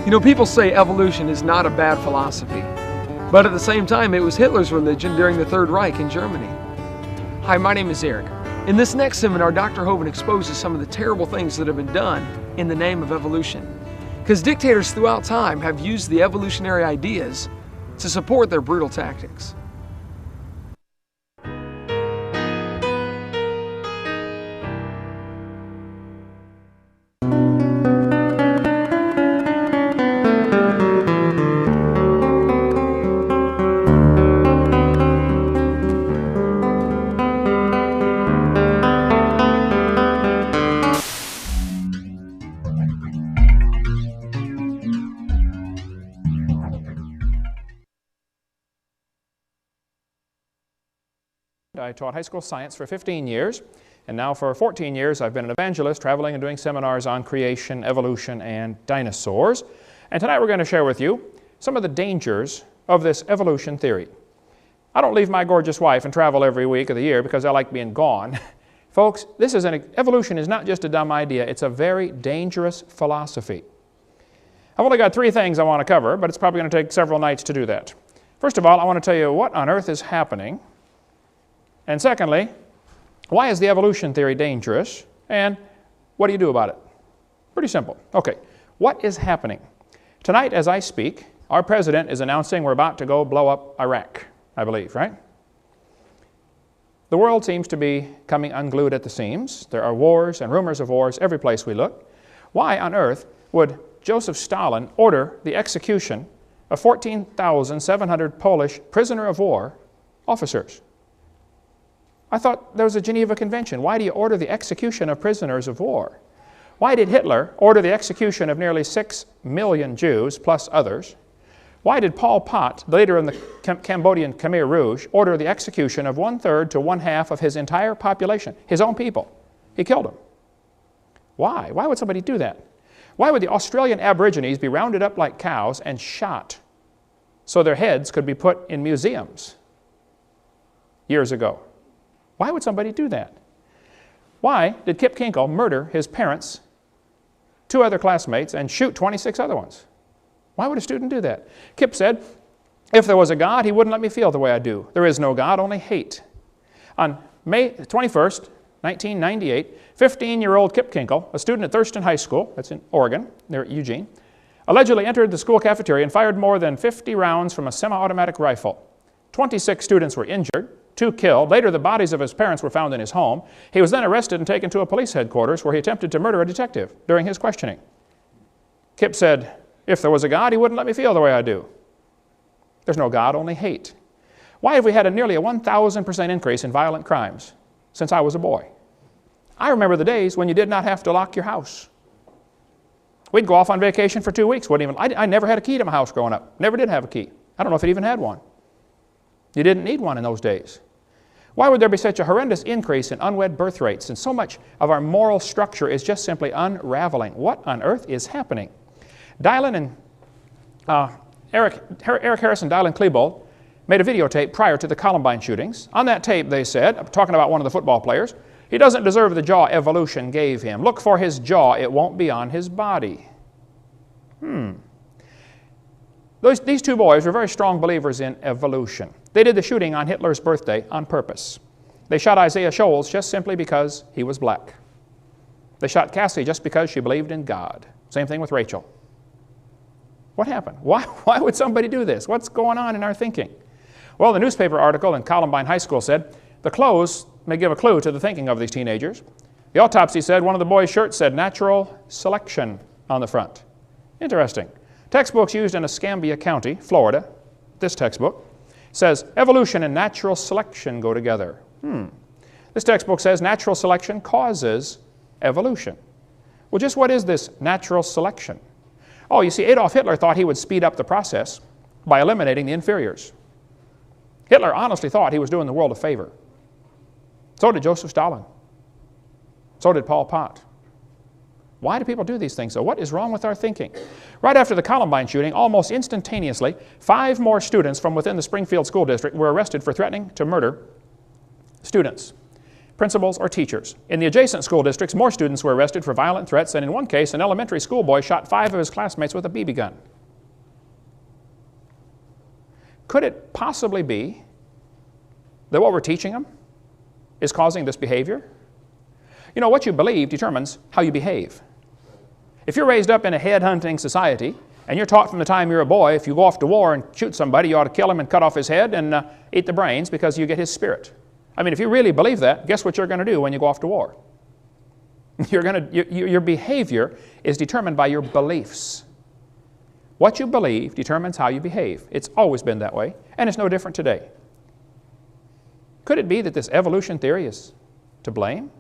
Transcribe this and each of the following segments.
You know, people say evolution is not a bad philosophy, but at the same time, it was Hitler's religion during the Third Reich in Germany. Hi, my name is Eric. In this next seminar, Dr. Hovind exposes some of the terrible things that have been done in the name of evolution. Because dictators throughout time have used the evolutionary ideas to support their brutal tactics. I taught high school science for 15 years, and now for 14 years I've been an evangelist, traveling and doing seminars on creation, evolution, and dinosaurs. And tonight we're going to share with you some of the dangers of this evolution theory. I don't leave my gorgeous wife and travel every week of the year because I like being gone. Folks, evolution is not just a dumb idea, it's a very dangerous philosophy. I've only got 3 things I want to cover, but it's probably going to take several nights to do that. First of all, I want to tell you what on earth is happening. And secondly, why is the evolution theory dangerous, and what do you do about it? Pretty simple. Okay, what is happening? Tonight as I speak, our president is announcing we're about to go blow up Iraq, I believe, right? The world seems to be coming unglued at the seams. There are wars and rumors of wars every place we look. Why on earth would Joseph Stalin order the execution of 14,700 Polish prisoner of war officers? I thought there was a Geneva Convention. Why do you order the execution of prisoners of war? Why did Hitler order the execution of nearly 6 million Jews, plus others? Why did Pol Pot, the leader in the Cambodian Khmer Rouge, order the execution of 1/3 to 1/2 of his entire population, his own people? He killed them. Why? Why would somebody do that? Why would the Australian Aborigines be rounded up like cows and shot so their heads could be put in museums years ago? Why would somebody do that? Why did Kip Kinkle murder his parents, 2 other classmates, and shoot 26 other ones? Why would a student do that? Kip said, if there was a God, he wouldn't let me feel the way I do. There is no God, only hate. On May 21st, 1998, 15-year-old Kip Kinkle, a student at Thurston High School, that's in Oregon, near Eugene, allegedly entered the school cafeteria and fired more than 50 rounds from a semi-automatic rifle. 26 students were injured, 2 killed. Later, the bodies of his parents were found in his home. He was then arrested and taken to a police headquarters where he attempted to murder a detective during his questioning. Kip said, if there was a God, he wouldn't let me feel the way I do. There's no God, only hate. Why have we had nearly a 1,000% increase in violent crimes since I was a boy? I remember the days when you did not have to lock your house. We'd go off on vacation for 2 weeks. I never had a key to my house growing up. Never did have a key. I don't know if it even had one. You didn't need one in those days. Why would there be such a horrendous increase in unwed birth rates, and so much of our moral structure is just simply unraveling? What on earth is happening? Eric Harrison Dylan-Klebold made a videotape prior to the Columbine shootings. On that tape, they said, talking about one of the football players, he doesn't deserve the jaw evolution gave him. Look for his jaw, it won't be on his body. These 2 boys were very strong believers in evolution. They did the shooting on Hitler's birthday on purpose. They shot Isaiah Shoals just simply because he was black. They shot Cassie just because she believed in God. Same thing with Rachel. What happened? Why would somebody do this? What's going on in our thinking? Well, the newspaper article in Columbine High School said, the clothes may give a clue to the thinking of these teenagers. The autopsy said one of the boys' shirts said natural selection on the front. Interesting. Textbooks used in Escambia County, Florida, this textbook, says evolution and natural selection go together. This textbook says natural selection causes evolution. Well, just what is this natural selection? Oh, you see, Adolf Hitler thought he would speed up the process by eliminating the inferiors. Hitler honestly thought he was doing the world a favor. So did Joseph Stalin. So did Pol Pot. Why do people do these things? So what is wrong with our thinking? Right after the Columbine shooting, almost instantaneously, 5 more students from within the Springfield School District were arrested for threatening to murder students. principals, or teachers. In the adjacent school districts, more students were arrested for violent threats, and in one case, an elementary school boy shot 5 of his classmates with a BB gun. Could it possibly be that what we're teaching them is causing this behavior? You know, what you believe determines how you behave. If you're raised up in a head-hunting society, and you're taught from the time you're a boy, if you go off to war and shoot somebody, you ought to kill him and cut off his head and eat the brains because you get his spirit. I mean, if you really believe that, guess what you're going to do when you go off to war? Your behavior is determined by your beliefs. What you believe determines how you behave. It's always been that way, and it's no different today. Could it be that this evolution theory is to blame?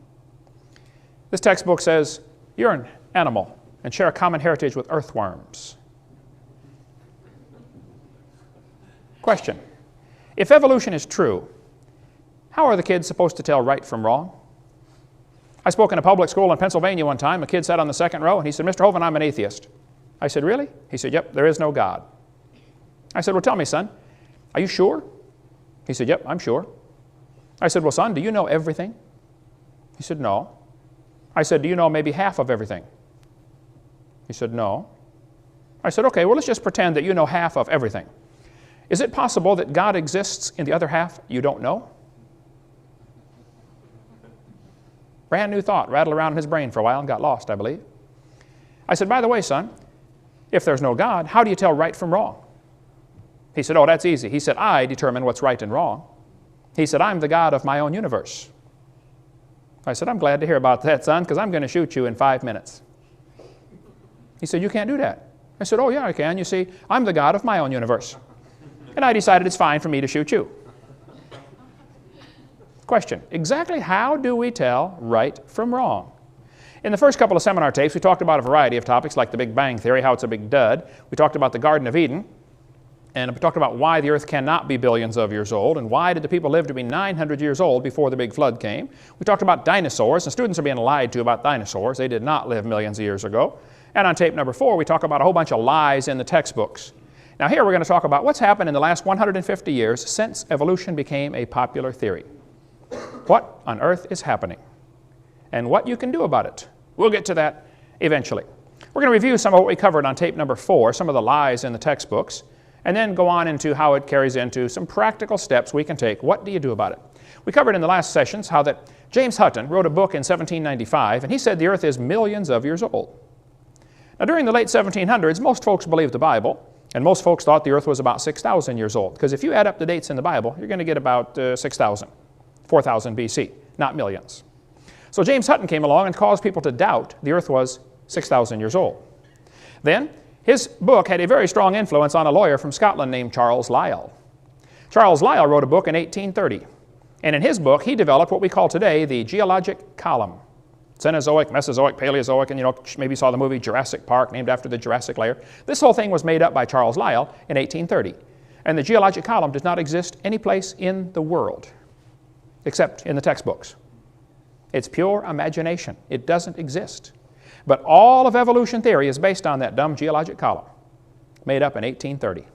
This textbook says you're an animal and share a common heritage with earthworms. Question: if evolution is true, how are the kids supposed to tell right from wrong? I spoke in a public school in Pennsylvania one time. A kid sat on the second row and he said, "Mr. Hovind, I'm an atheist." I said, "Really?" He said, "Yep, there is no God." I said, "Well, tell me, son, are you sure?" He said, "Yep, I'm sure." I said, "Well, son, do you know everything?" He said, "No." I said, "Do you know maybe half of everything?" He said, "No." I said, "Okay, well, let's just pretend that you know half of everything. Is it possible that God exists in the other half you don't know?" Brand new thought rattled around in his brain for a while and got lost, I believe. I said, "By the way, son, if there's no God, how do you tell right from wrong?" He said, "Oh, that's easy." He said, "I determine what's right and wrong." He said, "I'm the God of my own universe." I said, "I'm glad to hear about that, son, because I'm going to shoot you in 5 minutes." He said, "You can't do that." I said, "Oh, yeah, I can. You see, I'm the God of my own universe. And I decided it's fine for me to shoot you." Question: exactly how do we tell right from wrong? In the first couple of seminar tapes, we talked about a variety of topics like the Big Bang Theory, how it's a big dud. We talked about the Garden of Eden, and we talked about why the earth cannot be billions of years old, and why did the people live to be 900 years old before the big flood came. We talked about dinosaurs, and students are being lied to about dinosaurs. They did not live millions of years ago. And on tape number 4, we talk about a whole bunch of lies in the textbooks. Now here we're going to talk about what's happened in the last 150 years since evolution became a popular theory. What on earth is happening? And what you can do about it. We'll get to that eventually. We're going to review some of what we covered on tape number 4, some of the lies in the textbooks, and then go on into how it carries into some practical steps we can take. What do you do about it? We covered in the last sessions how that James Hutton wrote a book in 1795, and he said the earth is millions of years old. Now during the late 1700s, most folks believed the Bible, and most folks thought the earth was about 6,000 years old, because if you add up the dates in the Bible, you're going to get about 6,000, 4,000 BC, not millions. So James Hutton came along and caused people to doubt the earth was 6,000 years old. Then his book had a very strong influence on a lawyer from Scotland named Charles Lyell. Charles Lyell wrote a book in 1830, and in his book he developed what we call today the geologic column. Cenozoic, Mesozoic, Paleozoic, and maybe you saw the movie Jurassic Park, named after the Jurassic layer. This whole thing was made up by Charles Lyell in 1830. And the geologic column does not exist any place in the world, except in the textbooks. It's pure imagination. It doesn't exist. But all of evolution theory is based on that dumb geologic column, made up in 1830.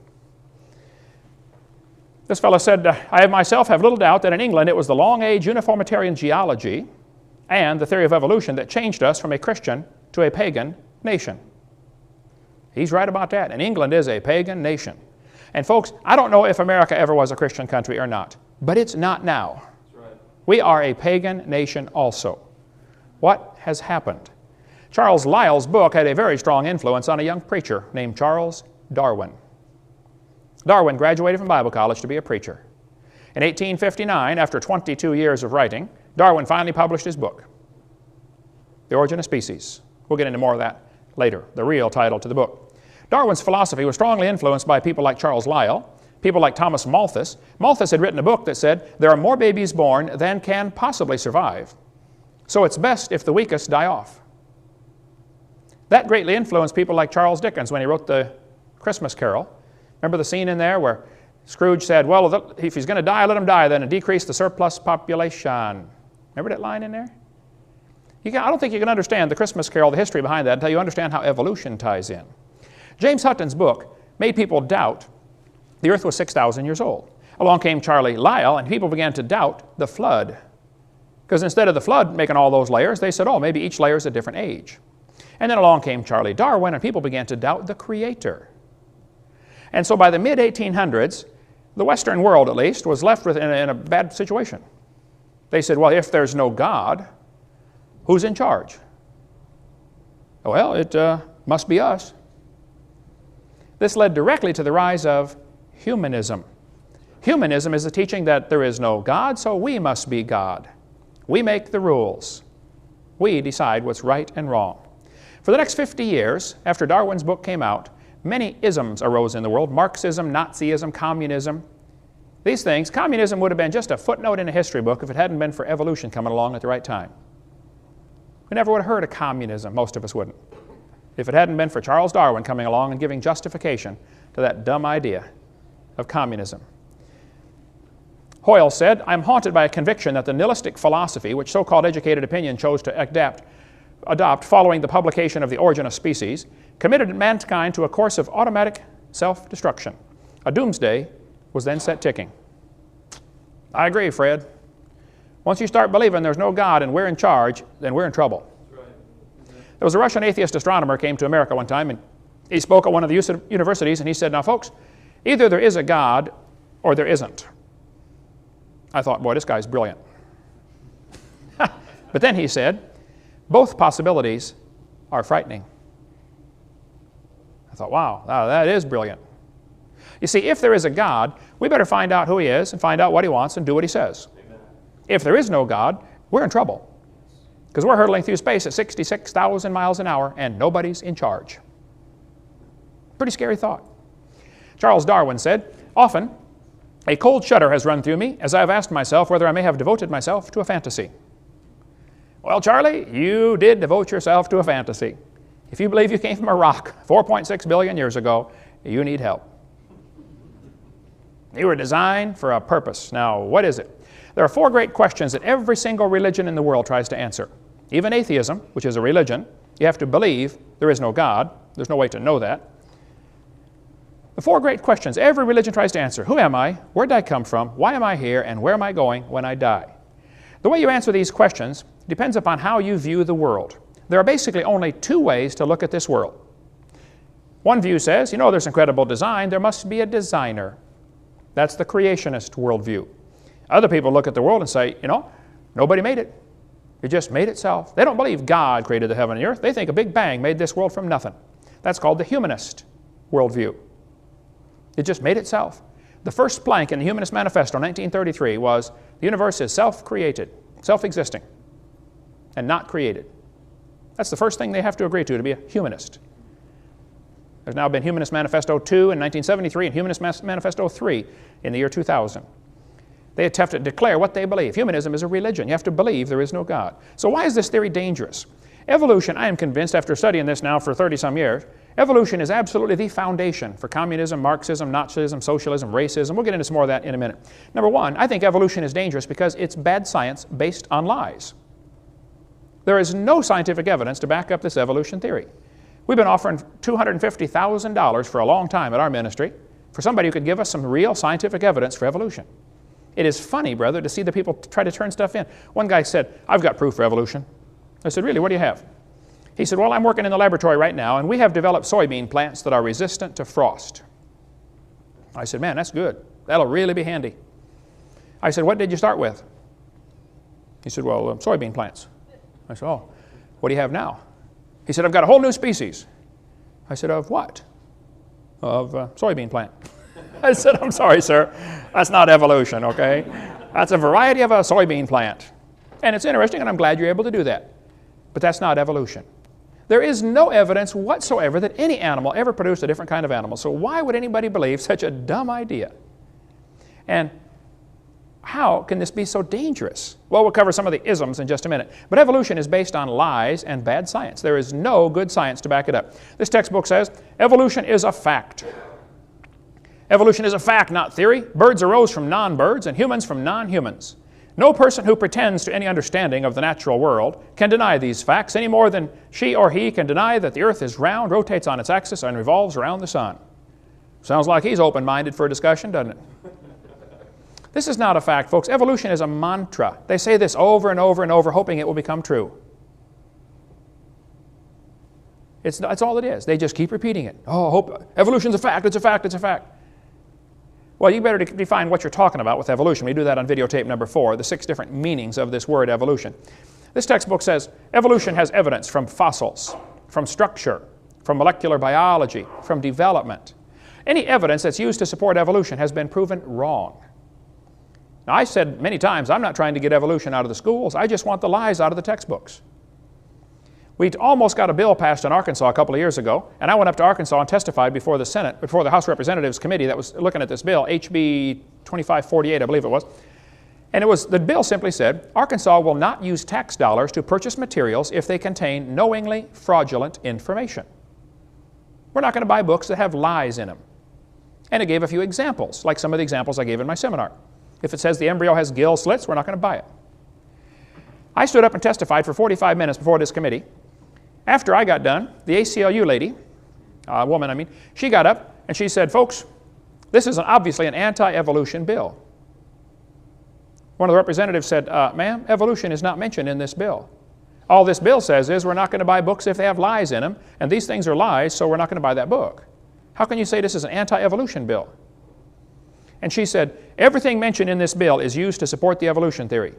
This fellow said, "I myself have little doubt that in England it was the long-age uniformitarian geology and the theory of evolution that changed us from a Christian to a pagan nation." He's right about that. And England is a pagan nation. And folks, I don't know if America ever was a Christian country or not, but it's not now. That's right. We are a pagan nation also. What has happened? Charles Lyell's book had a very strong influence on a young preacher named Charles Darwin. Darwin graduated from Bible college to be a preacher. In 1859, after 22 years of writing, Darwin finally published his book, The Origin of Species. We'll get into more of that later, the real title to the book. Darwin's philosophy was strongly influenced by people like Charles Lyell, people like Thomas Malthus. Malthus had written a book that said, there are more babies born than can possibly survive, so it's best if the weakest die off. That greatly influenced people like Charles Dickens when he wrote the Christmas Carol. Remember the scene in there where Scrooge said, well, if he's going to die, let him die then, and decrease the surplus population. Remember that line in there? I don't think you can understand the Christmas Carol, the history behind that, until you understand how evolution ties in. James Hutton's book made people doubt the earth was 6,000 years old. Along came Charlie Lyell, and people began to doubt the flood. Because instead of the flood making all those layers, they said, oh, maybe each layer is a different age. And then along came Charles Darwin, and people began to doubt the Creator. And so by the mid-1800s, the Western world, at least, was left in a bad situation. They said, well, if there's no God, who's in charge? Well, it must be us. This led directly to the rise of humanism. Humanism is the teaching that there is no God, so we must be God. We make the rules. We decide what's right and wrong. For the next 50 years, after Darwin's book came out, many isms arose in the world: Marxism, Nazism, communism. These things, communism would have been just a footnote in a history book if it hadn't been for evolution coming along at the right time. We never would have heard of communism, most of us wouldn't, if it hadn't been for Charles Darwin coming along and giving justification to that dumb idea of communism. Hoyle said, I'm haunted by a conviction that the nihilistic philosophy, which so-called educated opinion chose to adopt following the publication of The Origin of Species, committed mankind to a course of automatic self-destruction. A doomsday was then set ticking. I agree, Fred. Once you start believing there's no God and we're in charge, then we're in trouble. Right. There was a Russian atheist astronomer came to America one time, and he spoke at one of the universities, and he said, now folks, either there is a God or there isn't. I thought, boy, this guy's brilliant. But then he said, both possibilities are frightening. I thought, wow, that is brilliant. You see, if there is a God, we better find out who He is and find out what He wants and do what He says. Amen. If there is no God, we're in trouble, because we're hurtling through space at 66,000 miles an hour and nobody's in charge. Pretty scary thought. Charles Darwin said, often a cold shudder has run through me as I have asked myself whether I may have devoted myself to a fantasy. Well, Charlie, you did devote yourself to a fantasy. If you believe you came from a rock 4.6 billion years ago, you need help. You were designed for a purpose. Now, what is it? There are 4 great questions that every single religion in the world tries to answer. Even atheism, which is a religion, you have to believe there is no God. There's no way to know that. The 4 great questions every religion tries to answer: who am I? Where did I come from? Why am I here? And where am I going when I die? The way you answer these questions depends upon how you view the world. There are basically only 2 ways to look at this world. One view says, you know, there's incredible design, there must be a designer. That's the creationist worldview. Other people look at the world and say, you know, nobody made it. It just made itself. They don't believe God created the heaven and the earth. They think a big bang made this world from nothing. That's called the humanist worldview. It just made itself. The first plank in the Humanist Manifesto in 1933 was the universe is self-created, self-existing, and not created. That's the first thing they have to agree to be a humanist. There's now been Humanist Manifesto 2 in 1973 and Humanist Manifesto 3 in the year 2000. They have to declare what they believe. Humanism is a religion. You have to believe there is no God. So why is this theory dangerous? Evolution, I am convinced after studying this now for 30-some years, evolution is absolutely the foundation for communism, Marxism, Nazism, socialism, racism. We'll get into some more of that in a minute. Number one, I think evolution is dangerous because it's bad science based on lies. There is no scientific evidence to back up this evolution theory. We've been offering $250,000 for a long time at our ministry for somebody who could give us some real scientific evidence for evolution. It is funny, brother, to see the people try to turn stuff in. One guy said, I've got proof for evolution. I said, really, what do you have? He said, well, I'm working in the laboratory right now, and we have developed soybean plants that are resistant to frost. I said, man, that's good. That'll really be handy. I said, what did you start with? He said, well, soybean plants. I said, oh, what do you have now? He said, I've got a whole new species. I said, of what? Of soybean plant. I said, I'm sorry, sir. That's not evolution, okay? That's a variety of a soybean plant. And it's interesting, and I'm glad you're able to do that. But that's not evolution. There is no evidence whatsoever that any animal ever produced a different kind of animal. So why would anybody believe such a dumb idea? And how can this be so dangerous? Well, we'll cover some of the isms in just a minute. But evolution is based on lies and bad science. There is no good science to back it up. This textbook says, evolution is a fact. Evolution is a fact, not theory. Birds arose from non-birds and humans from non-humans. No person who pretends to any understanding of the natural world can deny these facts any more than she or he can deny that the earth is round, rotates on its axis, and revolves around the sun. Sounds like he's open-minded for a discussion, doesn't it? This is not a fact, folks. Evolution is a mantra. They say this over and over and over, hoping it will become true. That's all it is. They just keep repeating it. Oh, evolution's a fact, it's a fact, it's a fact. Well, you better define what you're talking about with evolution. We do that on videotape number 4, the 6 different meanings of this word evolution. This textbook says evolution has evidence from fossils, from structure, from molecular biology, from development. Any evidence that's used to support evolution has been proven wrong. Now, I said many times, I'm not trying to get evolution out of the schools. I just want the lies out of the textbooks. We almost got a bill passed in Arkansas a couple of years ago, and I went up to Arkansas and testified before the Senate, before the House Representatives Committee that was looking at this bill, HB 2548, I believe it was. And the bill simply said, Arkansas will not use tax dollars to purchase materials if they contain knowingly fraudulent information. We're not going to buy books that have lies in them. And it gave a few examples, like some of the examples I gave in my seminar. If it says the embryo has gill slits, we're not going to buy it. I stood up and testified for 45 minutes before this committee. After I got done, the ACLU lady, woman I mean, she got up and she said, folks, this is obviously an anti-evolution bill. One of the representatives said, ma'am, evolution is not mentioned in this bill. All this bill says is we're not going to buy books if they have lies in them, and these things are lies, so we're not going to buy that book. How can you say this is an anti-evolution bill? And she said, everything mentioned in this bill is used to support the evolution theory.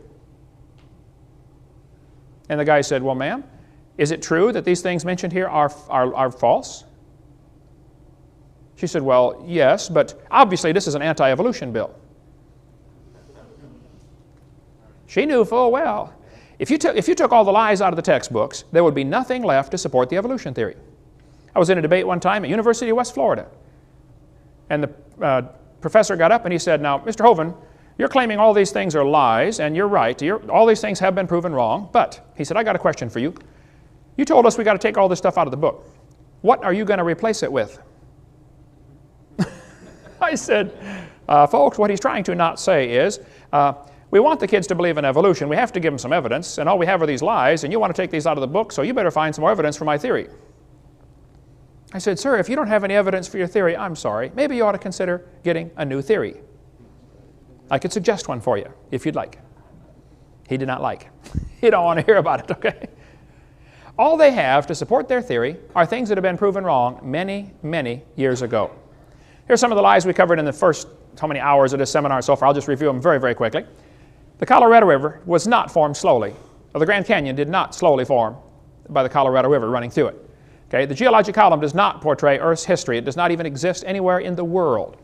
And the guy said, well, ma'am, is it true that these things mentioned here are false? She said, well, yes, but obviously this is an anti-evolution bill. She knew full well, if you took all the lies out of the textbooks, there would be nothing left to support the evolution theory. I was in a debate one time at University of West Florida, and the professor got up and he said, now, Mr. Hovind, you're claiming all these things are lies, and you're right. All these things have been proven wrong, but, he said, I got a question for you. You told us we got to take all this stuff out of the book. What are you going to replace it with? I said, folks, what he's trying to not say is, we want the kids to believe in evolution. We have to give them some evidence, and all we have are these lies, and you want to take these out of the book, so you better find some more evidence for my theory. I said, sir, if you don't have any evidence for your theory, I'm sorry. Maybe you ought to consider getting a new theory. I could suggest one for you, if you'd like. He did not like. He don't want to hear about it, okay? All they have to support their theory are things that have been proven wrong many, many years ago. Here's some of the lies we covered in the first how many hours of this seminar so far. I'll just review them very, very quickly. The Colorado River was not formed slowly. The Grand Canyon did not slowly form by the Colorado River running through it. Okay? The geologic column does not portray Earth's history. It does not even exist anywhere in the world.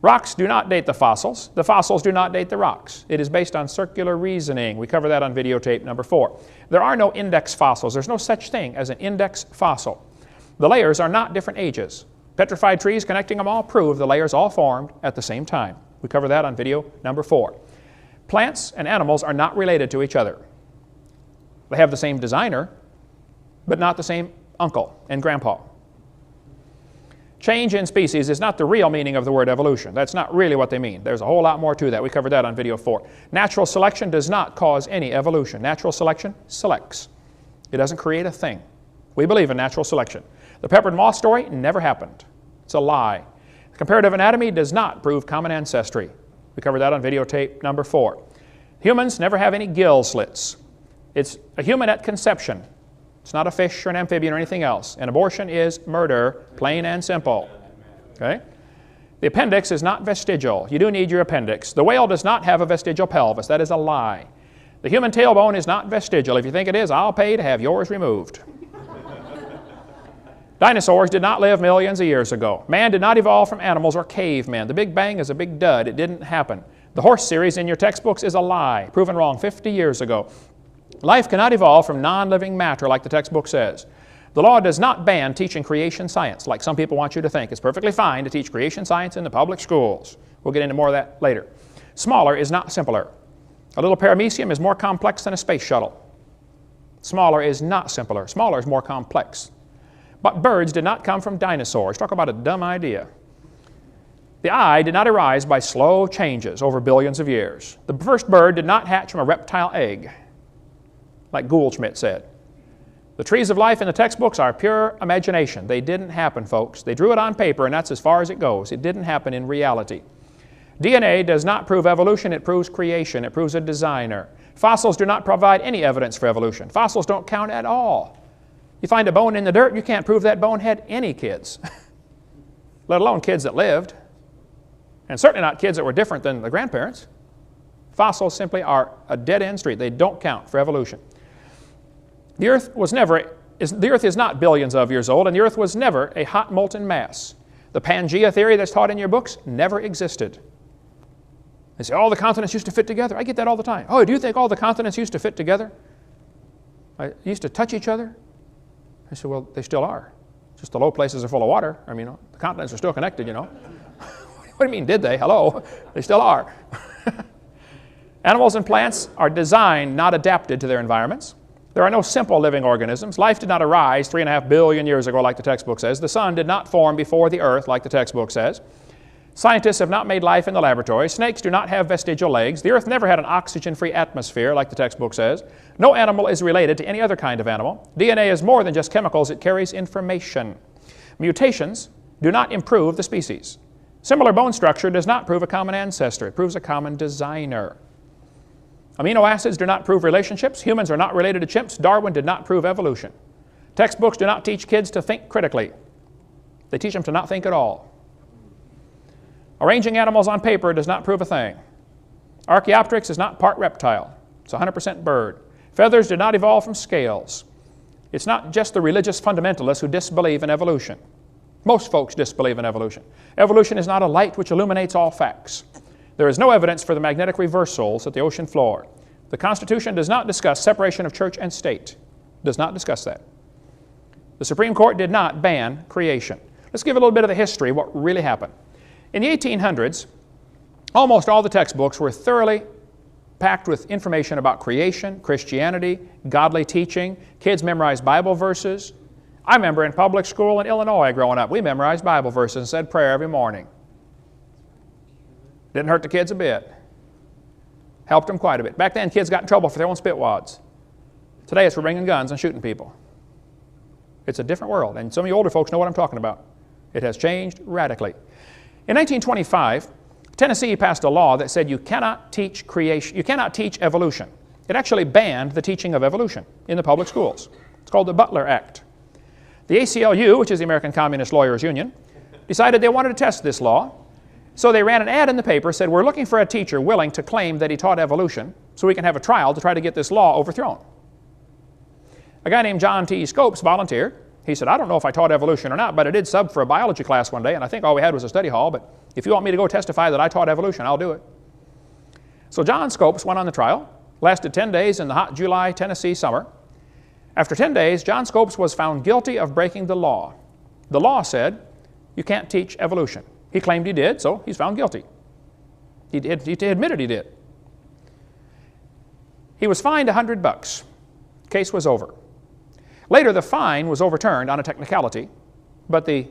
Rocks do not date the fossils. The fossils do not date the rocks. It is based on circular reasoning. We cover that on videotape number 4. There are no index fossils. There's no such thing as an index fossil. The layers are not different ages. Petrified trees connecting them all prove the layers all formed at the same time. We cover that on video number 4. Plants and animals are not related to each other. They have the same designer, but not the same uncle and grandpa. Change in species is not the real meaning of the word evolution. That's not really what they mean. There's a whole lot more to that. We covered that on video 4. Natural selection does not cause any evolution. Natural selection selects. It doesn't create a thing. We believe in natural selection. The peppered moth story never happened. It's a lie. Comparative anatomy does not prove common ancestry. We covered that on videotape number 4. Humans never have any gill slits. It's a human at conception. It's not a fish or an amphibian or anything else. An abortion is murder, plain and simple. Okay? The appendix is not vestigial. You do need your appendix. The whale does not have a vestigial pelvis. That is a lie. The human tailbone is not vestigial. If you think it is, I'll pay to have yours removed. Dinosaurs did not live millions of years ago. Man did not evolve from animals or cavemen. The Big Bang is a big dud. It didn't happen. The horse series in your textbooks is a lie, proven wrong 50 years ago. Life cannot evolve from non-living matter like the textbook says. The law does not ban teaching creation science like some people want you to think. It's perfectly fine to teach creation science in the public schools. We'll get into more of that later. Smaller is not simpler. A little paramecium is more complex than a space shuttle. Smaller is not simpler. Smaller is more complex. But birds did not come from dinosaurs. Talk about a dumb idea. The eye did not arise by slow changes over billions of years. The first bird did not hatch from a reptile egg, like Goldschmidt said. The trees of life in the textbooks are pure imagination. They didn't happen, folks. They drew it on paper, and that's as far as it goes. It didn't happen in reality. DNA does not prove evolution, it proves creation, it proves a designer. Fossils do not provide any evidence for evolution. Fossils don't count at all. You find a bone in the dirt, you can't prove that bone had any kids, let alone kids that lived, and certainly not kids that were different than the grandparents. Fossils simply are a dead-end street. They don't count for evolution. The Earth is not billions of years old, and the Earth was never a hot molten mass. The Pangea theory that's taught in your books never existed. They say, all the continents used to fit together. I get that all the time. Oh, do you think all the continents used to fit together? Used to touch each other? I said, well, they still are. Just the low places are full of water. I mean, the continents are still connected, you know. What do you mean, did they? Hello. They still are. Animals and plants are designed, not adapted to their environments. There are no simple living organisms. Life did not arise 3.5 billion years ago like the textbook says. The sun did not form before the earth like the textbook says. Scientists have not made life in the laboratory. Snakes do not have vestigial legs. The earth never had an oxygen-free atmosphere like the textbook says. No animal is related to any other kind of animal. DNA is more than just chemicals. It carries information. Mutations do not improve the species. Similar bone structure does not prove a common ancestor. It proves a common designer. Amino acids do not prove relationships. Humans are not related to chimps. Darwin did not prove evolution. Textbooks do not teach kids to think critically. They teach them to not think at all. Arranging animals on paper does not prove a thing. Archaeopteryx is not part reptile. It's 100% bird. Feathers did not evolve from scales. It's not just the religious fundamentalists who disbelieve in evolution. Most folks disbelieve in evolution. Evolution is not a light which illuminates all facts. There is no evidence for the magnetic reversals at the ocean floor. The Constitution does not discuss separation of church and state. Does not discuss that. The Supreme Court did not ban creation. Let's give a little bit of the history of what really happened. In the 1800s, almost all the textbooks were thoroughly packed with information about creation, Christianity, godly teaching. Kids memorized Bible verses. I remember in public school in Illinois growing up, we memorized Bible verses and said prayer every morning. Didn't hurt the kids a bit. Helped them quite a bit. Back then, kids got in trouble for their own spitwads. Today, it's for bringing guns and shooting people. It's a different world, and some of you older folks know what I'm talking about. It has changed radically. In 1925, Tennessee passed a law that said you cannot teach creation, you cannot teach evolution. It actually banned the teaching of evolution in the public schools. It's called the Butler Act. The ACLU, which is the American Communist Lawyers Union, decided they wanted to test this law. So they ran an ad in the paper, said, we're looking for a teacher willing to claim that he taught evolution so we can have a trial to try to get this law overthrown. A guy named John T. Scopes volunteered. He said, I don't know if I taught evolution or not, but I did sub for a biology class one day, and I think all we had was a study hall, but if you want me to go testify that I taught evolution, I'll do it. So John Scopes went on the trial, lasted 10 days in the hot July, Tennessee summer. After 10 days, John Scopes was found guilty of breaking the law. The law said, you can't teach evolution. He claimed he did, so he's found guilty. He admitted he did. He was fined $100. Case was over. Later, the fine was overturned on a technicality, but the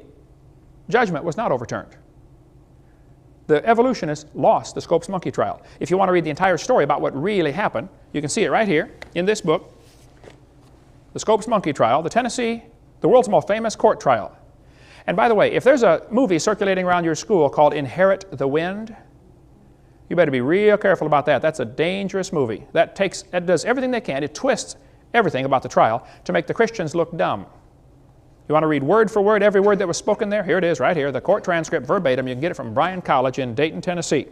judgment was not overturned. The evolutionists lost the Scopes monkey trial. If you want to read the entire story about what really happened, you can see it right here in this book, The Scopes monkey trial, the world's most famous court trial. And by the way, if there's a movie circulating around your school called Inherit the Wind, you better be real careful about that. That's a dangerous movie. That does everything they can. It twists everything about the trial to make the Christians look dumb. You want to read word for word every word that was spoken there? Here it is right here, the court transcript verbatim. You can get it from Bryan College in Dayton, Tennessee.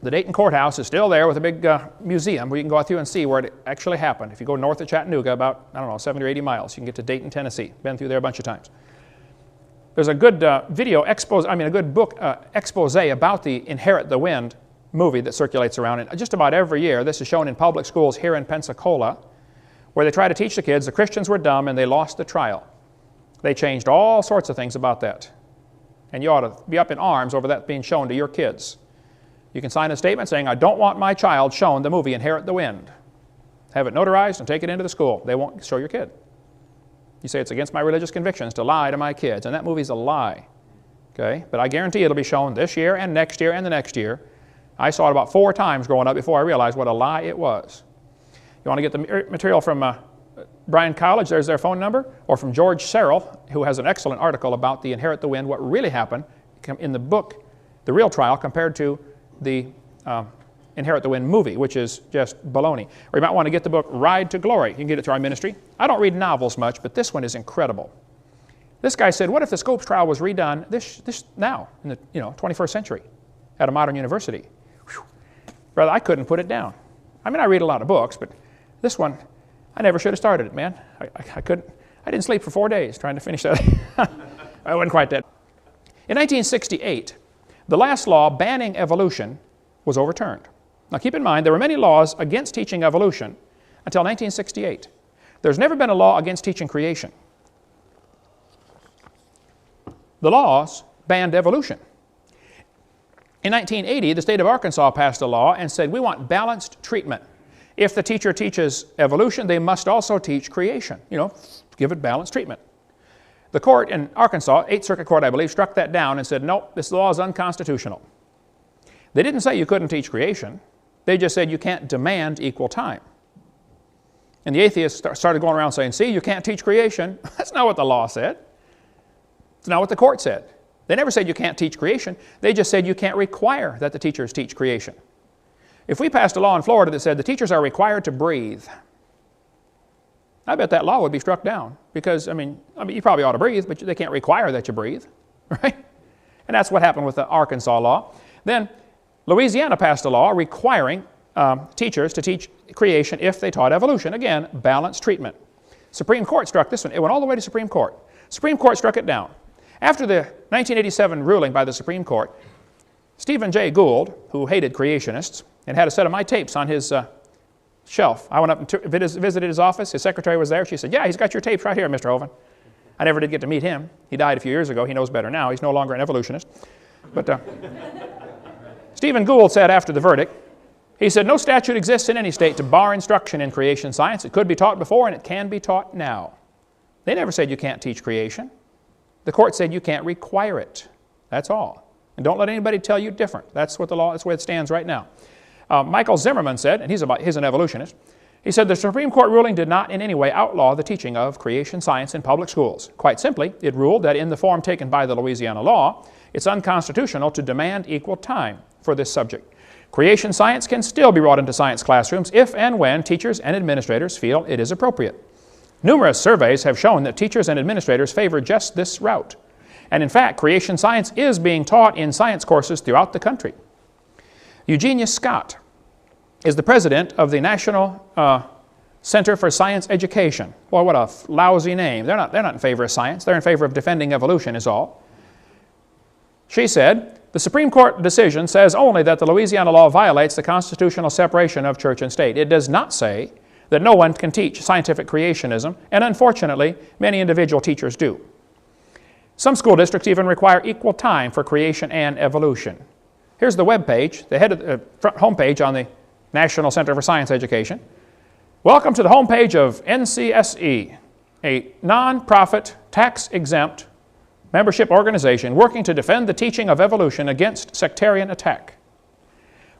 The Dayton courthouse is still there with a big museum where you can go out through and see where it actually happened. If you go north of Chattanooga about, 70 or 80 miles, you can get to Dayton, Tennessee. Been through there a bunch of times. There's a good a good book expose about the Inherit the Wind movie that circulates around. And just about every year, this is shown in public schools here in Pensacola, where they try to teach the kids the Christians were dumb and they lost the trial. They changed all sorts of things about that. And you ought to be up in arms over that being shown to your kids. You can sign a statement saying, I don't want my child shown the movie Inherit the Wind. Have it notarized and take it into the school. They won't show your kid. You say it's against my religious convictions to lie to my kids, and that movie's a lie. Okay? But I guarantee it'll be shown this year and next year and the next year. I saw it about 4 times growing up before I realized what a lie it was. You want to get the material from Bryan College, there's their phone number, or from George Serrell, who has an excellent article about the Inherit the Wind, what really happened in the book the real trial compared to the Inherit the Wind movie, which is just baloney. Or you might want to get the book Ride to Glory. You can get it through our ministry. I don't read novels much, but this one is incredible. This guy said, what if the Scopes trial was redone now, in the 21st century, at a modern university? Whew. Brother, I couldn't put it down. I mean, I read a lot of books, but this one, I never should have started it, man. I couldn't. I didn't sleep for 4 days trying to finish that. I wasn't quite that. In 1968, the last law banning evolution was overturned. Now keep in mind, there were many laws against teaching evolution until 1968. There's never been a law against teaching creation. The laws banned evolution. In 1980, the state of Arkansas passed a law and said, we want balanced treatment. If the teacher teaches evolution, they must also teach creation. Give it balanced treatment. The court in Arkansas, 8th Circuit Court, I believe, struck that down and said, nope, this law is unconstitutional. They didn't say you couldn't teach creation. They just said you can't demand equal time. And the atheists started going around saying, see, you can't teach creation. That's not what the law said. It's not what the court said. They never said you can't teach creation. They just said you can't require that the teachers teach creation. If we passed a law in Florida that said the teachers are required to breathe, I bet that law would be struck down because, I mean, you probably ought to breathe, but they can't require that you breathe, right? And that's what happened with the Arkansas law. Then Louisiana passed a law requiring teachers to teach creation if they taught evolution. Again, balanced treatment. Supreme Court struck this one. It went all the way to Supreme Court. Supreme Court struck it down. After the 1987 ruling by the Supreme Court, Stephen Jay Gould, who hated creationists and had a set of my tapes on his shelf. I went up and visited his office. His secretary was there. She said, yeah, he's got your tapes right here, Mr. Hovind. I never did get to meet him. He died a few years ago. He knows better now. He's no longer an evolutionist. But Stephen Gould said after the verdict, he said, no statute exists in any state to bar instruction in creation science. It could be taught before and it can be taught now. They never said you can't teach creation. The court said you can't require it. That's all. And don't let anybody tell you different. That's what the law, that's where it stands right now. Michael Zimmerman said, and he's an evolutionist, he said the Supreme Court ruling did not in any way outlaw the teaching of creation science in public schools. Quite simply, it ruled that in the form taken by the Louisiana law, it's unconstitutional to demand equal time for this subject. Creation science can still be brought into science classrooms if and when teachers and administrators feel it is appropriate. Numerous surveys have shown that teachers and administrators favor just this route. And in fact, creation science is being taught in science courses throughout the country. Eugenia Scott is the president of the National Center for Science Education. Boy, what a lousy name. They're not in favor of science. They're in favor of defending evolution is all. She said, the Supreme Court decision says only that the Louisiana law violates the constitutional separation of church and state. It does not say that no one can teach scientific creationism, and unfortunately, many individual teachers do. Some school districts even require equal time for creation and evolution. Here's the web page, the head of the front home page on the National Center for Science Education. Welcome to the home page of NCSE, a non-profit, tax-exempt membership organization working to defend the teaching of evolution against sectarian attack.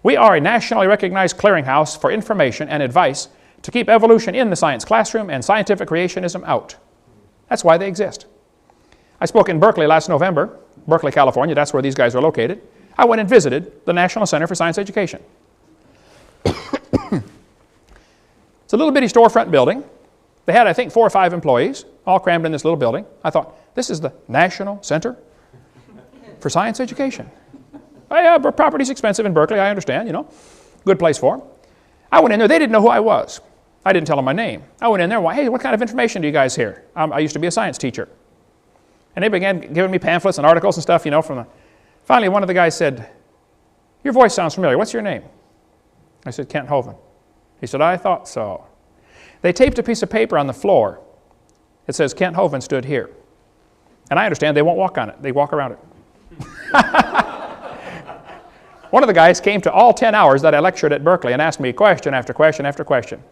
We are a nationally recognized clearinghouse for information and advice to keep evolution in the science classroom and scientific creationism out. That's why they exist. I spoke in Berkeley last November, Berkeley, California. That's where these guys are located. I went and visited the National Center for Science Education. It's a little bitty storefront building. They had, I think, 4 or 5 employees, all crammed in this little building. I thought, this is the National Center for Science Education. Oh, yeah, property's expensive in Berkeley, I understand, good place for them. I went in there, they didn't know who I was. I didn't tell them my name. I went in there, hey, what kind of information do you guys hear? I used to be a science teacher. And they began giving me pamphlets and articles and stuff, Finally, one of the guys said, your voice sounds familiar. What's your name? I said, Kent Hovind. He said, I thought so. They taped a piece of paper on the floor. It says, Kent Hovind stood here. And I understand they won't walk on it. They walk around it. One of the guys came to all 10 hours that I lectured at Berkeley and asked me question after question after question.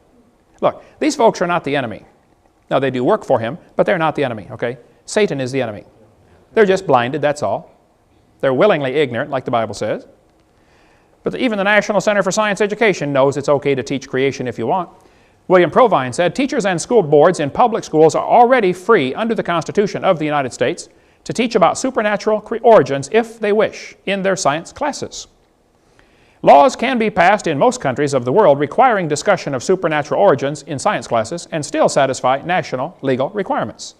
Look, these folks are not the enemy. Now, they do work for him, but they're not the enemy, okay? Satan is the enemy. They're just blinded, that's all. They're willingly ignorant, like the Bible says. But even the National Center for Science Education knows it's okay to teach creation if you want. William Provine said, teachers and school boards in public schools are already free under the Constitution of the United States to teach about supernatural origins if they wish in their science classes. Laws can be passed in most countries of the world requiring discussion of supernatural origins in science classes and still satisfy national legal requirements.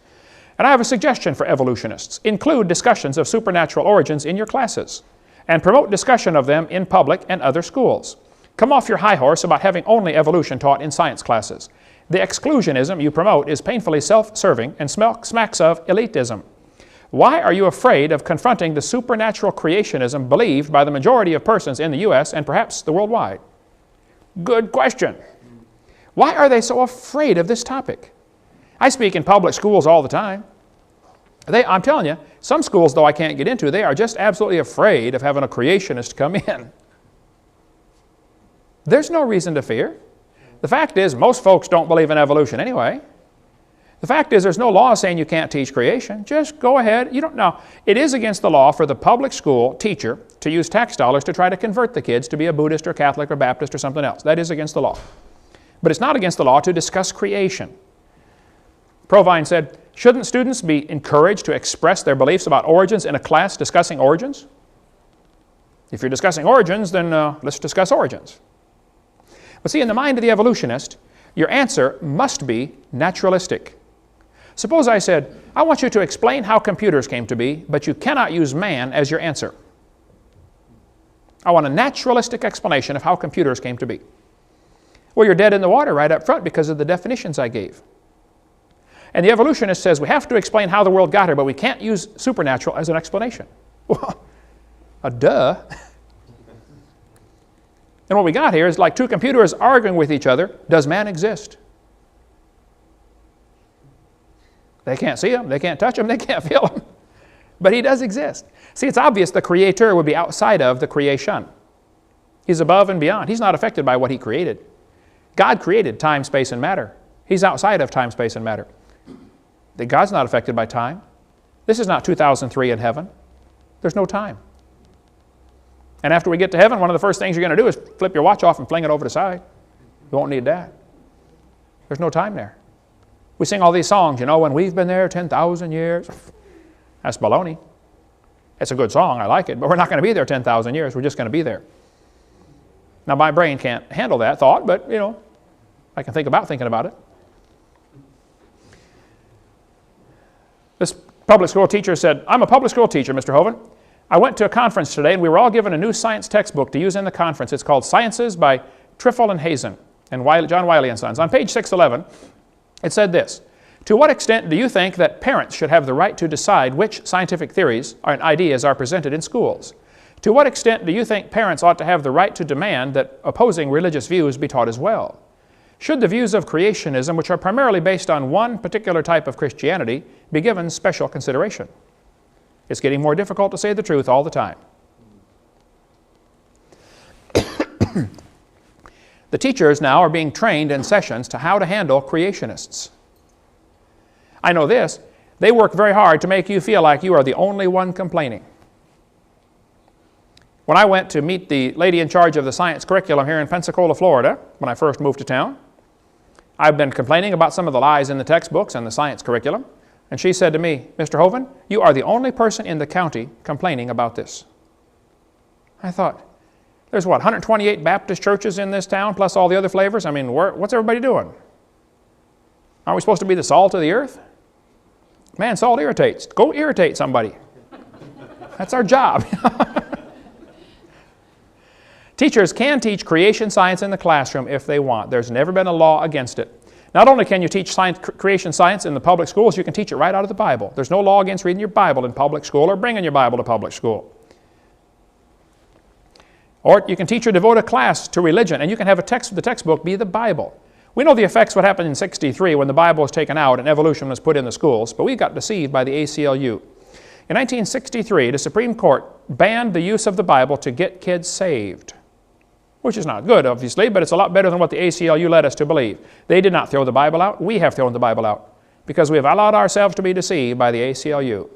And I have a suggestion for evolutionists. Include discussions of supernatural origins in your classes and promote discussion of them in public and other schools. Come off your high horse about having only evolution taught in science classes. The exclusionism you promote is painfully self-serving and smacks of elitism. Why are you afraid of confronting the supernatural creationism believed by the majority of persons in the U.S. and perhaps the worldwide? Good question. Why are they so afraid of this topic? I speak in public schools all the time. I'm telling you, some schools, though I can't get into, they are just absolutely afraid of having a creationist come in. There's no reason to fear. The fact is, most folks don't believe in evolution anyway. The fact is, there's no law saying you can't teach creation. Just go ahead. You don't know. It is against the law for the public school teacher to use tax dollars to try to convert the kids to be a Buddhist or Catholic or Baptist or something else. That is against the law. But it's not against the law to discuss creation. Provine said, shouldn't students be encouraged to express their beliefs about origins in a class discussing origins? If you're discussing origins, then let's discuss origins. But see, in the mind of the evolutionist, your answer must be naturalistic. Suppose I said, I want you to explain how computers came to be, but you cannot use man as your answer. I want a naturalistic explanation of how computers came to be. Well, you're dead in the water right up front because of the definitions I gave. And the evolutionist says we have to explain how the world got here, but we can't use supernatural as an explanation. Well, duh. And what we got here is like two computers arguing with each other. Does man exist? They can't see him, they can't touch him, they can't feel him. But he does exist. See, it's obvious the creator would be outside of the creation. He's above and beyond. He's not affected by what he created. God created time, space, and matter. He's outside of time, space, and matter. God's not affected by time. This is not 2003 in heaven. There's no time. And after we get to heaven, one of the first things you're going to do is flip your watch off and fling it over the side. You won't need that. There's no time there. We sing all these songs, you know, when we've been there 10,000 years. That's baloney. It's a good song, I like it, but we're not going to be there 10,000 years. We're just going to be there. Now, my brain can't handle that thought, but, you know, I can think about thinking about it. This public school teacher said, I'm a public school teacher, Mr. Hovind. I went to a conference today, and we were all given a new science textbook to use in the conference. It's called Sciences by Triffle and Hazen and John Wiley and Sons. On page 611, it said this: to what extent do you think that parents should have the right to decide which scientific theories and ideas are presented in schools? To what extent do you think parents ought to have the right to demand that opposing religious views be taught as well? Should the views of creationism, which are primarily based on one particular type of Christianity, be given special consideration? It's getting more difficult to say the truth all the time. The teachers now are being trained in sessions to how to handle creationists. I know this, they work very hard to make you feel like you are the only one complaining. When I went to meet the lady in charge of the science curriculum here in Pensacola, Florida, when I first moved to town, I've been complaining about some of the lies in the textbooks and the science curriculum, and she said to me, Mr. Hovind, you are the only person in the county complaining about this. I thought, there's what, 128 Baptist churches in this town, plus all the other flavors? I mean, what's everybody doing? Aren't we supposed to be the salt of the earth? Man, salt irritates. Go irritate somebody. That's our job. Teachers can teach creation science in the classroom if they want. There's never been a law against it. Not only can you teach creation science in the public schools, you can teach it right out of the Bible. There's no law against reading your Bible in public school or bringing your Bible to public school. Or you can teach or devote a class to religion, and you can have the textbook be the Bible. We know the effects what happened in '63 when the Bible was taken out and evolution was put in the schools, but we got deceived by the ACLU. In 1963, the Supreme Court banned the use of the Bible to get kids saved, which is not good, obviously, but it's a lot better than what the ACLU led us to believe. They did not throw the Bible out. We have thrown the Bible out because we have allowed ourselves to be deceived by the ACLU. You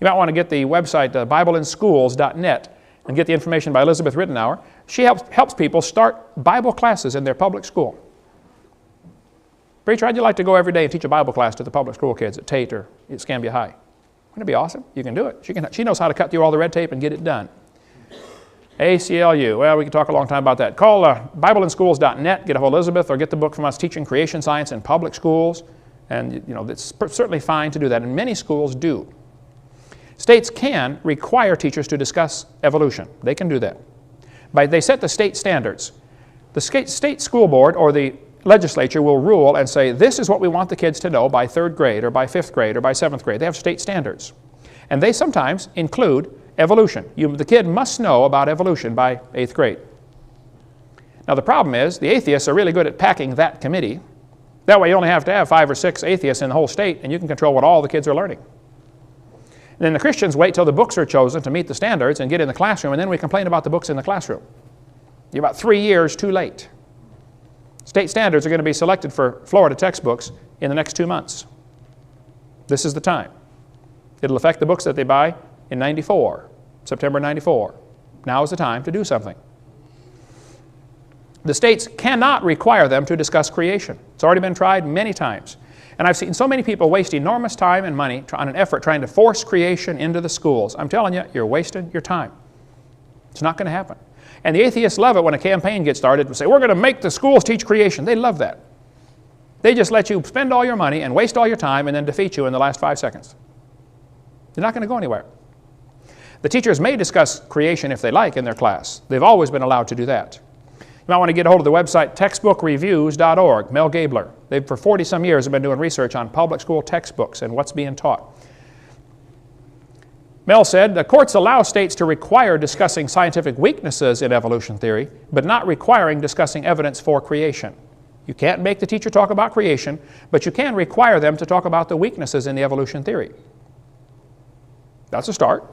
might want to get the website, BibleInSchools.net, and get the information by Elizabeth Rittenauer. She helps people start Bible classes in their public school. Preacher, how'd you like to go every day and teach a Bible class to the public school kids at Tate or at Scambia High? Wouldn't it be awesome? You can do it. She knows how to cut through all the red tape and get it done. ACLU, well, we could talk a long time about that. Call BibleInSchools.net, get a hold of Elizabeth, or get the book from us, Teaching Creation Science in Public Schools. And it's certainly fine to do that, and many schools do. States can require teachers to discuss evolution. They can do that. They set the state standards. The state school board or the legislature will rule and say, this is what we want the kids to know by 3rd grade or by 5th grade or by 7th grade. They have state standards. And they sometimes include evolution. The kid must know about evolution by 8th grade. Now the problem is, the atheists are really good at packing that committee. That way you only have to have 5 or 6 atheists in the whole state, and you can control what all the kids are learning. And then the Christians wait till the books are chosen to meet the standards and get in the classroom, and then we complain about the books in the classroom. You're about 3 years too late. State standards are going to be selected for Florida textbooks in the next 2 months. This is the time. It'll affect the books that they buy in '94, September '94. Now is the time to do something. The states cannot require them to discuss creation. It's already been tried many times. And I've seen so many people waste enormous time and money on an effort trying to force creation into the schools. I'm telling you, you're wasting your time. It's not going to happen. And the atheists love it when a campaign gets started to say, we're going to make the schools teach creation. They love that. They just let you spend all your money and waste all your time and then defeat you in the last 5 seconds. You're not going to go anywhere. The teachers may discuss creation if they like in their class. They've always been allowed to do that. You might want to get a hold of the website textbookreviews.org. Mel Gabler. They've for 40-some years have been doing research on public school textbooks and what's being taught. Mel said, the courts allow states to require discussing scientific weaknesses in evolution theory, but not requiring discussing evidence for creation. You can't make the teacher talk about creation, but you can require them to talk about the weaknesses in the evolution theory. That's a start.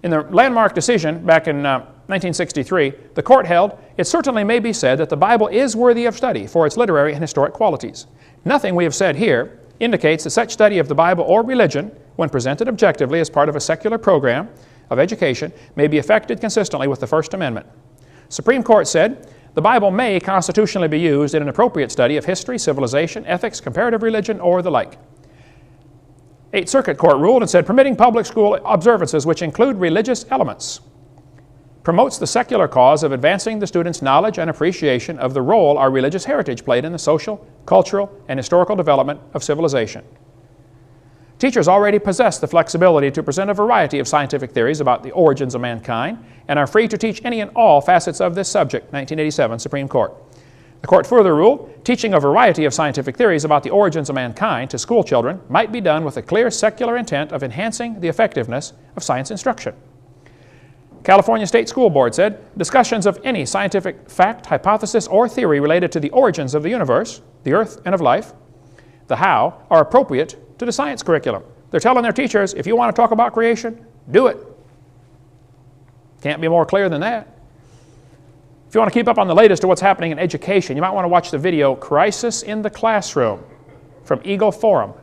In the landmark decision back in 1963, the court held, it certainly may be said that the Bible is worthy of study for its literary and historic qualities. Nothing we have said here indicates that such study of the Bible or religion, when presented objectively as part of a secular program of education, may be effected consistently with the First Amendment. Supreme Court said, the Bible may constitutionally be used in an appropriate study of history, civilization, ethics, comparative religion, or the like. Eighth Circuit Court ruled and said, permitting public school observances which include religious elements promotes the secular cause of advancing the students' knowledge and appreciation of the role our religious heritage played in the social, cultural, and historical development of civilization. Teachers already possess the flexibility to present a variety of scientific theories about the origins of mankind and are free to teach any and all facets of this subject, 1987 Supreme Court. The court further ruled, teaching a variety of scientific theories about the origins of mankind to school children might be done with a clear secular intent of enhancing the effectiveness of science instruction. California State School Board said, discussions of any scientific fact, hypothesis, or theory related to the origins of the universe, the earth, and of life, the how, are appropriate to the science curriculum. They're telling their teachers, if you want to talk about creation, do it. Can't be more clear than that. If you want to keep up on the latest of what's happening in education, you might want to watch the video Crisis in the Classroom from Eagle Forum,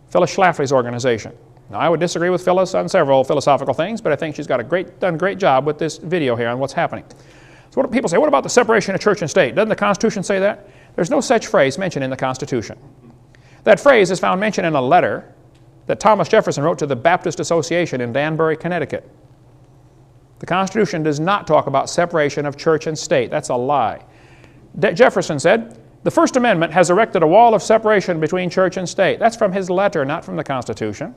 Phyllis Schlafly's organization. Now, I would disagree with Phyllis on several philosophical things, but I think she's done a great job with this video here on what's happening. So what do people say? What about the separation of church and state? Doesn't the Constitution say that? There's no such phrase mentioned in the Constitution. That phrase is found mentioned in a letter that Thomas Jefferson wrote to the Baptist Association in Danbury, Connecticut. The Constitution does not talk about separation of church and state. That's a lie. Jefferson said, the First Amendment has erected a wall of separation between church and state. That's from his letter, not from the Constitution.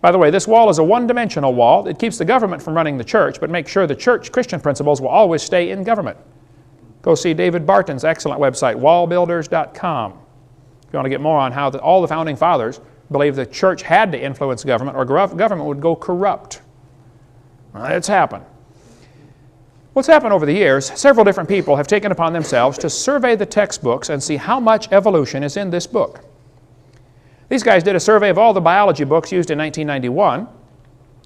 By the way, this wall is a one-dimensional wall. It keeps the government from running the church, but makes sure the church Christian principles will always stay in government. Go see David Barton's excellent website, wallbuilders.com. If you want to get more on how all the Founding Fathers believed the church had to influence government or government would go corrupt. Well, it's happened. What's happened over the years, several different people have taken upon themselves to survey the textbooks and see how much evolution is in this book. These guys did a survey of all the biology books used in 1991,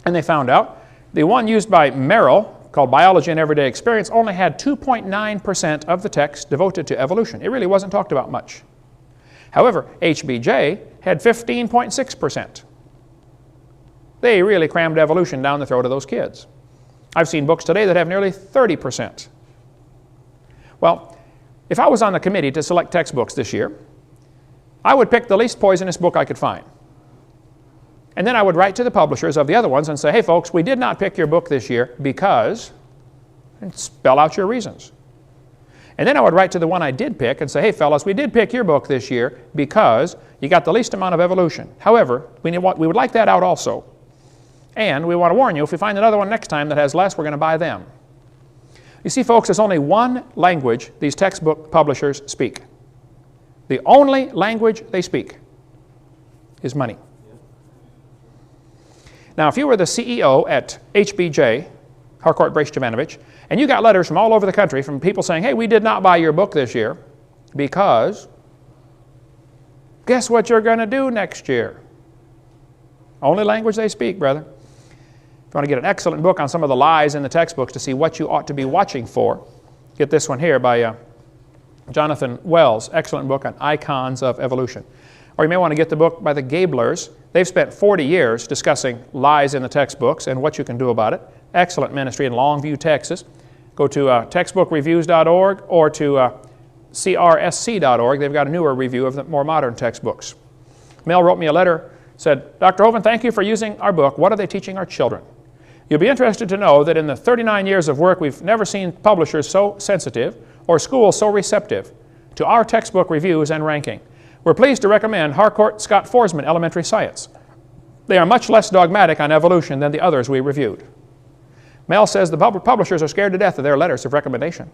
and they found out the one used by Merrill, called Biology and Everyday Experience, only had 2.9% of the text devoted to evolution. It really wasn't talked about much. However, HBJ had 15.6%. They really crammed evolution down the throat of those kids. I've seen books today that have nearly 30%. Well, if I was on the committee to select textbooks this year, I would pick the least poisonous book I could find. And then I would write to the publishers of the other ones and say, hey folks, we did not pick your book this year because, and spell out your reasons. And then I would write to the one I did pick and say, hey fellas, we did pick your book this year because you got the least amount of evolution. However, we would like that out also. And we want to warn you, if we find another one next time that has less, we're going to buy them. You see, folks, there's only one language these textbook publishers speak. The only language they speak is money. Now, if you were the CEO at HBJ, Harcourt Brace Jovanovich, and you got letters from all over the country from people saying, hey, we did not buy your book this year because guess what you're going to do next year? Only language they speak, brother. If you want to get an excellent book on some of the lies in the textbooks to see what you ought to be watching for, get this one here by Jonathan Wells, excellent book on icons of evolution. Or you may want to get the book by the Gablers. They've spent 40 years discussing lies in the textbooks and what you can do about it. Excellent ministry in Longview, Texas. Go to textbookreviews.org or to crsc.org. They've got a newer review of the more modern textbooks. Mel wrote me a letter, said, Dr. Hovind, thank you for using our book. What are they teaching our children? You'll be interested to know that in the 39 years of work, we've never seen publishers so sensitive or schools so receptive to our textbook reviews and ranking. We're pleased to recommend Harcourt Scott Forsman Elementary Science. They are much less dogmatic on evolution than the others we reviewed. Mel says the publishers are scared to death of their letters of recommendation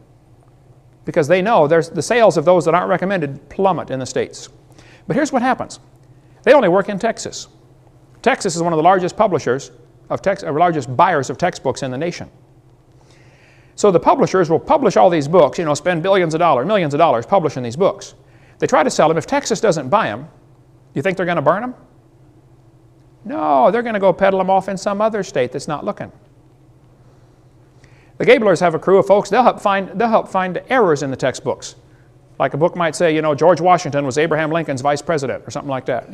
because they know the sales of those that aren't recommended plummet in the States. But here's what happens. They only work in Texas. Texas is one of the largest publishers of largest buyers of textbooks in the nation. So the publishers will publish all these books, spend millions of dollars publishing these books. They try to sell them. If Texas doesn't buy them, do you think they're going to burn them? No, they're going to go peddle them off in some other state that's not looking. The Gablers have a crew of folks. They'll help find errors in the textbooks. Like a book might say, George Washington was Abraham Lincoln's vice president or something like that,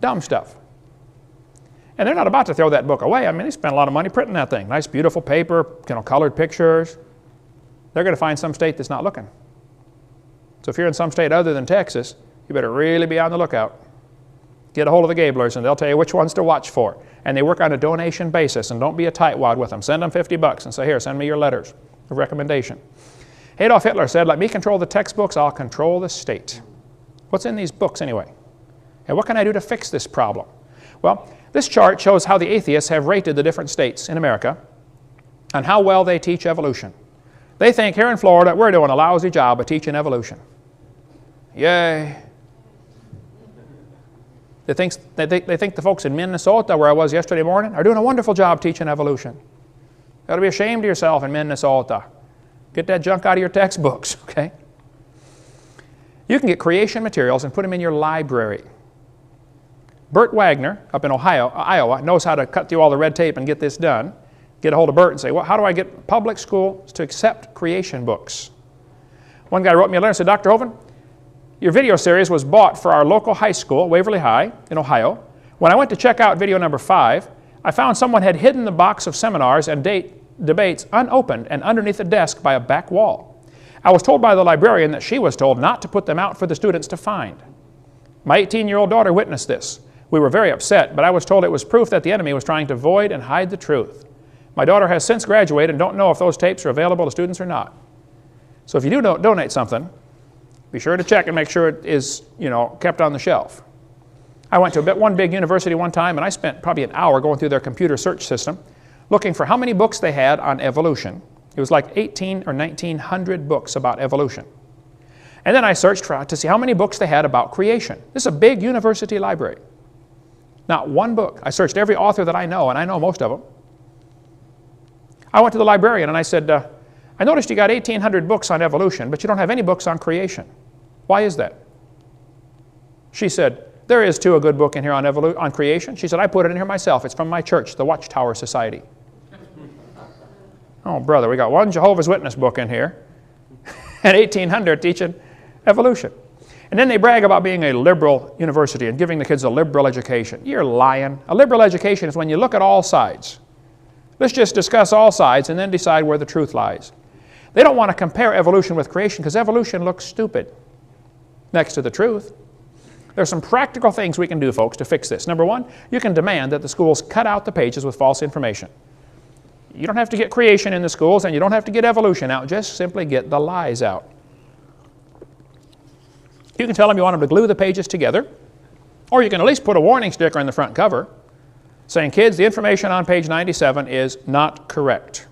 Dumb stuff. And they're not about to throw that book away. I mean, they spent a lot of money printing that thing. Nice, beautiful paper, colored pictures. They're going to find some state that's not looking. So if you're in some state other than Texas, you better really be on the lookout. Get a hold of the Gablers and they'll tell you which ones to watch for. And they work on a donation basis, and don't be a tightwad with them. Send them $50 and say, here, send me your letters of recommendation. Adolf Hitler said, let me control the textbooks, I'll control the state. What's in these books anyway? And what can I do to fix this problem? Well, this chart shows how the atheists have rated the different states in America and how well they teach evolution. They think here in Florida we're doing a lousy job of teaching evolution. Yay. They think the folks in Minnesota, where I was yesterday morning, are doing a wonderful job teaching evolution. You ought to be ashamed of yourself in Minnesota. Get that junk out of your textbooks, okay? You can get creation materials and put them in your library. Bert Wagner up in Iowa, knows how to cut through all the red tape and get this done. Get a hold of Bert and say, well, how do I get public schools to accept creation books? One guy wrote me a letter and said, Dr. Hovind, your video series was bought for our local high school, Waverly High in Ohio. When I went to check out video number 5, I found someone had hidden the box of seminars and debates unopened and underneath a desk by a back wall. I was told by the librarian that she was told not to put them out for the students to find. My 18-year-old daughter witnessed this. We were very upset, but I was told it was proof that the enemy was trying to void and hide the truth. My daughter has since graduated and don't know if those tapes are available to students or not. So if you do donate something, be sure to check and make sure it is, kept on the shelf. I went to one big university one time and I spent probably an hour going through their computer search system looking for how many books they had on evolution. It was like 18 or 1900 books about evolution. And then I searched to see how many books they had about creation. This is a big university library. Not one book. I searched every author that I know, and I know most of them. I went to the librarian and I said, I noticed you got 1,800 books on evolution, but you don't have any books on creation. Why is that? She said, there is too a good book in here on creation. She said, I put it in here myself. It's from my church, the Watchtower Society. Oh, brother, we got one Jehovah's Witness book in here and 1,800 teaching evolution. And then they brag about being a liberal university and giving the kids a liberal education. You're lying. A liberal education is when you look at all sides. Let's just discuss all sides and then decide where the truth lies. They don't want to compare evolution with creation because evolution looks stupid next to the truth. There's some practical things we can do, folks, to fix this. Number one, you can demand that the schools cut out the pages with false information. You don't have to get creation in the schools, and you don't have to get evolution out. Just simply get the lies out. You can tell them you want them to glue the pages together, or you can at least put a warning sticker in the front cover saying, kids, the information on page 97 is not correct.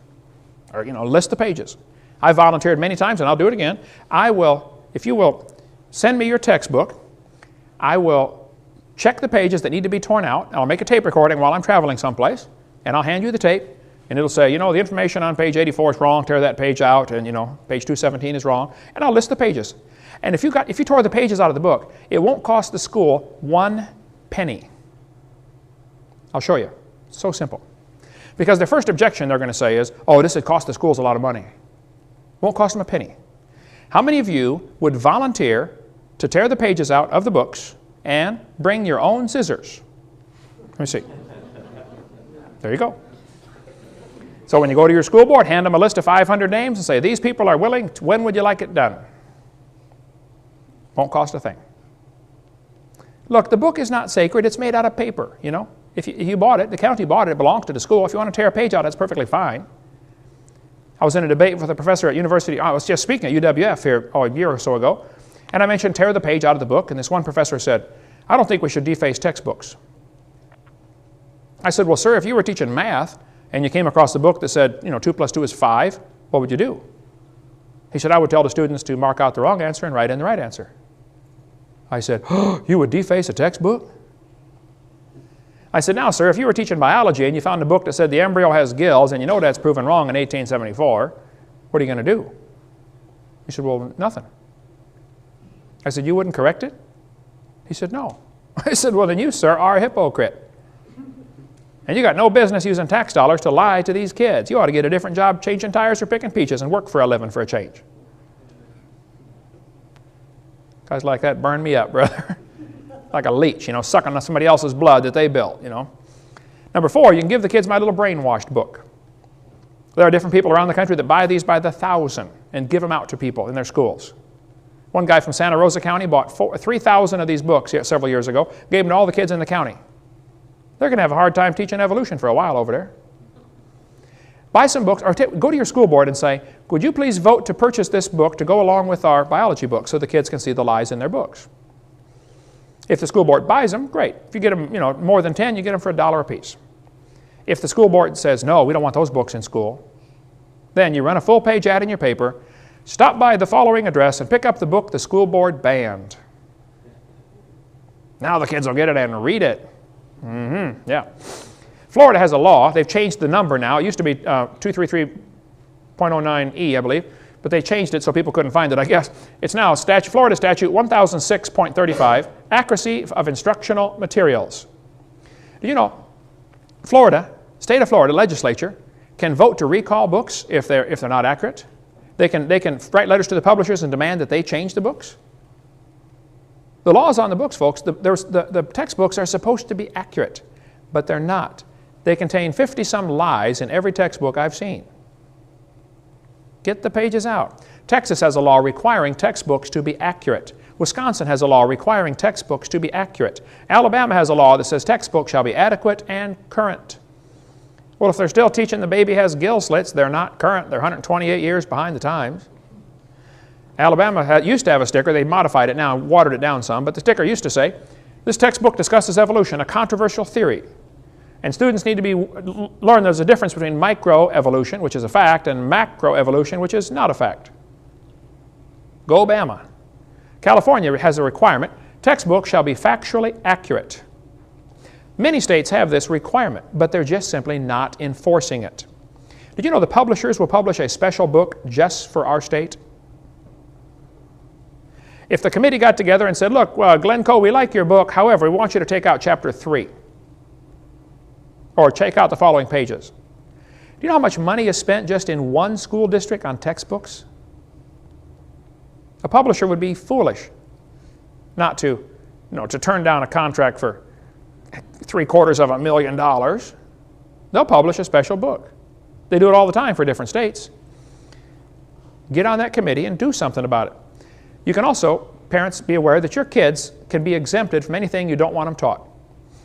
Or, list the pages. I volunteered many times, and I'll do it again. If you will send me your textbook, I will check the pages that need to be torn out. I'll make a tape recording while I'm traveling someplace, and I'll hand you the tape, and it'll say, the information on page 84 is wrong, tear that page out, and, page 217 is wrong, and I'll list the pages. And if you tore the pages out of the book, it won't cost the school 1 penny. I'll show you. It's so simple. Because the first objection they're going to say is, oh, this would cost the schools a lot of money. Won't cost them a penny. How many of you would volunteer to tear the pages out of the books and bring your own scissors? Let me see. There you go. So when you go to your school board, hand them a list of 500 names and say, these people are willing. When would you like it done? Won't cost a thing. Look, the book is not sacred. It's made out of paper, If you bought it, the county bought it, it belongs to the school. If you want to tear a page out, that's perfectly fine. I was in a debate with a professor at university. I was just speaking at UWF here a year or so ago, and I mentioned tear the page out of the book, and this one professor said, I don't think we should deface textbooks. I said, well, sir, if you were teaching math and you came across a book that said, 2 plus 2 is 5, what would you do? He said, I would tell the students to mark out the wrong answer and write in the right answer. I said, oh, you would deface a textbook? I said, now, sir, if you were teaching biology and you found a book that said the embryo has gills and that's proven wrong in 1874, what are you going to do? He said, well, nothing. I said, you wouldn't correct it? He said, no. I said, well, then you, sir, are a hypocrite. And you got no business using tax dollars to lie to these kids. You ought to get a different job changing tires or picking peaches and work for a living for a change. Guys like that burn me up, brother. Like a leech, sucking on somebody else's blood that they built, Number 4, you can give the kids my little brainwashed book. There are different people around the country that buy these by the thousand and give them out to people in their schools. One guy from Santa Rosa County bought 3,000 of these books several years ago, gave them to all the kids in the county. They're going to have a hard time teaching evolution for a while over there. Buy some books, or go to your school board and say, would you please vote to purchase this book to go along with our biology book so the kids can see the lies in their books. If the school board buys them, great. If you get them more than 10, you get them for $1 a piece. If the school board says, no, we don't want those books in school, then you run a full-page ad in your paper, stop by the following address and pick up the book the school board banned. Now the kids will get it and read it. Yeah. Florida has a law. They've changed the number now. It used to be 233.09E, I believe, but they changed it so people couldn't find it, I guess. It's now Florida Statute 1006.35, accuracy of instructional materials. Do you know, state of Florida legislature can vote to recall books if they're not accurate. They can write letters to the publishers and demand that they change the books. The law is on the books, folks. The textbooks are supposed to be accurate, but they're not. They contain 50-some lies in every textbook I've seen. Get the pages out. Texas has a law requiring textbooks to be accurate. Wisconsin has a law requiring textbooks to be accurate. Alabama has a law that says textbooks shall be adequate and current. Well, if they're still teaching the baby has gill slits, they're not current. They're 128 years behind the times. Alabama used to have a sticker. They modified it now, watered it down some, but the sticker used to say, this textbook discusses evolution, a controversial theory. And students need to learn there's a difference between microevolution, which is a fact, and macroevolution, which is not a fact. Go Bama. California has a requirement, textbooks shall be factually accurate. Many states have this requirement, but they're just simply not enforcing it. Did you know the publishers will publish a special book just for our state? If the committee got together and said, look, Glencoe, we like your book, however, we want you to take out chapter 3. Or take out the following pages. Do you know how much money is spent just in one school district on textbooks? A publisher would be foolish not to turn down a contract for $750,000. They'll publish a special book. They do it all the time for different states. Get on that committee and do something about it. You can also parents be aware that your kids can be exempted from anything you don't want them taught.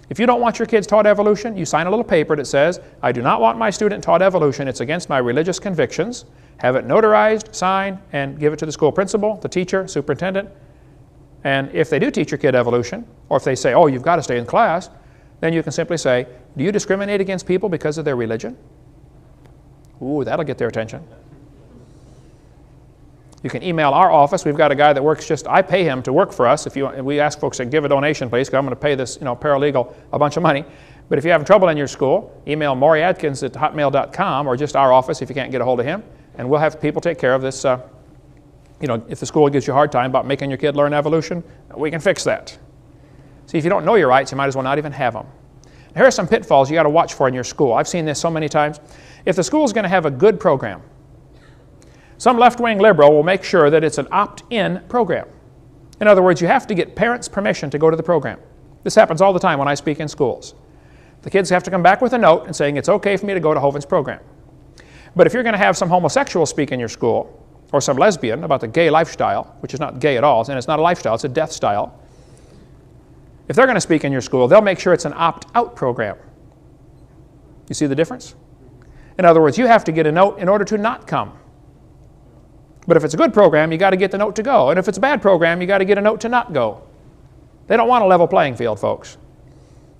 If you don't want your kids taught evolution, you sign a little paper that says, I do not want my student taught evolution. It's against my religious convictions. Have it notarized, sign, and give it to the school principal, the teacher, superintendent. And if they do teach your kid evolution, or if they say, oh, you've got to stay in class, then you can simply say, do you discriminate against people because of their religion? Ooh, that'll get their attention. You can email our office. We've got a guy that works I pay him to work for us. We ask folks to give a donation, please, because I'm going to pay this paralegal a bunch of money. But if you're having trouble in your school, email mauryadkins@hotmail.com or just our office if you can't get a hold of him, and we'll have people take care of this. If the school gives you a hard time about making your kid learn evolution, we can fix that. See, if you don't know your rights, you might as well not even have them. Here are some pitfalls you got to watch for in your school. I've seen this so many times. If the school is going to have a good program, some left-wing liberal will make sure that it's an opt-in program. In other words, you have to get parents' permission to go to the program. This happens all the time when I speak in schools. The kids have to come back with a note and saying it's okay for me to go to Hovind's program. But if you're going to have some homosexual speak in your school, or some lesbian about the gay lifestyle, which is not gay at all, and it's not a lifestyle, it's a death style, if they're going to speak in your school, they'll make sure it's an opt-out program. You see the difference? In other words, you have to get a note in order to not come. But if it's a good program, you got to get the note to go. And if it's a bad program, you got to get a note to not go. They don't want a level playing field, folks.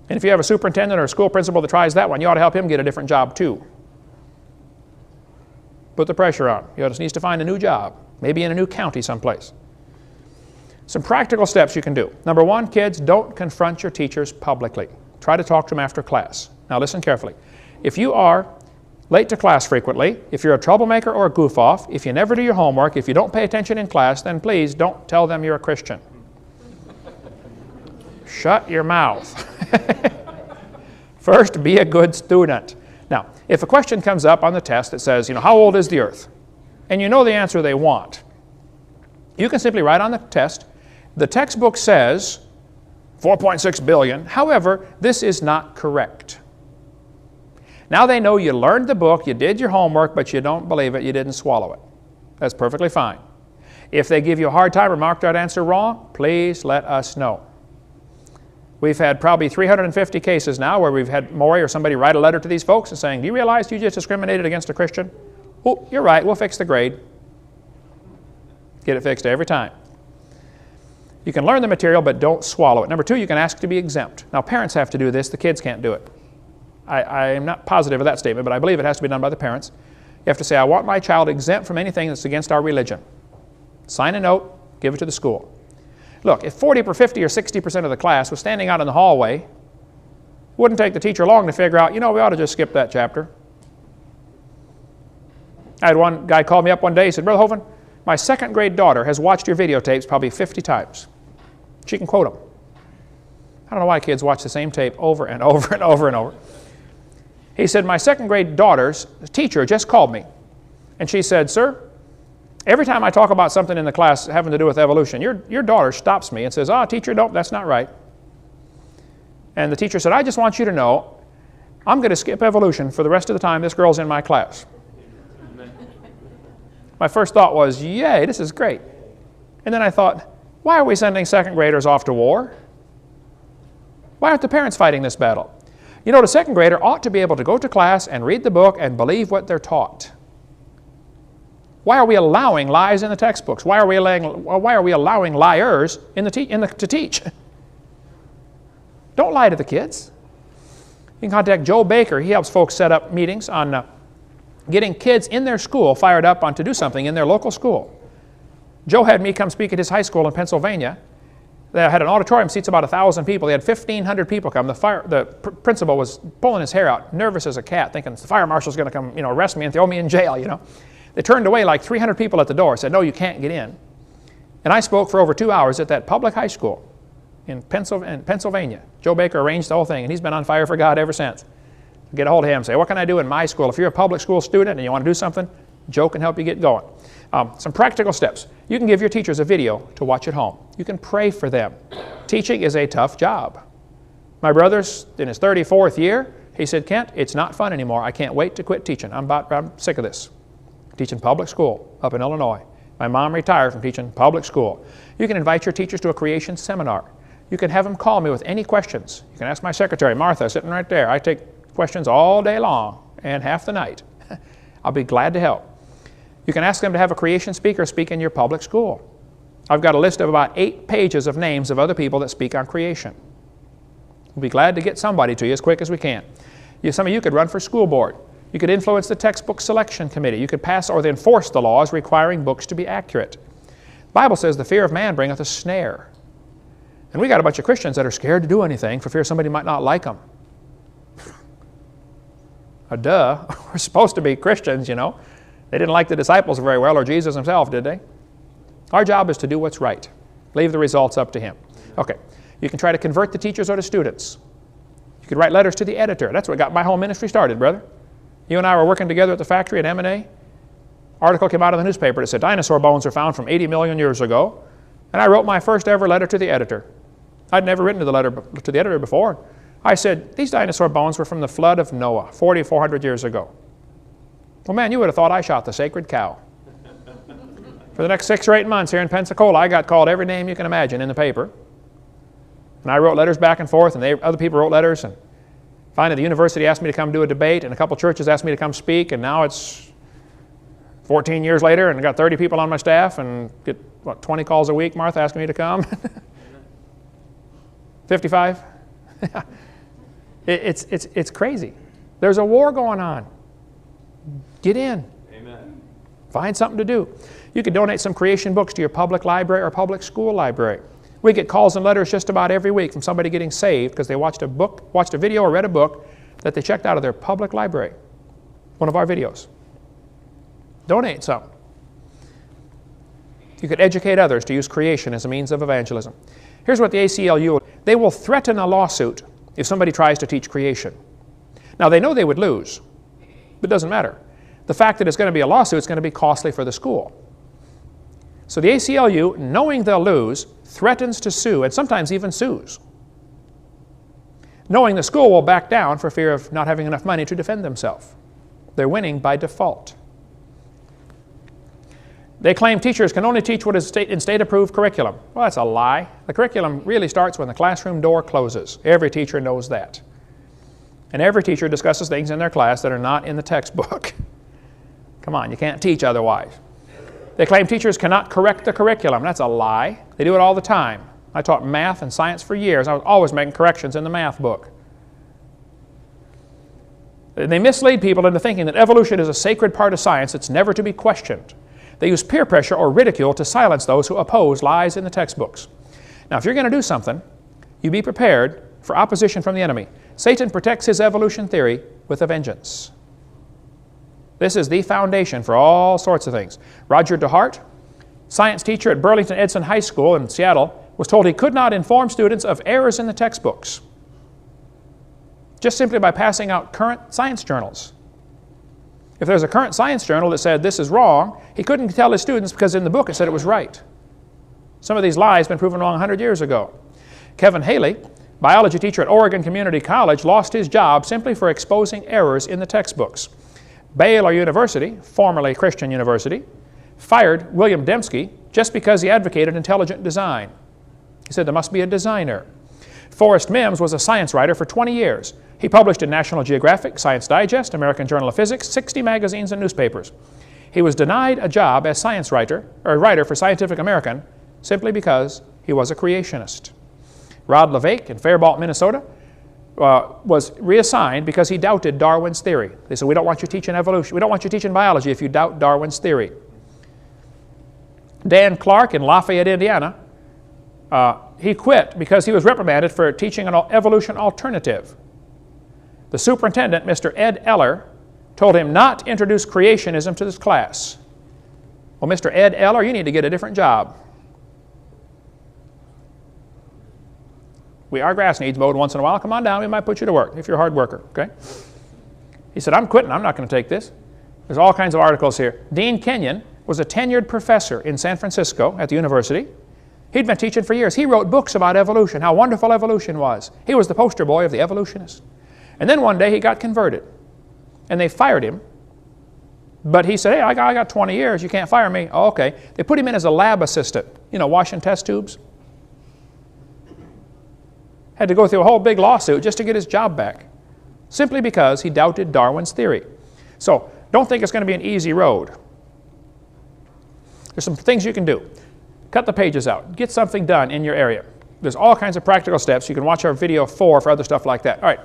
And if you have a superintendent or a school principal that tries that one, you ought to help him get a different job too. Put the pressure on. He just needs to find a new job, maybe in a new county someplace. Some practical steps you can do. Number one, kids, don't confront your teachers publicly. Try to talk to them after class. Now listen carefully. If you are late to class frequently, if you're a troublemaker or a goof-off, if you never do your homework, if you don't pay attention in class, then please don't tell them you're a Christian. Shut your mouth. First, be a good student. Now, if a question comes up on the test that says, how old is the earth? And you know the answer they want, you can simply write on the test, the textbook says 4.6 billion. However, this is not correct. Now they know you learned the book, you did your homework, but you don't believe it, you didn't swallow it. That's perfectly fine. If they give you a hard time or mark that answer wrong, please let us know. We've had probably 350 cases now where we've had Maury or somebody write a letter to these folks and saying, do you realize you just discriminated against a Christian? Oh, you're right, we'll fix the grade. Get it fixed every time. You can learn the material, but don't swallow it. Number two, you can ask to be exempt. Now parents have to do this, the kids can't do it. I am not positive of that statement, but I believe it has to be done by the parents. You have to say, I want my child exempt from anything that's against our religion. Sign a note, give it to the school. Look, if 40 or 50 or 60% of the class was standing out in the hallway, it wouldn't take the teacher long to figure out, we ought to just skip that chapter. I had one guy call me up one day, he said, Brother Hovind, my second grade daughter has watched your videotapes probably 50 times. She can quote them. I don't know why kids watch the same tape over and over and over and over. He said, my second grade daughter's teacher just called me. And she said, sir, every time I talk about something in the class having to do with evolution, your daughter stops me and says, teacher, nope, that's not right. And the teacher said, I just want you to know, I'm going to skip evolution for the rest of the time this girl's in my class. My first thought was, yay, this is great. And then I thought, why are we sending second graders off to war? Why aren't the parents fighting this battle? The second grader ought to be able to go to class and read the book and believe what they're taught. Why are we allowing lies in the textbooks? Why are we allowing liars to teach? Don't lie to the kids. You can contact Joe Baker. He helps folks set up meetings on getting kids in their school fired up on to do something in their local school. Joe had me come speak at his high school in Pennsylvania. They had an auditorium, seats about 1,000 people. They had 1,500 people come. The principal was pulling his hair out, nervous as a cat, thinking the fire marshal's going to come, arrest me and throw me in jail, They turned away like 300 people at the door, said, no, you can't get in. And I spoke for over 2 hours at that public high school in Pennsylvania. Joe Baker arranged the whole thing, and he's been on fire for God ever since. Get a hold of him and say, what can I do in my school? If you're a public school student and you want to do something, Joe can help you get going. Some practical steps. You can give your teachers a video to watch at home. You can pray for them. Teaching is a tough job. My brother's in his 34th year. He said, Kent, it's not fun anymore. I can't wait to quit teaching. I'm sick of this. Teaching public school up in Illinois. My mom retired from teaching public school. You can invite your teachers to a creation seminar. You can have them call me with any questions. You can ask my secretary, Martha, sitting right there. I take questions all day long and half the night. I'll be glad to help. You can ask them to have a creation speaker speak in your public school. I've got a list of about 8 pages of names of other people that speak on creation. We'll be glad to get somebody to you as quick as we can. Some of you could run for school board. You could influence the textbook selection committee. You could pass or enforce the laws requiring books to be accurate. The Bible says the fear of man bringeth a snare. And we got a bunch of Christians that are scared to do anything for fear somebody might not like them. Duh, we're supposed to be Christians, you know. They didn't like the disciples very well, or Jesus himself, did they? Our job is to do what's right. Leave the results up to him. Okay, you can try to convert the teachers or the students. You could write letters to the editor. That's what got my whole ministry started, brother. You and I were working together at the factory at M&A. Article came out of the newspaper that said dinosaur bones are found from 80 million years ago. And I wrote my first ever letter to the editor. I'd never written to the editor before. I said, these dinosaur bones were from the flood of Noah, 4,400 years ago. Well, man, you would have thought I shot the sacred cow. For the next 6 or 8 months here in Pensacola, I got called every name you can imagine in the paper. And I wrote letters back and forth, and other people wrote letters. And finally, the university asked me to come do a debate, and a couple churches asked me to come speak, and now it's 14 years later, and I got 30 people on my staff, and get, 20 calls a week, Martha, asking me to come? 55? It's crazy. There's a war going on. Get in. Amen. Find something to do. You could donate some creation books to your public library or public school library. We get calls and letters just about every week from somebody getting saved because they watched a video or read a book that they checked out of their public library. One of our videos. Donate some. You could educate others to use creation as a means of evangelism. Here's what the ACLU, they will threaten a lawsuit if somebody tries to teach creation. Now, they know they would lose, but it doesn't matter. The fact that it's going to be a lawsuit is going to be costly for the school. So the ACLU, knowing they'll lose, threatens to sue, and sometimes even sues, knowing the school will back down for fear of not having enough money to defend themselves. They're winning by default. They claim teachers can only teach what is in state-approved curriculum. Well, that's a lie. The curriculum really starts when the classroom door closes. Every teacher knows that. And every teacher discusses things in their class that are not in the textbook. Come on, you can't teach otherwise. They claim teachers cannot correct the curriculum. That's a lie. They do it all the time. I taught math and science for years. I was always making corrections in the math book. They mislead people into thinking that evolution is a sacred part of science that's never to be questioned. They use peer pressure or ridicule to silence those who oppose lies in the textbooks. Now, if you're going to do something, you be prepared for opposition from the enemy. Satan protects his evolution theory with a vengeance. This is the foundation for all sorts of things. Roger DeHart, science teacher at Burlington Edson High School in Seattle, was told he could not inform students of errors in the textbooks just simply by passing out current science journals. If there's a current science journal that said this is wrong, he couldn't tell his students because in the book it said it was right. Some of these lies have been proven wrong 100 years ago. Kevin Haley, biology teacher at Oregon Community College, lost his job simply for exposing errors in the textbooks. Baylor University, formerly Christian University, fired William Dembski just because he advocated intelligent design. He said there must be a designer. Forrest Mims was a science writer for 20 years. He published in National Geographic, Science Digest, American Journal of Physics, 60 magazines and newspapers. He was denied a job as science writer, or writer for Scientific American, simply because he was a creationist. Rod LeVake in Faribault, Minnesota, was reassigned because he doubted Darwin's theory. They said, we don't want you teaching evolution. We don't want you teaching biology if you doubt Darwin's theory. Dan Clark in Lafayette, Indiana, he quit because he was reprimanded for teaching an evolution alternative. The superintendent, Mr. Ed Eller, told him not to introduce creationism to this class. Well, Mr. Ed Eller, you need to get a different job. Our grass needs mowed once in a while. Come on down, we might put you to work if you're a hard worker, okay? He said, I'm quitting, I'm not going to take this. There's all kinds of articles here. Dean Kenyon was a tenured professor in San Francisco at the university. He'd been teaching for years. He wrote books about evolution, how wonderful evolution was. He was the poster boy of the evolutionist. And then one day he got converted. And they fired him But he said, hey, I got 20 years. You can't fire me. Oh, okay. They put him in as a lab assistant, you know, washing test tubes. Had to go through a whole big lawsuit just to get his job back, simply because he doubted Darwin's theory. So don't think it's going to be an easy road. There's some things you can do. Cut the pages out. Get something done in your area. There's all kinds of practical steps. You can watch our video 4 for other stuff like that. All right.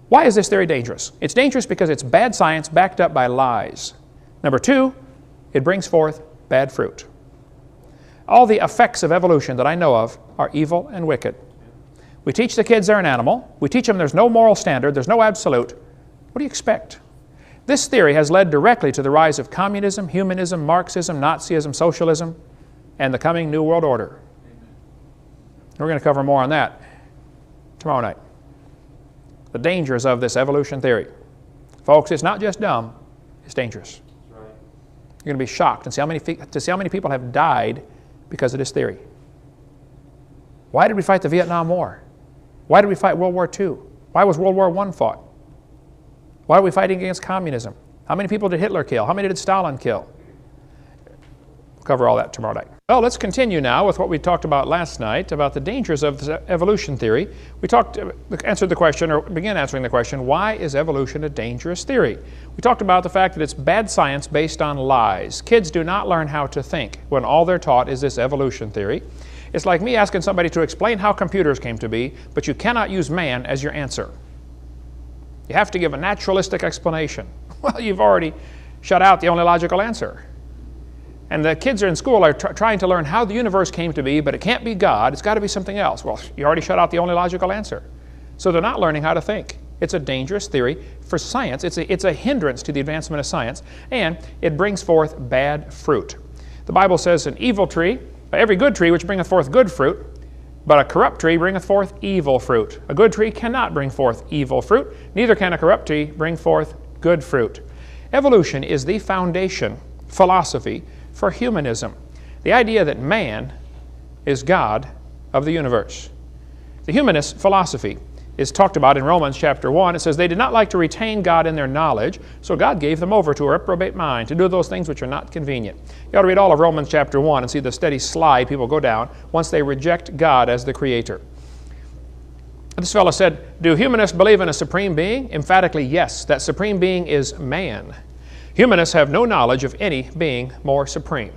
Why is this theory dangerous? It's dangerous because it's bad science backed up by lies. Number 2, it brings forth bad fruit. All the effects of evolution that I know of are evil and wicked. We teach the kids they're an animal. We teach them there's no moral standard, there's no absolute. What do you expect? This theory has led directly to the rise of communism, humanism, Marxism, Nazism, socialism, and the coming New World Order. We're going to cover more on that tomorrow night. The dangers of this evolution theory. Folks, it's not just dumb, it's dangerous. Right. You're going to be shocked and see how many people have died because of this theory. Why did we fight the Vietnam War? Why did we fight World War II? Why was World War I fought? Why are we fighting against communism? How many people did Hitler kill? How many did Stalin kill? We'll cover all that tomorrow night. Well, let's continue now with what we talked about last night about the dangers of the evolution theory. We answered the question, or began answering the question, why is evolution a dangerous theory? We talked about the fact that it's bad science based on lies. Kids do not learn how to think when all they're taught is this evolution theory. It's like me asking somebody to explain how computers came to be, but you cannot use man as your answer. You have to give a naturalistic explanation. Well, you've already shut out the only logical answer. And the kids are in school are trying to learn how the universe came to be, but it can't be God, it's got to be something else. Well, you already shut out the only logical answer. So they're not learning how to think. It's a dangerous theory for science. It's a hindrance to the advancement of science, and it brings forth bad fruit. The Bible says an evil tree, every good tree which bringeth forth good fruit, but a corrupt tree bringeth forth evil fruit. A good tree cannot bring forth evil fruit, neither can a corrupt tree bring forth good fruit. Evolution is the foundation philosophy for humanism. The idea that man is God of the universe. The humanist philosophy is talked about in Romans chapter 1. It says, they did not like to retain God in their knowledge, so God gave them over to a reprobate mind to do those things which are not convenient. You ought to read all of Romans chapter 1 and see the steady slide people go down once they reject God as the creator. This fellow said, do humanists believe in a supreme being? Emphatically, yes. That supreme being is man. Humanists have no knowledge of any being more supreme.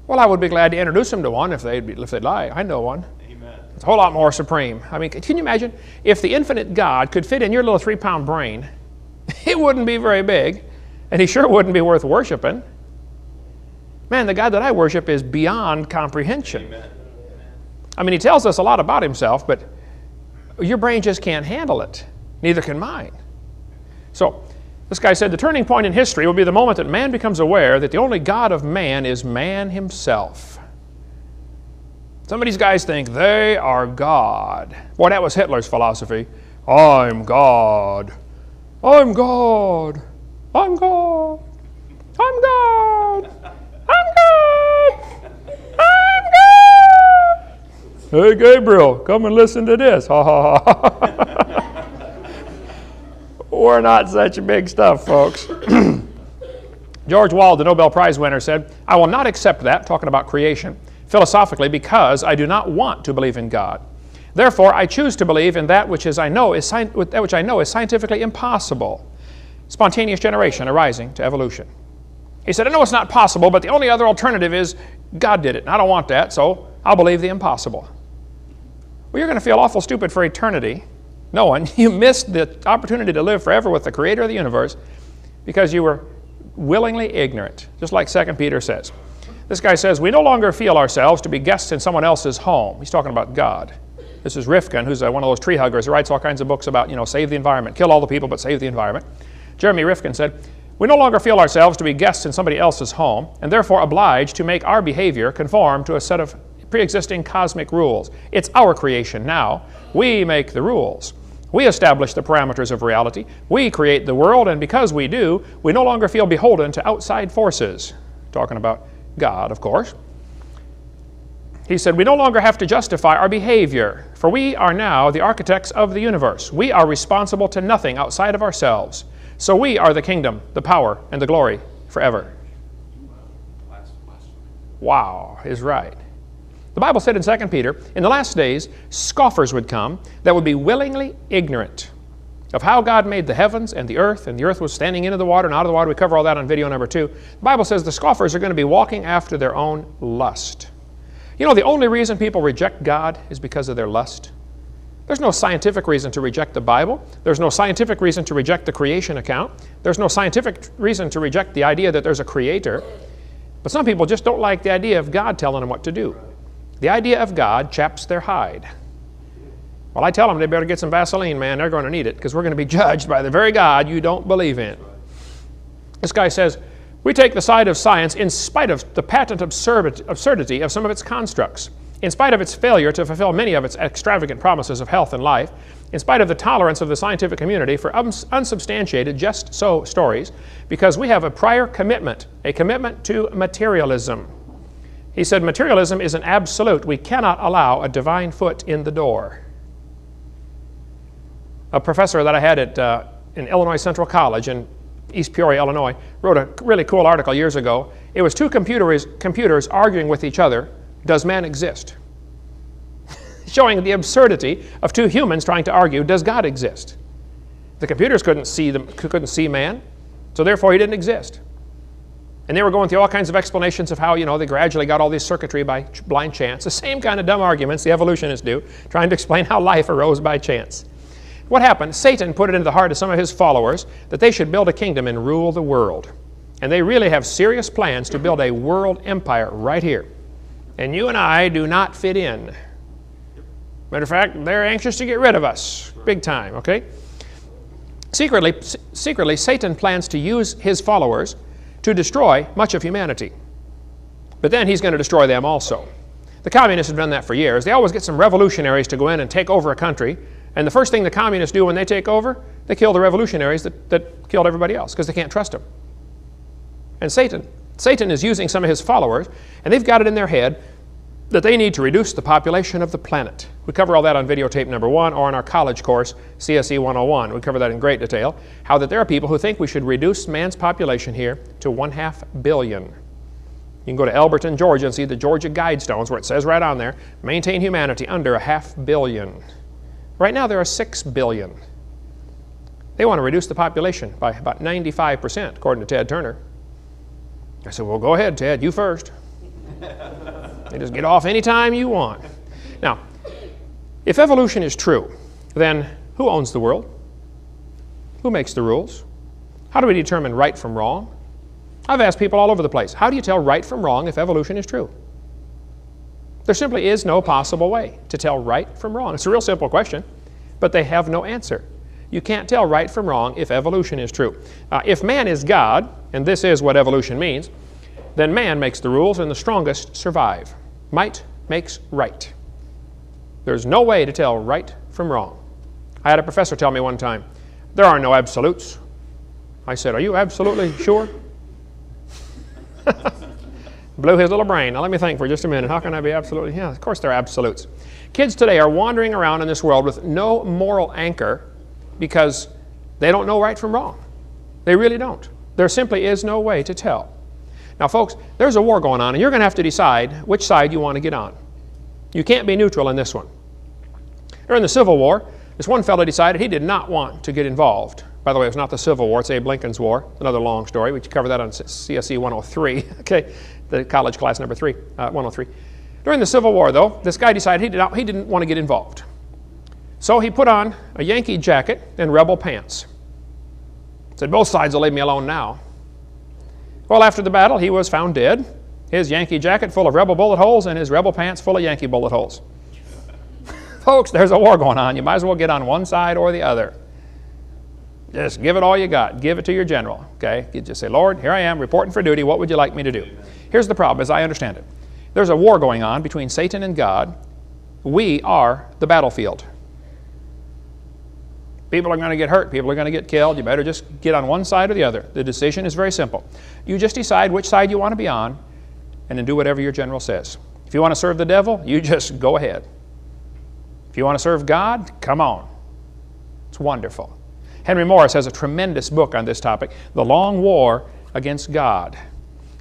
Well, I would be glad to introduce them to one if they'd lie. I know one. Amen. It's a whole lot more supreme. I mean, can you imagine if the infinite God could fit in your little 3-pound brain? It wouldn't be very big, and he sure wouldn't be worth worshiping. Man, the God that I worship is beyond comprehension. Amen. I mean, he tells us a lot about himself, but your brain just can't handle it. Neither can mine. So, this guy said, the turning point in history will be the moment that man becomes aware that the only God of man is man himself. Some of these guys think they are God. Boy, that was Hitler's philosophy. I'm God. I'm God. I'm God. I'm God. I'm God. I'm God. Hey, Gabriel, come and listen to this. Ha, ha, ha. We're not such big stuff, folks. George Wald, the Nobel Prize winner, said, I will not accept that, talking about creation, philosophically, because I do not want to believe in God. Therefore, I choose to believe in that which I know is scientifically impossible. Spontaneous generation arising to evolution. He said, I know it's not possible, but the only other alternative is God did it. And I don't want that, so I'll believe the impossible. Well, you're going to feel awful stupid for eternity, knowing you missed the opportunity to live forever with the creator of the universe because you were willingly ignorant, just like 2 Peter says. This guy says, we no longer feel ourselves to be guests in someone else's home. He's talking about God. This is Rifkin, who's one of those tree huggers who writes all kinds of books about, save the environment, kill all the people, but save the environment. Jeremy Rifkin said, we no longer feel ourselves to be guests in somebody else's home, and therefore obliged to make our behavior conform to a set of pre-existing cosmic rules. It's our creation now. We make the rules. We establish the parameters of reality. We create the world, and because we do, we no longer feel beholden to outside forces. Talking about God, of course. He said, we no longer have to justify our behavior, for we are now the architects of the universe. We are responsible to nothing outside of ourselves. So we are the kingdom, the power, and the glory forever. Wow is right. The Bible said in 2 Peter, in the last days, scoffers would come that would be willingly ignorant of how God made the heavens and the earth was standing into the water and out of the water. We cover all that on video number 2. The Bible says the scoffers are going to be walking after their own lust. You know, the only reason people reject God is because of their lust. There's no scientific reason to reject the Bible. There's no scientific reason to reject the creation account. There's no scientific reason to reject the idea that there's a creator. But some people just don't like the idea of God telling them what to do. The idea of God chaps their hide. Well, I tell them they better get some Vaseline, man. They're going to need it because we're going to be judged by the very God you don't believe in. This guy says, we take the side of science in spite of the patent absurdity of some of its constructs, in spite of its failure to fulfill many of its extravagant promises of health and life, in spite of the tolerance of the scientific community for unsubstantiated just-so stories, because we have a prior commitment, a commitment to materialism. He said materialism is an absolute. We cannot allow a divine foot in the door. A professor that I had in Illinois Central College in East Peoria, Illinois, wrote a really cool article years ago. It was two computers arguing with each other, does man exist? Showing the absurdity of two humans trying to argue, does God exist? The computers couldn't see man, so therefore he didn't exist. And they were going through all kinds of explanations of how, you know, they gradually got all this circuitry by blind chance. The same kind of dumb arguments the evolutionists do, trying to explain how life arose by chance. What happened? Satan put it into the heart of some of his followers that they should build a kingdom and rule the world. And they really have serious plans to build a world empire right here. And you and I do not fit in. Matter of fact, they're anxious to get rid of us, big time, okay? Secretly, Satan plans to use his followers to destroy much of humanity. But then he's going to destroy them also. The communists have done that for years. They always get some revolutionaries to go in and take over a country. And the first thing the communists do when they take over, they kill the revolutionaries that killed everybody else because they can't trust them. And Satan is using some of his followers, and they've got it in their head that they need to reduce the population of the planet. We cover all that on videotape number 1 or in our college course, CSE 101. We cover that in great detail, how that there are people who think we should reduce man's population here to 1/2 billion. You can go to Elberton, Georgia and see the Georgia Guidestones where it says right on there, maintain humanity under 1/2 billion. Right now there are 6 billion. They want to reduce the population by about 95%, according to Ted Turner. I said, well, go ahead, Ted, you first. You just get off anytime you want. Now, if evolution is true, then who owns the world? Who makes the rules? How do we determine right from wrong? I've asked people all over the place, how do you tell right from wrong if evolution is true? There simply is no possible way to tell right from wrong. It's a real simple question, but they have no answer. You can't tell right from wrong if evolution is true. If man is God, and this is what evolution means, then man makes the rules and the strongest survive. Might makes right. There's no way to tell right from wrong. I had a professor tell me one time, there are no absolutes. I said, are you absolutely sure? Blew his little brain. Now let me think for just a minute. How can I be absolutely? Yeah, of course there are absolutes. Kids today are wandering around in this world with no moral anchor because they don't know right from wrong. They really don't. There simply is no way to tell. Now folks, there's a war going on and you're going to have to decide which side you want to get on. You can't be neutral in this one. During the Civil War, this one fellow decided he did not want to get involved. By the way, it was not the Civil War, it's Abe Lincoln's War. Another long story. We cover that on CSE 103, okay, the college class number 103. During the Civil War, though, this guy decided he didn't want to get involved. So he put on a Yankee jacket and rebel pants. Said, both sides will leave me alone now. Well, after the battle, he was found dead. His Yankee jacket full of rebel bullet holes and his rebel pants full of Yankee bullet holes. Folks, there's a war going on. You might as well get on one side or the other. Just give it all you got. Give it to your general, okay? You just say, Lord, here I am, reporting for duty. What would you like me to do? Here's the problem, as I understand it. There's a war going on between Satan and God. We are the battlefield. People are going to get hurt. People are going to get killed. You better just get on one side or the other. The decision is very simple. You just decide which side you want to be on and then do whatever your general says. If you want to serve the devil, you just go ahead. If you want to serve God, come on. It's wonderful. Henry Morris has a tremendous book on this topic, The Long War Against God.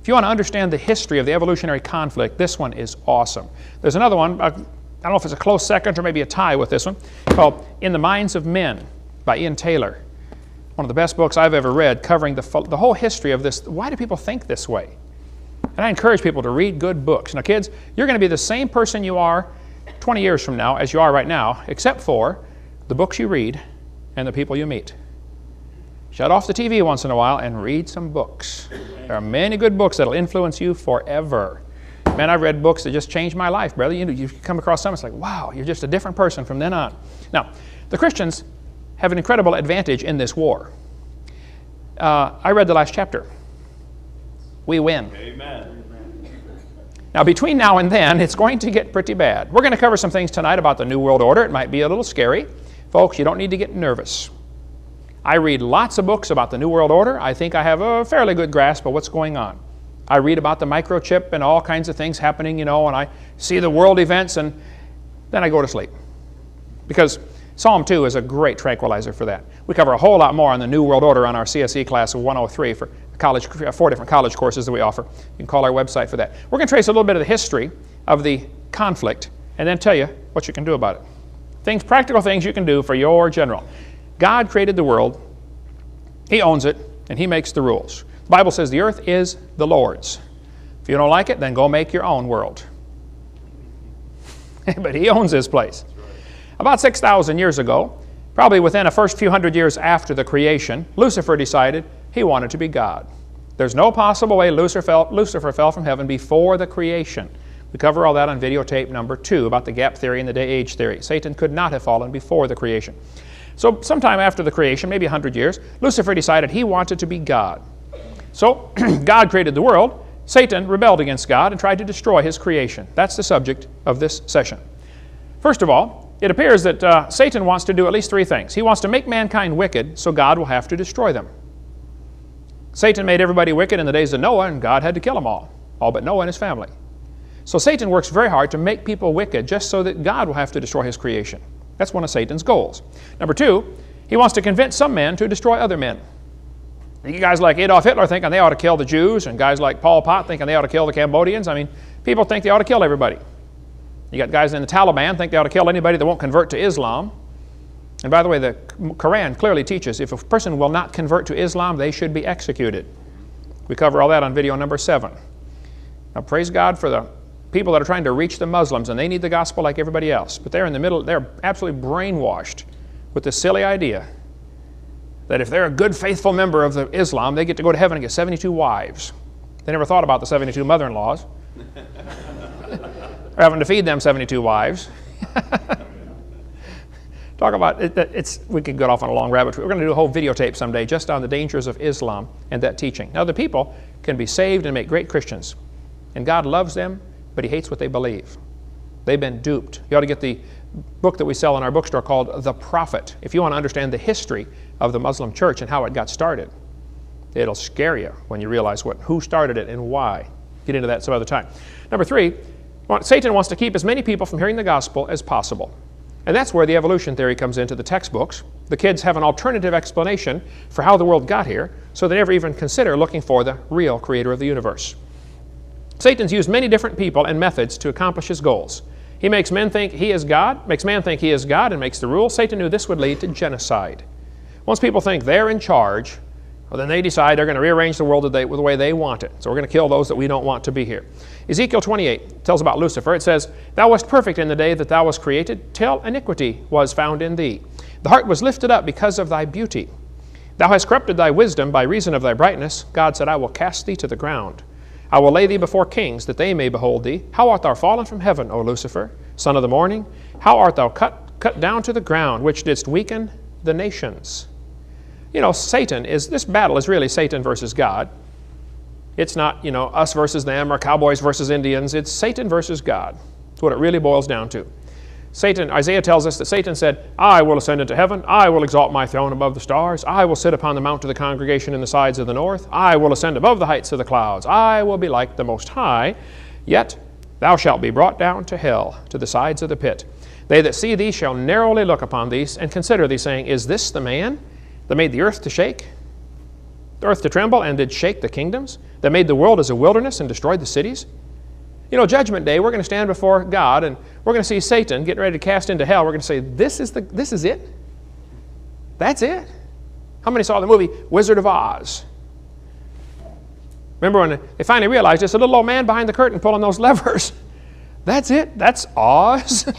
If you want to understand the history of the evolutionary conflict, this one is awesome. There's another one, I don't know if it's a close second or maybe a tie with this one, called In the Minds of Men by Ian Taylor. One of the best books I've ever read, covering the whole history of this. Why do people think this way? And I encourage people to read good books. Now kids, you're going to be the same person you are 20 years from now as you are right now, except for the books you read and the people you meet. Shut off the TV once in a while and read some books. There are many good books that will influence you forever. Man, I've read books that just changed my life, brother. You come across some, it's like, wow, you're just a different person from then on. Now, the Christians have an incredible advantage in this war. I read the last chapter. We win. Amen. Now, between now and then, it's going to get pretty bad. We're going to cover some things tonight about the New World Order. It might be a little scary. Folks, you don't need to get nervous. I read lots of books about the New World Order. I think I have a fairly good grasp of what's going on. I read about the microchip and all kinds of things happening, and I see the world events, and then I go to sleep. Because Psalm 2 is a great tranquilizer for that. We cover a whole lot more on the New World Order on our CSE class of 103 for college, 4 different college courses that we offer. You can call our website for that. We're going to trace a little bit of the history of the conflict and then tell you what you can do about it. Practical things you can do for your general. God created the world. He owns it, and He makes the rules. The Bible says the earth is the Lord's. If you don't like it, then go make your own world. But He owns this place. About 6,000 years ago, probably within the first few hundred years after the creation, Lucifer decided he wanted to be God. There's no possible way Lucifer fell from heaven before the creation. We cover all that on videotape number 2 about the gap theory and the day-age theory. Satan could not have fallen before the creation. So sometime after the creation, maybe 100 years, Lucifer decided he wanted to be God. So God created the world. Satan rebelled against God and tried to destroy His creation. That's the subject of this session. First of all, it appears that Satan wants to do at least 3 things. He wants to make mankind wicked, so God will have to destroy them. Satan made everybody wicked in the days of Noah, and God had to kill them all but Noah and his family. So Satan works very hard to make people wicked just so that God will have to destroy His creation. That's one of Satan's goals. Number 2, he wants to convince some men to destroy other men. You guys like Adolf Hitler thinking they ought to kill the Jews, and guys like Pol Pot thinking they ought to kill the Cambodians. I mean, people think they ought to kill everybody. You got guys in the Taliban think they ought to kill anybody that won't convert to Islam. And by the way, the Quran clearly teaches if a person will not convert to Islam, they should be executed. We cover all that on video number 7. Now, praise God for the people that are trying to reach the Muslims, and they need the gospel like everybody else. But they're in the middle, they're absolutely brainwashed with this silly idea that if they're a good, faithful member of the Islam, they get to go to heaven and get 72 wives. They never thought about the 72 mother-in-laws. Or having to feed them 72 wives. Talk about it, we could get off on a long rabbit trail. We're going to do a whole videotape someday just on the dangers of Islam and that teaching. Now, the people can be saved and make great Christians. And God loves them, but He hates what they believe. They've been duped. You ought to get the book that we sell in our bookstore called The Prophet. If you want to understand the history of the Muslim church and how it got started, it'll scare you when you realize who started it and why. Get into that some other time. Number 3, Satan wants to keep as many people from hearing the gospel as possible. And that's where the evolution theory comes into the textbooks. The kids have an alternative explanation for how the world got here, so they never even consider looking for the real creator of the universe. Satan's used many different people and methods to accomplish his goals. He makes men think he is God, makes man think he is God, and makes the rules. Satan knew this would lead to genocide. Once people think they're in charge, well, then they decide they're going to rearrange the world the way they want it. So we're going to kill those that we don't want to be here. Ezekiel 28 tells about Lucifer. It says, "Thou wast perfect in the day that thou wast created, till iniquity was found in thee. The heart was lifted up because of thy beauty. Thou hast corrupted thy wisdom by reason of thy brightness. God said, I will cast thee to the ground. I will lay thee before kings, that they may behold thee. How art thou fallen from heaven, O Lucifer, son of the morning? How art thou cut down to the ground, which didst weaken the nations?" You know, this battle is really Satan versus God. It's not, us versus them or cowboys versus Indians. It's Satan versus God. That's what it really boils down to. Isaiah tells us that Satan said, "I will ascend into heaven. I will exalt my throne above the stars. I will sit upon the mount of the congregation in the sides of the north. I will ascend above the heights of the clouds. I will be like the Most High. Yet thou shalt be brought down to hell, to the sides of the pit. They that see thee shall narrowly look upon thee and consider thee, saying, Is this the man? that made the earth to shake, the earth to tremble, and did shake the kingdoms, that made the world as a wilderness and destroyed the cities. You know, Judgment Day, we're going to stand before God, and we're going to see Satan getting ready to cast into hell. We're going to say, this is it? That's it? How many saw the movie Wizard of Oz? Remember when they finally realized it's a little old man behind the curtain pulling those levers. That's it? That's Oz?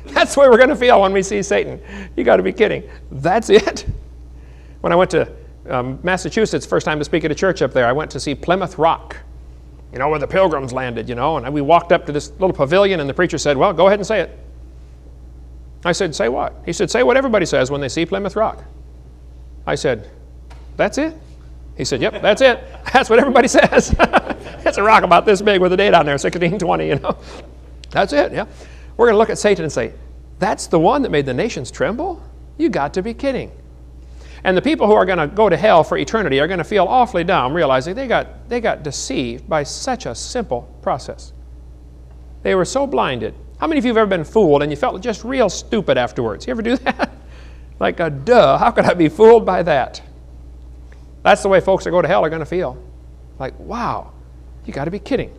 That's the way we're going to feel when we see Satan. You got to be kidding. That's it? When I went to Massachusetts, first time to speak at a church up there, I went to see Plymouth Rock, you know, where the Pilgrims landed, you know, and we walked up to this little pavilion, and the preacher said, well, go ahead and say it. I said, say what? He said, say what everybody says when they see Plymouth Rock. I said, that's it? He said, yep, that's it. That's what everybody says. It's a rock about this big with a date on there, 1620, you know. That's it, yeah. We're going to look at Satan and say, that's the one that made the nations tremble? You got to be kidding. And the people who are going to go to hell for eternity are going to feel awfully dumb, realizing they got deceived by such a simple process. They were so blinded. How many of you have ever been fooled and you felt just real stupid afterwards? You ever do that? Like, duh, how could I be fooled by that? That's the way folks that go to hell are going to feel. Like, wow, you got to be kidding.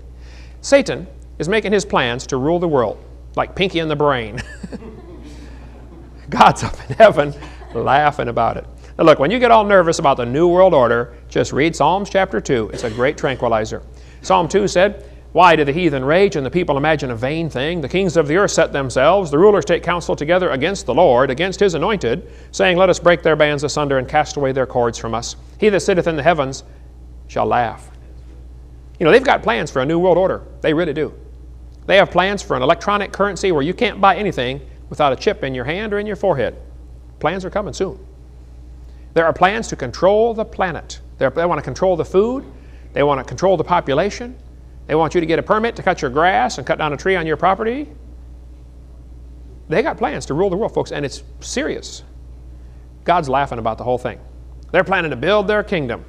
Satan is making his plans to rule the world, like Pinky in the Brain. God's up in heaven laughing about it. Now look, when you get all nervous about the New World Order, just read Psalms chapter 2. It's a great tranquilizer. Psalm 2 said, why do the heathen rage and the people imagine a vain thing? The kings of the earth set themselves. The rulers take counsel together against the Lord, against his anointed, saying, let us break their bands asunder and cast away their cords from us. He that sitteth in the heavens shall laugh. You know, they've got plans for a new world order. They really do. They have plans for an electronic currency where you can't buy anything without a chip in your hand or in your forehead. Plans are coming soon. There are plans to control the planet. They want to control the food. They want to control the population. They want you to get a permit to cut your grass and cut down a tree on your property. They got plans to rule the world, folks, and it's serious. God's laughing about the whole thing. They're planning to build their kingdom.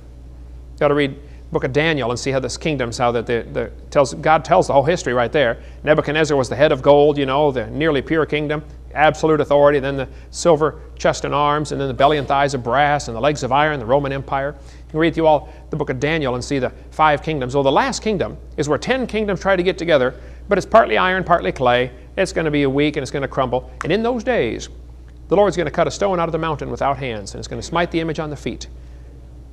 You've got to read the book of Daniel and see how this kingdom's, how God tells the whole history right there. Nebuchadnezzar was the head of gold, you know, the nearly pure kingdom, absolute authority, then the silver chest and arms, and then the belly and thighs of brass, and the legs of iron, the Roman Empire. You can read through all the book of Daniel and see the 5 kingdoms. Well, the last kingdom is where 10 kingdoms try to get together, but it's partly iron, partly clay. It's going to be weak and it's going to crumble. And in those days, the Lord's going to cut a stone out of the mountain without hands, and it's going to smite the image on the feet.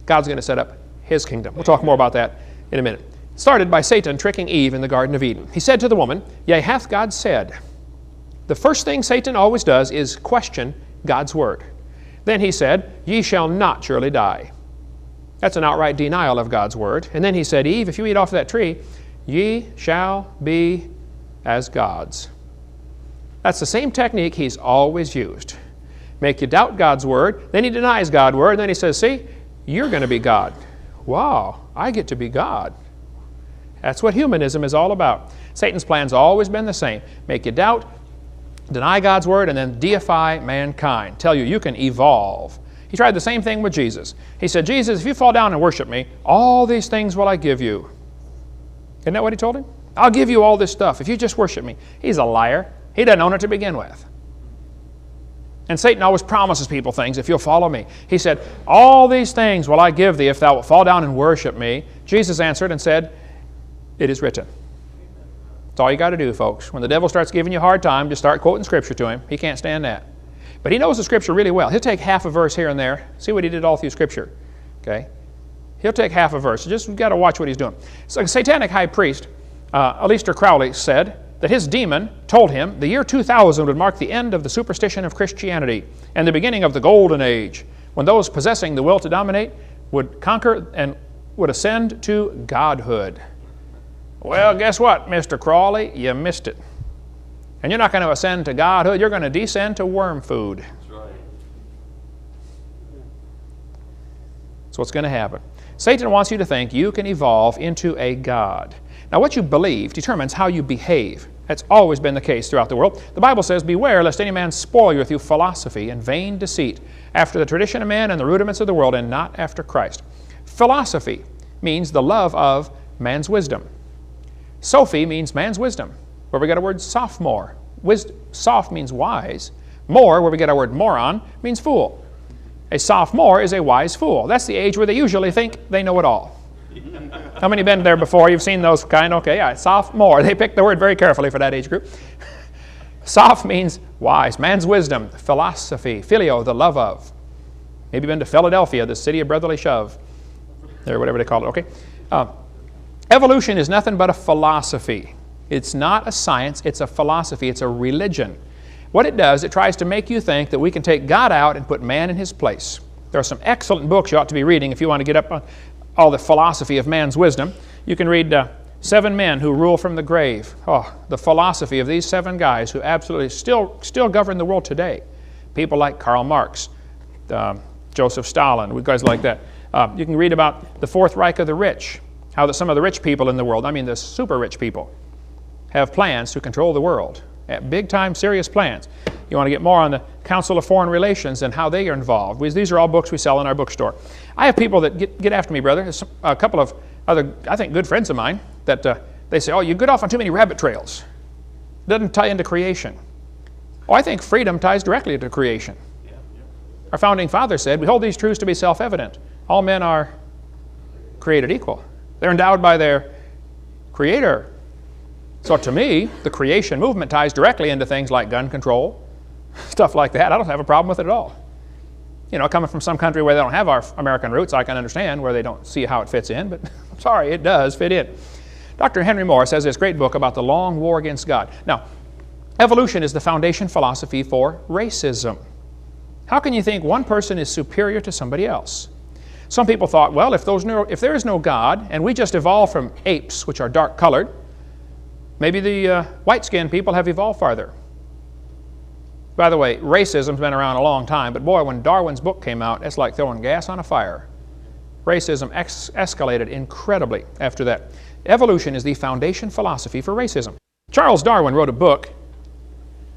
God's going to set up his kingdom. We'll talk more about that in a minute. It started by Satan tricking Eve in the Garden of Eden. He said to the woman, yea, hath God said. The first thing Satan always does is question God's word. Then he said, ye shall not surely die. That's an outright denial of God's word. And then he said, Eve, if you eat off of that tree, ye shall be as gods. That's the same technique he's always used. Make you doubt God's word, then he denies God's word, and then he says, see, you're going to be God. Wow, I get to be God. That's what humanism is all about. Satan's plan's always been the same. Make you doubt, deny God's word, and then deify mankind. Tell you, you can evolve. He tried the same thing with Jesus. He said, Jesus, if you fall down and worship me, all these things will I give you. Isn't that what he told him? I'll give you all this stuff if you just worship me. He's a liar. He doesn't own it to begin with. And Satan always promises people things, if you'll follow me. He said, all these things will I give thee if thou wilt fall down and worship me. Jesus answered and said, it is written. That's all you got to do, folks. When the devil starts giving you a hard time, just start quoting Scripture to him. He can't stand that. But he knows the Scripture really well. He'll take half a verse here and there. See what he did all through Scripture. Okay? He'll take half a verse. Just got to watch what he's doing. So a satanic high priest, Aleister Crowley, said that his demon told him the year 2000 would mark the end of the superstition of Christianity and the beginning of the golden age, when those possessing the will to dominate would conquer and would ascend to godhood. Well, guess what, Mr. Crowley? You missed it. And you're not going to ascend to godhood. You're going to descend to worm food. That's right. That's what's going to happen. Satan wants you to think you can evolve into a god. Now, what you believe determines how you behave. That's always been the case throughout the world. The Bible says, beware lest any man spoil you through philosophy and vain deceit, after the tradition of men and the rudiments of the world, and not after Christ. Philosophy means the love of man's wisdom. Sophie means man's wisdom, where we get our word sophomore. Soft means wise. More, where we get our word moron, means fool. A sophomore is a wise fool. That's the age where they usually think they know it all. How many been there before? You've seen those kind? Okay, yeah, sophomore. They picked the word very carefully for that age group. Soph means wise, man's wisdom, philosophy, phileo, the love of. Maybe been to Philadelphia, the city of brotherly shove, or whatever they call it, okay? Evolution is nothing but a philosophy. It's not a science, it's a philosophy, it's a religion. What it does, it tries to make you think that we can take God out and put man in his place. There are some excellent books you ought to be reading if you want to get up on all the philosophy of man's wisdom. You can read 7 Men Who Rule from the Grave. Oh, the philosophy of these 7 guys who absolutely still govern the world today. People like Karl Marx, Joseph Stalin, guys like that. You can read about the Fourth Reich of the rich, how that some of the rich people in the world, I mean the super rich people, have plans to control the world. Big-time, serious plans. You want to get more on the Council of Foreign Relations and how they are involved. These are all books we sell in our bookstore. I have people that get after me, brother. There's a couple of other, I think, good friends of mine that they say, oh, you get off on too many rabbit trails. It doesn't tie into creation. Oh, I think freedom ties directly to creation. Our founding fathers said, we hold these truths to be self-evident. All men are created equal. They're endowed by their Creator. So to me, the creation movement ties directly into things like gun control, stuff like that. I don't have a problem with it at all. You know, coming from some country where they don't have our American roots, I can understand where they don't see how it fits in, but sorry, it does fit in. Dr. Henry Morris has this great book about the long war against God. Now, evolution is the foundation philosophy for racism. How can you think one person is superior to somebody else? Some people thought, well, if there is no God and we just evolved from apes, which are dark-colored, maybe the white-skinned people have evolved farther. By the way, racism's been around a long time, but boy, when Darwin's book came out, it's like throwing gas on a fire. Racism escalated incredibly after that. Evolution is the foundation philosophy for racism. Charles Darwin wrote a book.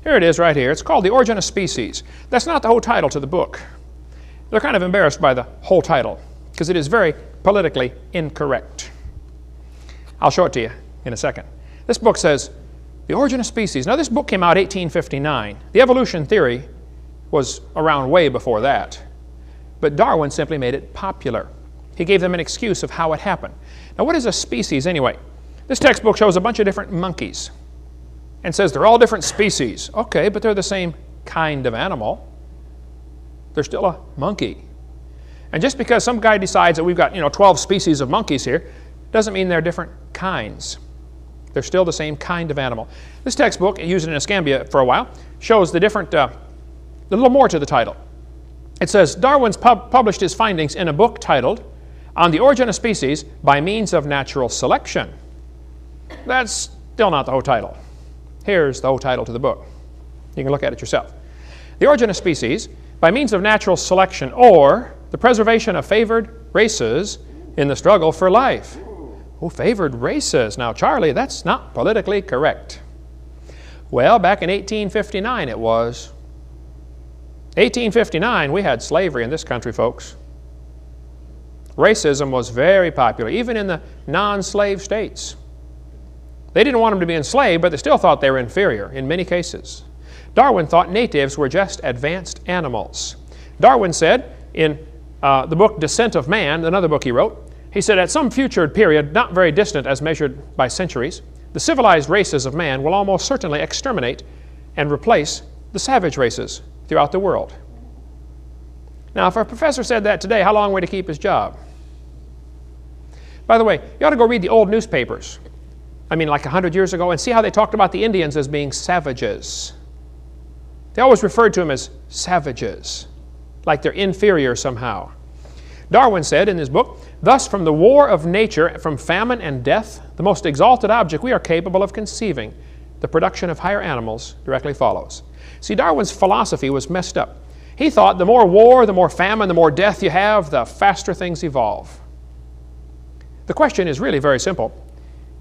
Here it is right here. It's called The Origin of Species. That's not the whole title to the book. They're kind of embarrassed by the whole title because it is very politically incorrect. I'll show it to you in a second. This book says, The Origin of Species. Now, this book came out in 1859. The evolution theory was around way before that. But Darwin simply made it popular. He gave them an excuse of how it happened. Now, what is a species anyway? This textbook shows a bunch of different monkeys and says they're all different species. Okay, but they're the same kind of animal. They're still a monkey. And just because some guy decides that we've got 12 species of monkeys here, doesn't mean they're different kinds. They're still the same kind of animal. This textbook, used in Escambia for a while, shows the different, a little more to the title. It says, Darwin's published his findings in a book titled, On the Origin of Species by Means of Natural Selection. That's still not the whole title. Here's the whole title to the book. You can look at it yourself. The Origin of Species by Means of Natural Selection, or the Preservation of Favored Races in the Struggle for Life. Oh, favored races. Now, Charlie, that's not politically correct. Well, back in 1859 it was. 1859, we had slavery in this country, folks. Racism was very popular, even in the non-slave states. They didn't want them to be enslaved, but they still thought they were inferior in many cases. Darwin thought natives were just advanced animals. Darwin said in the book Descent of Man, another book he wrote, he said, at some future period, not very distant as measured by centuries, the civilized races of man will almost certainly exterminate and replace the savage races throughout the world. Now, if a professor said that today, how long would he keep his job? By the way, you ought to go read the old newspapers. I mean, like 100 years ago, and see how they talked about the Indians as being savages. They always referred to them as savages, like they're inferior somehow. Darwin said in his book, thus from the war of nature, from famine and death, the most exalted object we are capable of conceiving, the production of higher animals, directly follows. See, Darwin's philosophy was messed up. He thought the more war, the more famine, the more death you have, the faster things evolve. The question is really very simple.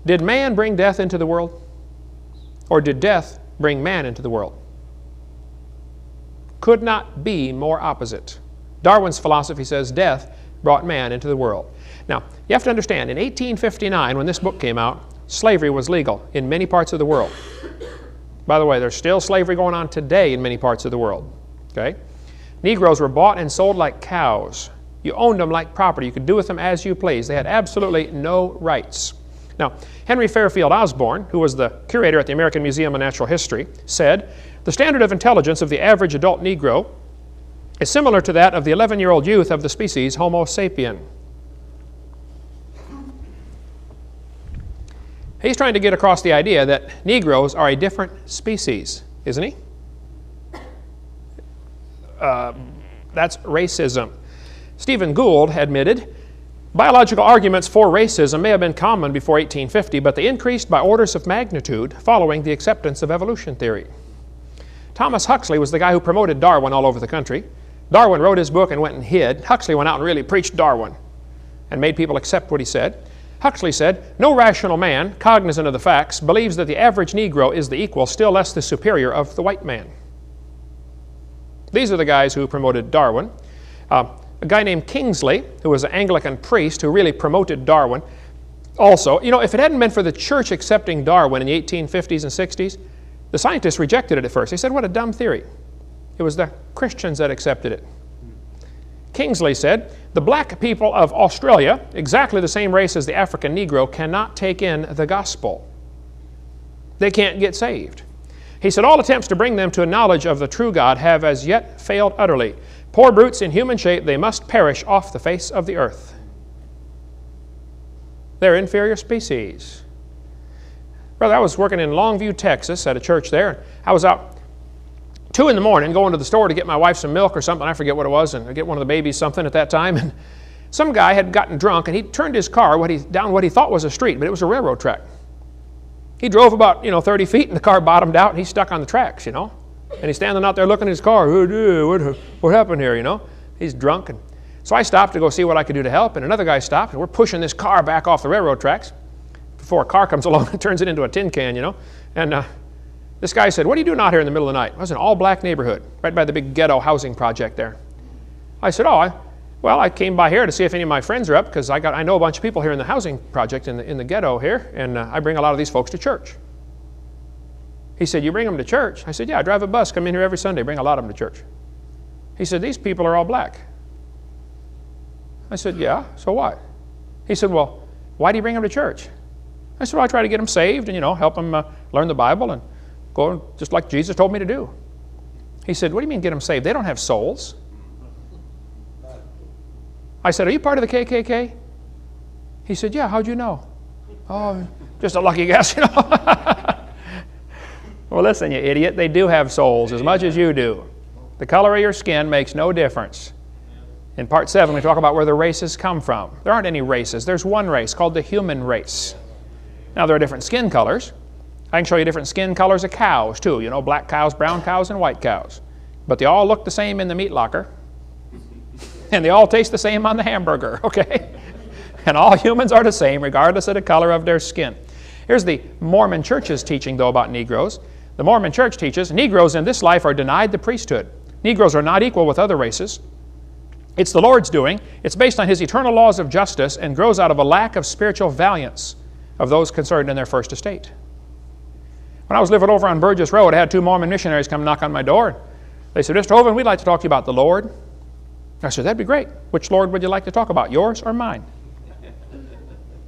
Did man bring death into the world? Or did death bring man into the world? Could not be more opposite. Darwin's philosophy says death brought man into the world. Now, you have to understand, in 1859, when this book came out, slavery was legal in many parts of the world. By the way, there's still slavery going on today in many parts of the world. Okay? Negroes were bought and sold like cows. You owned them like property. You could do with them as you pleased. They had absolutely no rights. Now, Henry Fairfield Osborn, who was the curator at the American Museum of Natural History, said, "The standard of intelligence of the average adult Negro is similar to that of the 11-year-old youth of the species Homo sapien." He's trying to get across the idea that Negroes are a different species, isn't he? That's racism. Stephen Gould admitted, "Biological arguments for racism may have been common before 1850, but they increased by orders of magnitude following the acceptance of evolution theory." Thomas Huxley was the guy who promoted Darwin all over the country. Darwin wrote his book and went and hid. Huxley went out and really preached Darwin and made people accept what he said. Huxley said, "No rational man, cognizant of the facts, believes that the average Negro is the equal, still less the superior, of the white man." These are the guys who promoted Darwin. A guy named Kingsley, who was an Anglican priest who really promoted Darwin. Also, you know, if it hadn't been for the church accepting Darwin in the 1850s and 60s, the scientists rejected it at first. They said, "What a dumb theory." It was the Christians that accepted it. Kingsley said, "The black people of Australia, exactly the same race as the African Negro, cannot take in the gospel. They can't get saved." He said, "All attempts to bring them to a knowledge of the true God have as yet failed utterly. Poor brutes in human shape, they must perish off the face of the earth." They're inferior species. Brother, I was working in Longview, Texas at a church there. I was out 2 in the morning going to the store to get my wife some milk or something. I forget what it was, and I get one of the babies something at that time. And some guy had gotten drunk, and he turned his car down what he thought was a street, but it was a railroad track. He drove about 30 feet, and the car bottomed out, and he's stuck on the tracks, And he's standing out there looking at his car. What happened here, He's drunk. And so I stopped to go see what I could do to help, and another guy stopped, and we're pushing this car back off the railroad tracks before a car comes along and turns it into a tin can, And this guy said, "What are you doing out here in the middle of the night?" It was an all-black neighborhood, right by the big ghetto housing project there. I said, I came by here to see if any of my friends are up, because I know a bunch of people here in the housing project in the ghetto here, and I bring a lot of these folks to church." He said, "You bring them to church?" I said, "Yeah, I drive a bus, come in here every Sunday, bring a lot of them to church." He said, "These people are all black." I said, "Yeah, so what?" He said, "Well, why do you bring them to church?" I said, "Well, I try to get them saved and, help them learn the Bible and go just like Jesus told me to do." He said, "What do you mean get them saved? They don't have souls." I said, "Are you part of the KKK?" He said, "Yeah, how'd you know?" "Oh, just a lucky guess, Well, listen, you idiot, they do have souls as much as you do. The color of your skin makes no difference. In Part 7, we talk about where the races come from. There aren't any races. There's one race called the human race. Now, there are different skin colors. I can show you different skin colors of cows, too. Black cows, brown cows, and white cows. But they all look the same in the meat locker. And they all taste the same on the hamburger, okay? And all humans are the same, regardless of the color of their skin. Here's the Mormon Church's teaching, though, about Negroes. The Mormon Church teaches, Negroes in this life are denied the priesthood. Negroes are not equal with other races. It's the Lord's doing. It's based on His eternal laws of justice and grows out of a lack of spiritual valiance of those concerned in their first estate. When I was living over on Burgess Road, I had 2 Mormon missionaries come knock on my door. They said, "Mr. Hovind, we'd like to talk to you about the Lord." I said, "That'd be great. Which Lord would you like to talk about, yours or mine?"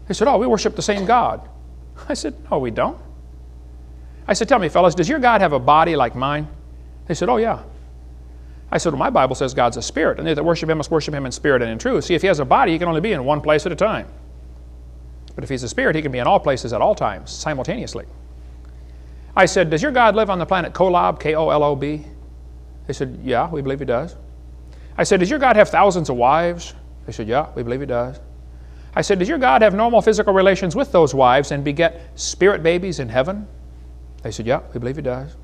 They said, "Oh, we worship the same God." I said, "No, we don't." I said, "Tell me, fellas, does your God have a body like mine?" They said, "Oh, yeah." I said, "Well, my Bible says God's a spirit, and they that worship Him must worship Him in spirit and in truth. See, if He has a body, He can only be in one place at a time. But if He's a spirit, He can be in all places at all times, simultaneously." I said, "Does your God live on the planet Kolob, K-O-L-O-B?" They said, "Yeah, we believe He does." I said, "Does your God have thousands of wives?" They said, "Yeah, we believe He does." I said, "Does your God have normal physical relations with those wives and beget spirit babies in heaven?" They said, "Yeah, we believe He does."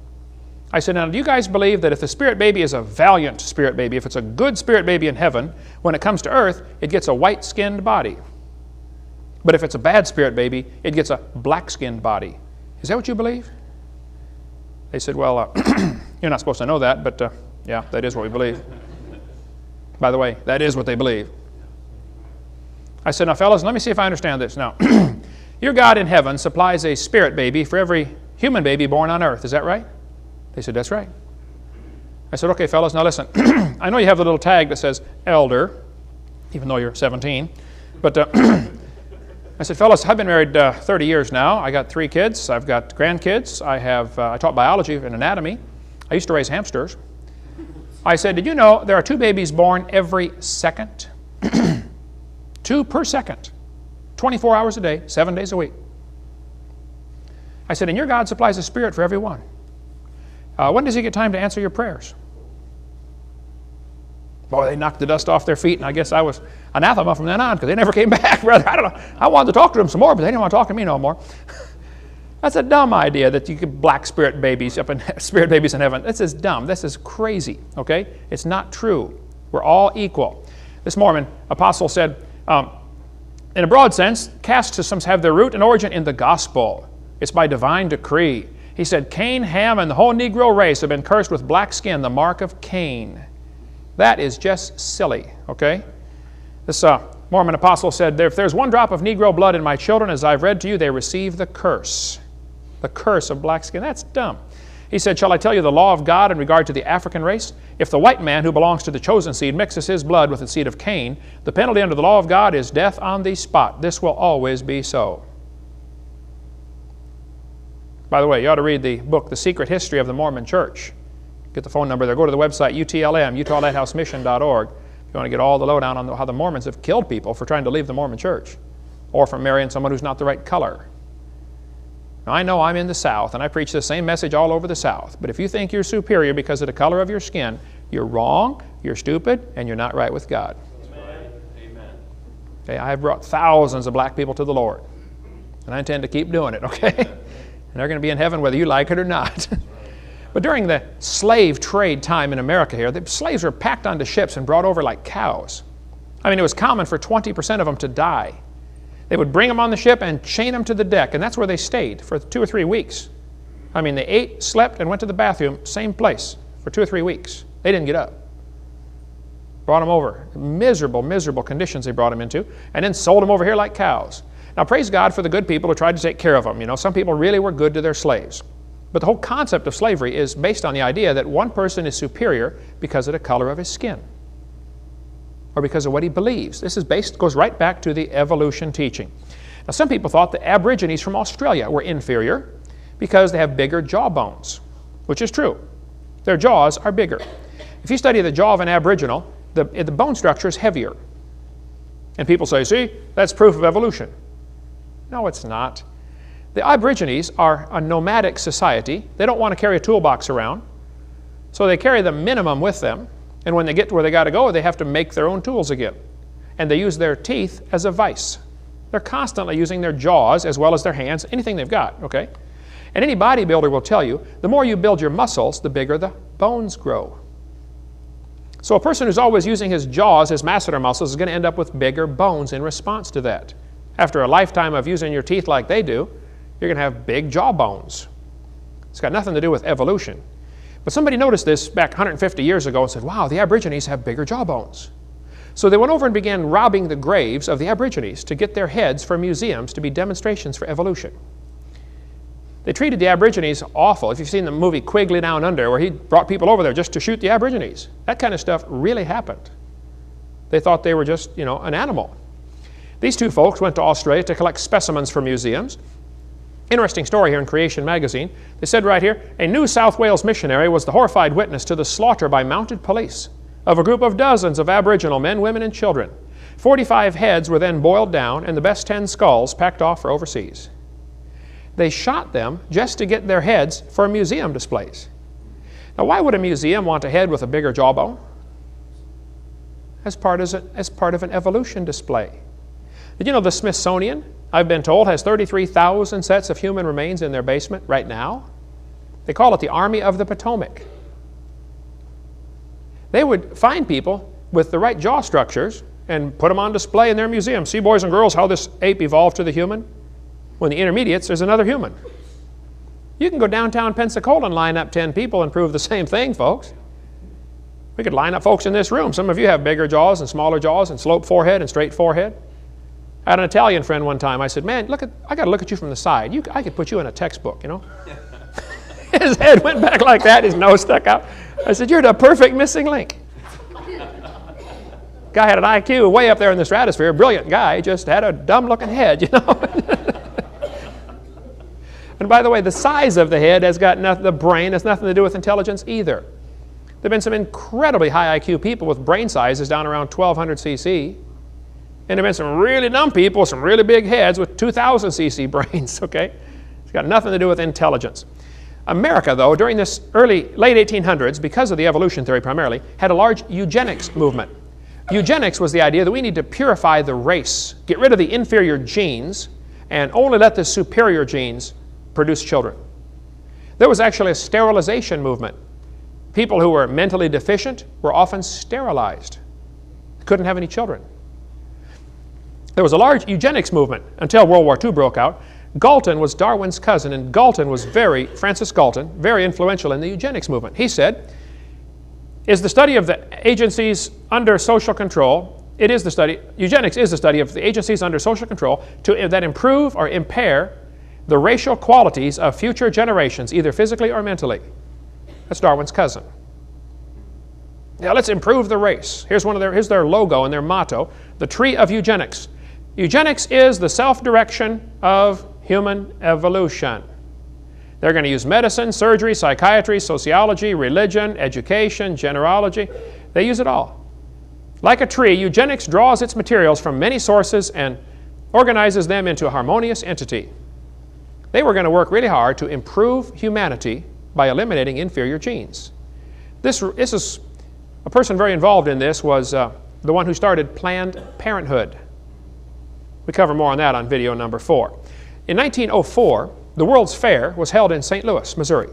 I said, "Now, do you guys believe that if the spirit baby is a valiant spirit baby, if it's a good spirit baby in heaven, when it comes to earth, it gets a white-skinned body? But if it's a bad spirit baby, it gets a black-skinned body. Is that what you believe?" They said, "Well, you're not supposed to know that, but yeah, that is what we believe." By the way, that is what they believe. I said, "Now, fellas, let me see if I understand this. Now, your God in heaven supplies a spirit baby for every human baby born on earth. Is that right?" They said, "That's right." I said, okay, fellas, now listen. I know you have the little tag that says elder, even though you're 17. But I said, fellas, I've been married 30 years now. I got 3 kids. I've got grandkids. I taught biology and anatomy. I used to raise hamsters. I said, did you know there are 2 babies born every second? 2 per second. 24 hours a day, 7 days a week. I said, and your God supplies a spirit for every one. When does he get time to answer your prayers? Boy, they knocked the dust off their feet, and I guess I was anathema from then on because they never came back, brother. I don't know. I wanted to talk to them some more, but they didn't want to talk to me no more. That's a dumb idea that you could black spirit babies up in spirit babies in heaven. This is dumb. This is crazy, okay? It's not true. We're all equal. This Mormon apostle said, in a broad sense, caste systems have their root and origin in the gospel. It's by divine decree. He said, Cain, Ham, and the whole Negro race have been cursed with black skin, the mark of Cain. That is just silly, okay? This Mormon apostle said, if there's one drop of Negro blood in my children, as I've read to you, they receive the curse. The curse of black skin. That's dumb. He said, shall I tell you the law of God in regard to the African race? If the white man who belongs to the chosen seed mixes his blood with the seed of Cain, the penalty under the law of God is death on the spot. This will always be so. By the way, you ought to read the book, The Secret History of the Mormon Church. Get the phone number there. Go to the website, UTLM, UtahLighthouseMission.org. If you want to get all the lowdown on how the Mormons have killed people for trying to leave the Mormon Church or for marrying someone who's not the right color. Now, I know I'm in the South, and I preach the same message all over the South. But if you think you're superior because of the color of your skin, you're wrong, you're stupid, and you're not right with God. Amen. Okay, I have brought thousands of black people to the Lord, and I intend to keep doing it, okay? And they're going to be in heaven whether you like it or not. But during the slave trade time in America here, the slaves were packed onto ships and brought over like cows. I mean, it was common for 20% of them to die. They would bring them on the ship and chain them to the deck, and that's where they stayed for 2 or 3 weeks. I mean, they ate, slept, and went to the bathroom, same place, for 2 or 3 weeks. They didn't get up. Brought them over. Miserable, miserable conditions they brought them into, and then sold them over here like cows. Now, praise God for the good people who tried to take care of them. You know, some people really were good to their slaves. But the whole concept of slavery is based on the idea that one person is superior because of the color of his skin or because of what he believes. This is goes right back to the evolution teaching. Now, some people thought the Aborigines from Australia were inferior because they have bigger jaw bones, which is true. Their jaws are bigger. If you study the jaw of an Aboriginal, the bone structure is heavier. And people say, see, that's proof of evolution. No, it's not. The Aborigines are a nomadic society. They don't want to carry a toolbox around, so they carry the minimum with them, and when they get to where they got to go, they have to make their own tools again. And they use their teeth as a vice. They're constantly using their jaws as well as their hands, anything they've got, okay? And any bodybuilder will tell you, the more you build your muscles, the bigger the bones grow. So a person who's always using his jaws, his masseter muscles, is going to end up with bigger bones in response to that. After a lifetime of using your teeth like they do, you're going to have big jaw bones. It's got nothing to do with evolution. But somebody noticed this back 150 years ago and said, wow, the Aborigines have bigger jaw bones. So they went over and began robbing the graves of the Aborigines to get their heads for museums to be demonstrations for evolution. They treated the Aborigines awful. If you've seen the movie Quigley Down Under, where he brought people over there just to shoot the Aborigines, that kind of stuff really happened. They thought they were just, you know, an animal. These 2 folks went to Australia to collect specimens for museums. Interesting story here in Creation magazine. They said right here, a New South Wales missionary was the horrified witness to the slaughter by mounted police of a group of dozens of Aboriginal men, women, and children. 45 heads were then boiled down and the best 10 skulls packed off for overseas. They shot them just to get their heads for museum displays. Now, why would a museum want a head with a bigger jawbone? As part of an evolution display. Did you know the Smithsonian, I've been told, has 33,000 sets of human remains in their basement right now? They call it the Army of the Potomac. They would find people with the right jaw structures and put them on display in their museum. See, boys and girls, how this ape evolved to the human? When the intermediates, there's another human. You can go downtown Pensacola and line up 10 people and prove the same thing, folks. We could line up folks in this room. Some of you have bigger jaws and smaller jaws and sloped forehead and straight forehead. I had an Italian friend one time. I said, man, I got to look at you from the side. I could put you in a textbook, you know. His head went back like that, his nose stuck out. I said, you're the perfect missing link. Guy had an IQ way up there in the stratosphere, brilliant guy, just had a dumb-looking head, you know. And by the way, the size of the head has got nothing, the brain has nothing to do with intelligence either. There have been some incredibly high IQ people with brain sizes down around 1,200 cc. And there have been some really dumb people with some really big heads with 2,000 cc brains, okay? It's got nothing to do with intelligence. America, though, during this late 1800s, because of the evolution theory primarily, had a large eugenics movement. Eugenics was the idea that we need to purify the race, get rid of the inferior genes, and only let the superior genes produce children. There was actually a sterilization movement. People who were mentally deficient were often sterilized. Couldn't have any children. There was a large eugenics movement until World War II broke out. Galton was Darwin's cousin, and Francis Galton, very influential in the eugenics movement. He said, is the study of the agencies under social control, eugenics is the study of the agencies under social control that improve or impair the racial qualities of future generations, either physically or mentally. That's Darwin's cousin. Now let's improve the race. Here's their logo and their motto, the tree of eugenics. Eugenics is the self-direction of human evolution. They're going to use medicine, surgery, psychiatry, sociology, religion, education, genealogy. They use it all. Like a tree, eugenics draws its materials from many sources and organizes them into a harmonious entity. They were going to work really hard to improve humanity by eliminating inferior genes. This is a person very involved in this was the one who started Planned Parenthood. We cover more on that on video number 4. In 1904, the World's Fair was held in St. Louis, Missouri.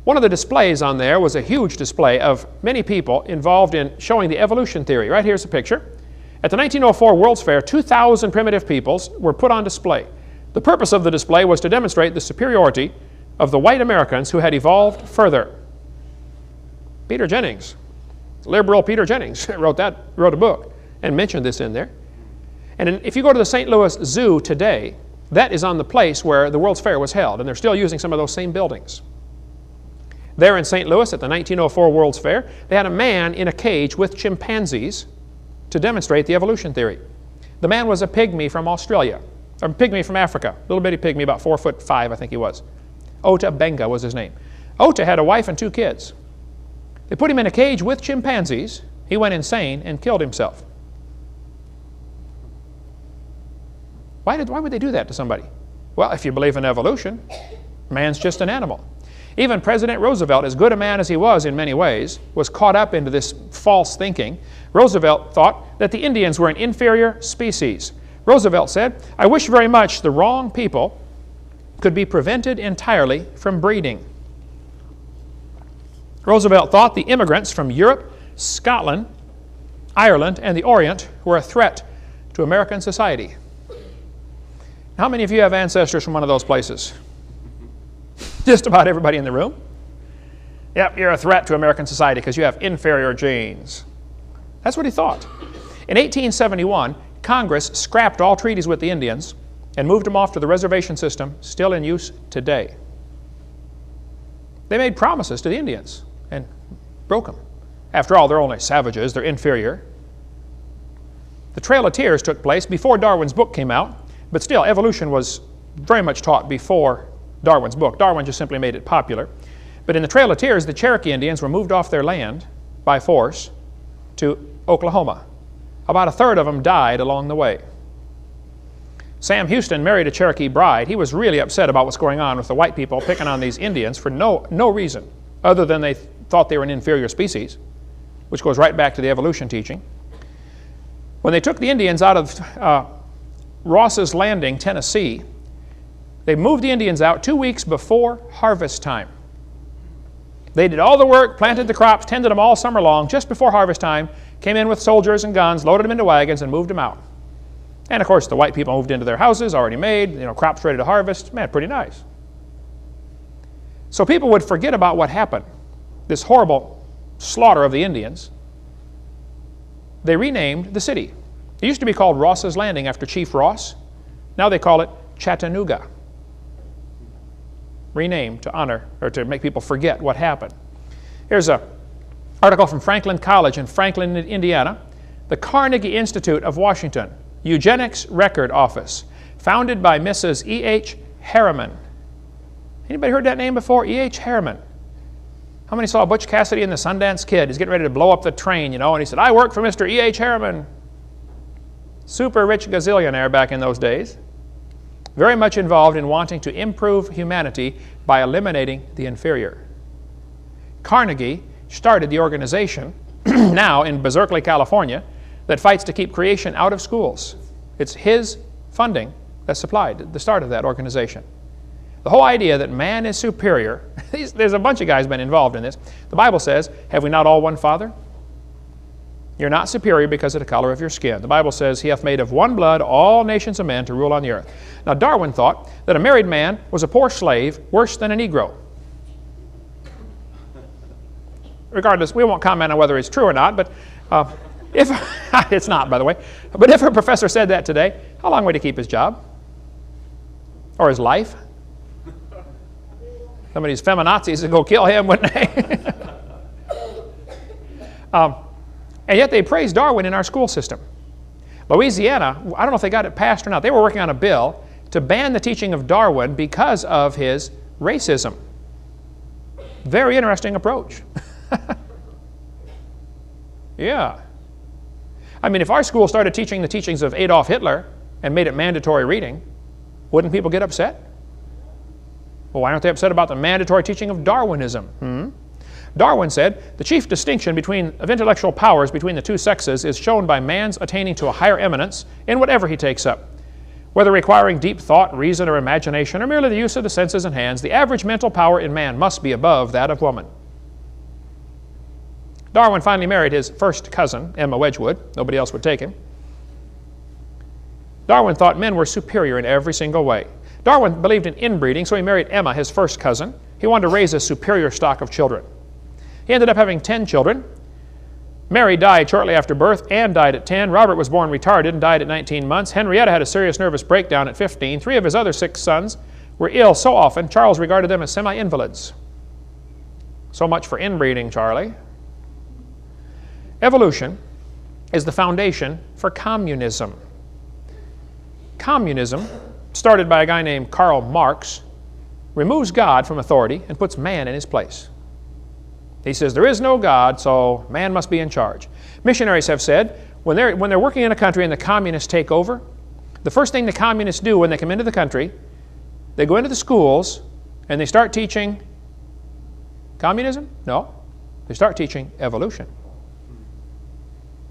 One of the displays on there was a huge display of many people involved in showing the evolution theory. Right here's a picture. At the 1904 World's Fair, 2,000 primitive peoples were put on display. The purpose of the display was to demonstrate the superiority of the white Americans who had evolved further. Peter Jennings, liberal Peter Jennings, wrote a book and mentioned this in there. And if you go to the St. Louis Zoo today, that is on the place where the World's Fair was held, and they're still using some of those same buildings. There in St. Louis at the 1904 World's Fair, they had a man in a cage with chimpanzees to demonstrate the evolution theory. The man was a pygmy from Australia, or a pygmy from Africa, little bitty pygmy, about 4'5", I think he was. Ota Benga was his name. Ota had a wife and 2 kids. They put him in a cage with chimpanzees. He went insane and killed himself. Why would they do that to somebody? Well, if you believe in evolution, man's just an animal. Even President Roosevelt, as good a man as he was in many ways, was caught up into this false thinking. Roosevelt thought that the Indians were an inferior species. Roosevelt said, I wish very much the wrong people could be prevented entirely from breeding. Roosevelt thought the immigrants from Europe, Scotland, Ireland, and the Orient were a threat to American society. How many of you have ancestors from one of those places? Just about everybody in the room. Yep, you're a threat to American society because you have inferior genes. That's what he thought. In 1871, Congress scrapped all treaties with the Indians and moved them off to the reservation system, still in use today. They made promises to the Indians and broke them. After all, they're only savages, they're inferior. The Trail of Tears took place before Darwin's book came out, but still, evolution was very much taught before Darwin's book. Darwin just simply made it popular. But in the Trail of Tears, the Cherokee Indians were moved off their land by force to Oklahoma. About a third of them died along the way. Sam Houston married a Cherokee bride. He was really upset about what's going on with the white people picking on these Indians for no reason other than they thought they were an inferior species, which goes right back to the evolution teaching. When they took the Indians out of Ross's Landing, Tennessee, they moved the Indians out 2 weeks before harvest time. They did all the work, planted the crops, tended them all summer long. Just before harvest time, came in with soldiers and guns, loaded them into wagons, and moved them out. And of course, the white people moved into their houses, already made, crops ready to harvest. Man, pretty nice. So people would forget about what happened, this horrible slaughter of the Indians. They renamed the city. It used to be called Ross's Landing after Chief Ross. Now they call it Chattanooga. renamed to honor or to make people forget what happened. Here's an article from Franklin College in Franklin, Indiana. The Carnegie Institute of Washington, Eugenics Record Office, founded by Mrs. E.H. Harriman. Anybody heard that name before? E.H. Harriman. How many saw Butch Cassidy and the Sundance Kid? He's getting ready to blow up the train, you know, and he said, I work for Mr. E.H. Harriman. Super rich gazillionaire back in those days. Very much involved in wanting to improve humanity by eliminating the inferior. Carnegie started the organization now in Berkeley, California, that fights to keep creation out of schools. It's his funding that supplied the start of that organization. The whole idea that man is superior, there's a bunch of guys been involved in this. The Bible says, have we not all one Father? You're not superior because of the color of your skin. The Bible says, he hath made of one blood all nations of men to rule on the earth. Now Darwin thought that a married man was a poor slave worse than a Negro. Regardless, we won't comment on whether it's true or not, but if it's not, by the way. But if a professor said that today, how long would he keep his job? Or his life? Some of these feminazis would go kill him, wouldn't they? And yet they praised Darwin in our school system. Louisiana, I don't know if they got it passed or not, they were working on a bill to ban the teaching of Darwin because of his racism. Very interesting approach. Yeah. I mean, if our school started teaching the teachings of Adolf Hitler and made it mandatory reading, wouldn't people get upset? Well, why aren't they upset about the mandatory teaching of Darwinism? Darwin said, the chief distinction of intellectual powers between the two sexes is shown by man's attaining to a higher eminence in whatever he takes up. Whether requiring deep thought, reason, or imagination, or merely the use of the senses and hands, the average mental power in man must be above that of woman. Darwin finally married his first cousin, Emma Wedgwood. Nobody else would take him. Darwin thought men were superior in every single way. Darwin believed in inbreeding, so he married Emma, his first cousin. He wanted to raise a superior stock of children. He ended up having 10 children. Mary died shortly after birth. Anne died at 10. Robert was born retarded and died at 19 months. Henrietta had a serious nervous breakdown at 15. 3 of his other 6 sons were ill so often, Charles regarded them as semi-invalids. So much for inbreeding, Charlie. Evolution is the foundation for communism. Communism, started by a guy named Karl Marx, removes God from authority and puts man in his place. He says there is no God, so man must be in charge. Missionaries have said when they're working in a country and the communists take over, the first thing the communists do when they come into the country, they go into the schools and they start teaching communism? No, they start teaching evolution.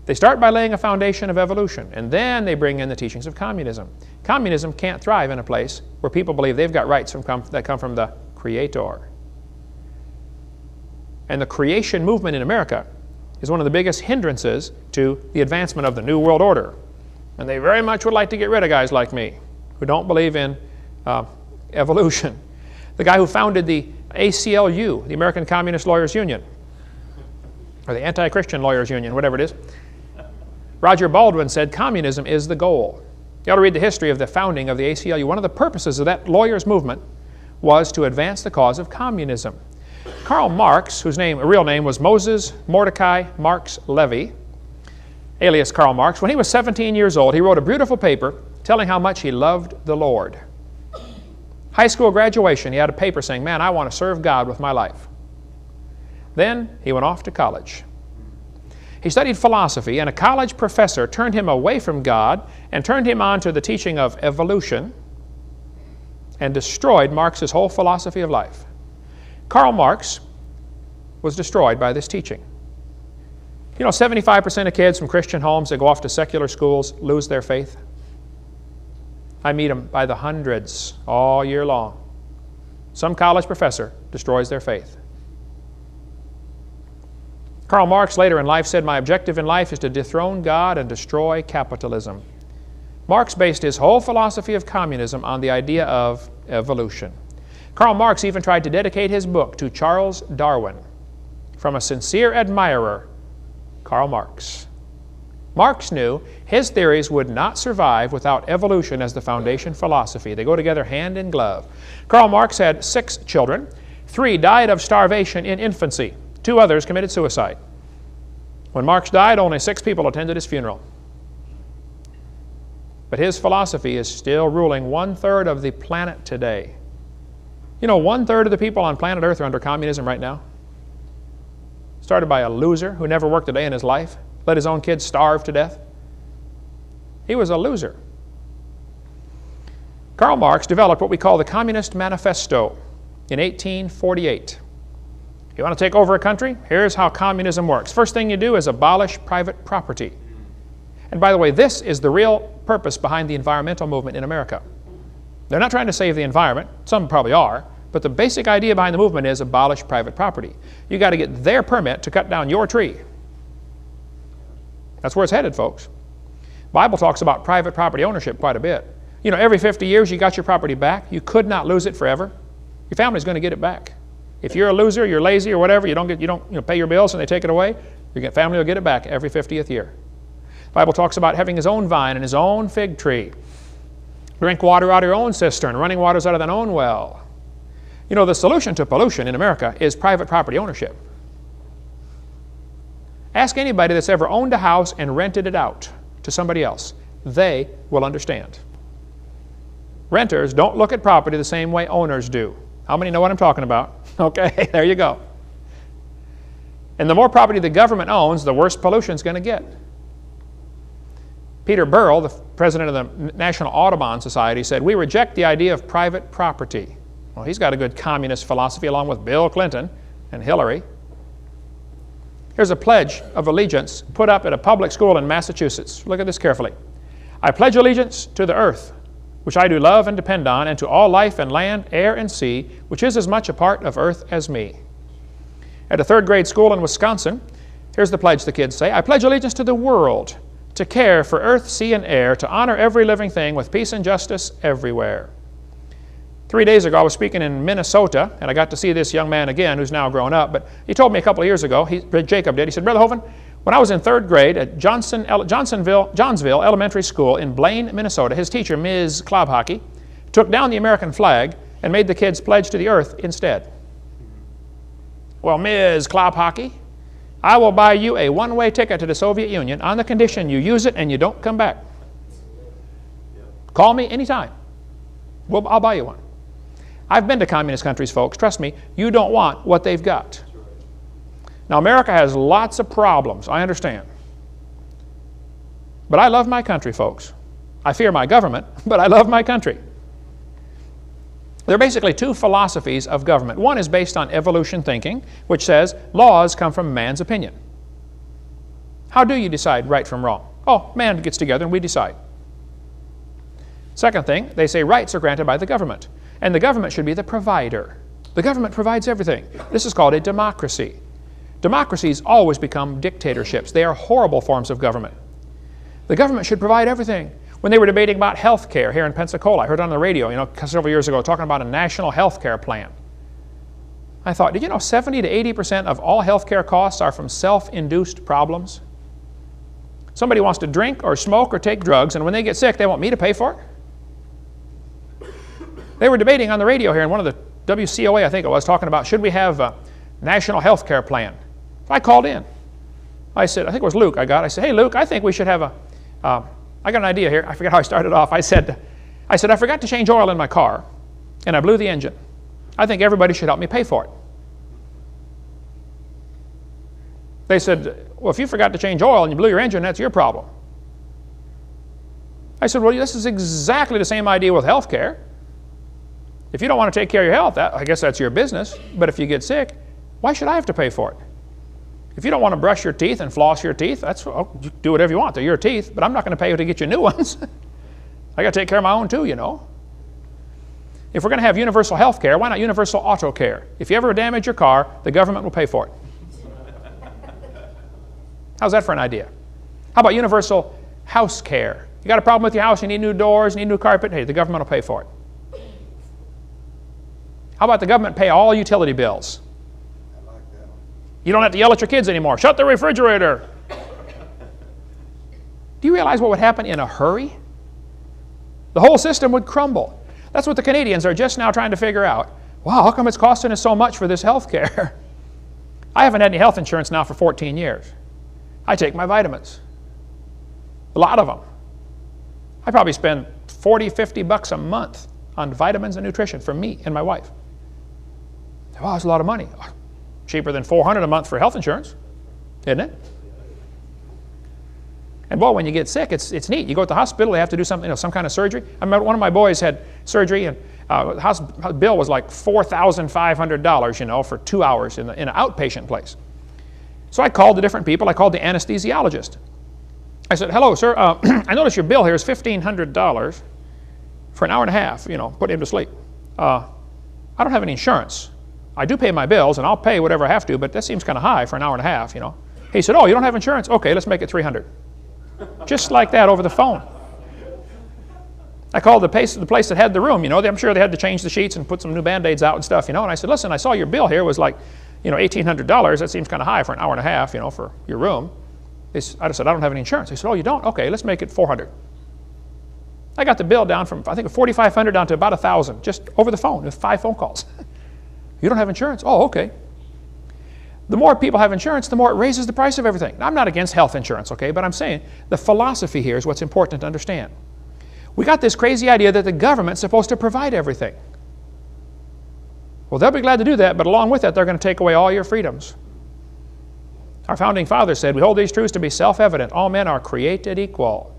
They start by laying a foundation of evolution, and then they bring in the teachings of communism. Communism can't thrive in a place where people believe they've got rights that come from the Creator. And the creation movement in America is one of the biggest hindrances to the advancement of the New World Order. And they very much would like to get rid of guys like me who don't believe in evolution. The guy who founded the ACLU, the American Communist Lawyers Union, or the Anti-Christian Lawyers Union, whatever it is, Roger Baldwin said communism is the goal. You ought to read the history of the founding of the ACLU. One of the purposes of that lawyers' movement was to advance the cause of communism. Karl Marx, whose real name was Moses Mordecai Marx Levy, alias Karl Marx, when he was 17 years old, he wrote a beautiful paper telling how much he loved the Lord. High school graduation, he had a paper saying, man, I want to serve God with my life. Then he went off to college. He studied philosophy, and a college professor turned him away from God and turned him on to the teaching of evolution and destroyed Marx's whole philosophy of life. Karl Marx was destroyed by this teaching. You know, 75% of kids from Christian homes that go off to secular schools lose their faith. I meet them by the hundreds all year long. Some college professor destroys their faith. Karl Marx later in life said, my objective in life is to dethrone God and destroy capitalism. Marx based his whole philosophy of communism on the idea of evolution. Karl Marx even tried to dedicate his book to Charles Darwin. From a sincere admirer, Karl Marx. Marx knew his theories would not survive without evolution as the foundation philosophy. They go together hand in glove. Karl Marx had 6 children. 3 died of starvation in infancy. 2 others committed suicide. When Marx died, only 6 people attended his funeral. But his philosophy is still ruling 1/3 of the planet today. You know, 1/3 of the people on planet Earth are under communism right now. Started by a loser who never worked a day in his life, let his own kids starve to death. He was a loser. Karl Marx developed what we call the Communist Manifesto in 1848. You want to take over a country? Here's how communism works. First thing you do is abolish private property. And by the way, this is the real purpose behind the environmental movement in America. They're not trying to save the environment. Some probably are. But the basic idea behind the movement is abolish private property. You got to get their permit to cut down your tree. That's where it's headed, folks. The Bible talks about private property ownership quite a bit. You know, every 50 years you got your property back. You could not lose it forever. Your family's going to get it back. If you're a loser, you're lazy or whatever, you don't pay your bills and they take it away, your family will get it back every 50th year. The Bible talks about having his own vine and his own fig tree. Drink water out of your own cistern, running waters out of thine own well. You know, the solution to pollution in America is private property ownership. Ask anybody that's ever owned a house and rented it out to somebody else. They will understand. Renters don't look at property the same way owners do. How many know what I'm talking about? Okay, there you go. And the more property the government owns, the worse pollution is going to get. Peter Burrell, the president of the National Audubon Society, said, "We reject the idea of private property." Well, he's got a good communist philosophy along with Bill Clinton and Hillary. Here's a pledge of allegiance put up at a public school in Massachusetts. Look at this carefully. "I pledge allegiance to the earth, which I do love and depend on, and to all life and land, air and sea, which is as much a part of earth as me." At a 3rd grade school in Wisconsin, here's the pledge the kids say. "I pledge allegiance to the world, to care for earth, sea, and air, to honor every living thing with peace and justice everywhere." 3 days ago, I was speaking in Minnesota, and I got to see this young man again who's now grown up. But he told me a couple of years ago, Jacob did, he said, "Brother Hovind, when I was in 3rd grade at Johnsonville Elementary School in Blaine, Minnesota, his teacher, Ms. Klobhockey, took down the American flag and made the kids pledge to the earth instead." "Well, Ms. Klobhockey, I will buy you a one-way ticket to the Soviet Union on the condition you use it and you don't come back. Call me anytime. I'll buy you one." I've been to communist countries, folks. Trust me, you don't want what they've got. Now, America has lots of problems, I understand. But I love my country, folks. I fear my government, but I love my country. There are basically 2 philosophies of government. One is based on evolution thinking, which says laws come from man's opinion. How do you decide right from wrong? Oh, man gets together and we decide. Second thing, they say rights are granted by the government, and the government should be the provider. The government provides everything. This is called a democracy. Democracies always become dictatorships. They are horrible forms of government. The government should provide everything. When they were debating about health care here in Pensacola, I heard on the radio, several years ago, talking about a national health care plan. I thought, did you know 70 to 80% of all health care costs are from self-induced problems? Somebody wants to drink or smoke or take drugs, and when they get sick, they want me to pay for it? They were debating on the radio here in one of the WCOA, I think it was, talking about should we have a national health care plan. I called in. I said, I think it was Luke I said, "Hey, Luke, I think we should have I got an idea here." I forget how I started off. I said, I forgot to change oil in my car, and I blew the engine. I think everybody should help me pay for it. They said, "Well, if you forgot to change oil and you blew your engine, that's your problem." I said, "Well, this is exactly the same idea with health care. If you don't want to take care of your health, I guess that's your business. But if you get sick, why should I have to pay for it? If you don't want to brush your teeth and floss your teeth, you do whatever you want. They're your teeth, but I'm not going to pay you to get you new ones. I got to take care of my own too, you know." If we're going to have universal health care, why not universal auto care? If you ever damage your car, the government will pay for it. How's that for an idea? How about universal house care? You got a problem with your house, you need new doors, you need new carpet, hey, the government will pay for it. How about the government pay all utility bills? I like that. You don't have to yell at your kids anymore. "Shut the refrigerator." Do you realize what would happen in a hurry? The whole system would crumble. That's what the Canadians are just now trying to figure out. Wow, how come it's costing us so much for this health care? I haven't had any health insurance now for 14 years. I take my vitamins. A lot of them. I probably spend 40, 50 bucks a month on vitamins and nutrition for me and my wife. Wow, that's a lot of money. Cheaper than $400 a month for health insurance, isn't it? And boy, when you get sick, it's neat. You go to the hospital, they have to do something, some kind of surgery. I remember one of my boys had surgery, and the hospital bill was like $4,500, for 2 hours in an outpatient place. So I called the different people. I called the anesthesiologist. I said, hello, sir, I notice your bill here is $1,500 for an hour and a half, put him to sleep. I don't have any insurance. I do pay my bills, and I'll pay whatever I have to, but that seems kind of high for an hour and a half, He said, oh, you don't have insurance? Okay, let's make it $300. Just like that over the phone. I called the place that had the room, I'm sure they had to change the sheets and put some new Band-Aids out and stuff, and I said, listen, I saw your bill here was like, $1,800. That seems kind of high for an hour and a half, for your room. I said, I don't have any insurance. They said, oh, you don't? Okay, let's make it $400. I got the bill down from, I think, $4,500 down to about $1,000, just over the phone with 5 phone calls. You don't have insurance? Oh, okay. The more people have insurance, the more it raises the price of everything. Now, I'm not against health insurance, okay, but I'm saying the philosophy here is what's important to understand. We got this crazy idea that the government's supposed to provide everything. Well, they'll be glad to do that, but along with that, they're going to take away all your freedoms. Our founding fathers said, we hold these truths to be self-evident. All men are created equal.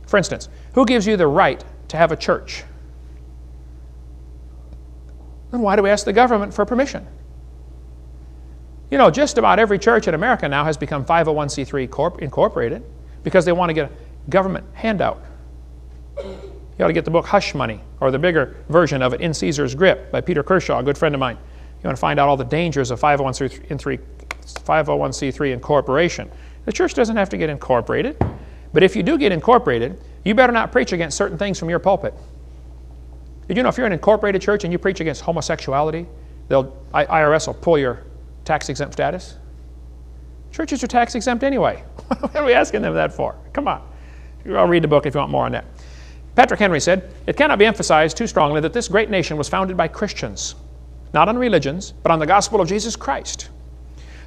For instance, who gives you the right to have a church? Then why do we ask the government for permission? Just about every church in America now has become 501c3 incorporated because they want to get a government handout. You ought to get the book Hush Money, or the bigger version of it, In Caesar's Grip, by Peter Kershaw, a good friend of mine. You want to find out all the dangers of 501c3 incorporation. The church doesn't have to get incorporated, but if you do get incorporated, you better not preach against certain things from your pulpit. Did you know if you're an incorporated church and you preach against homosexuality, IRS will pull your tax-exempt status? Churches are tax-exempt anyway. What are we asking them that for? Come on. I'll read the book if you want more on that. Patrick Henry said, it cannot be emphasized too strongly that this great nation was founded by Christians, not on religions, but on the gospel of Jesus Christ.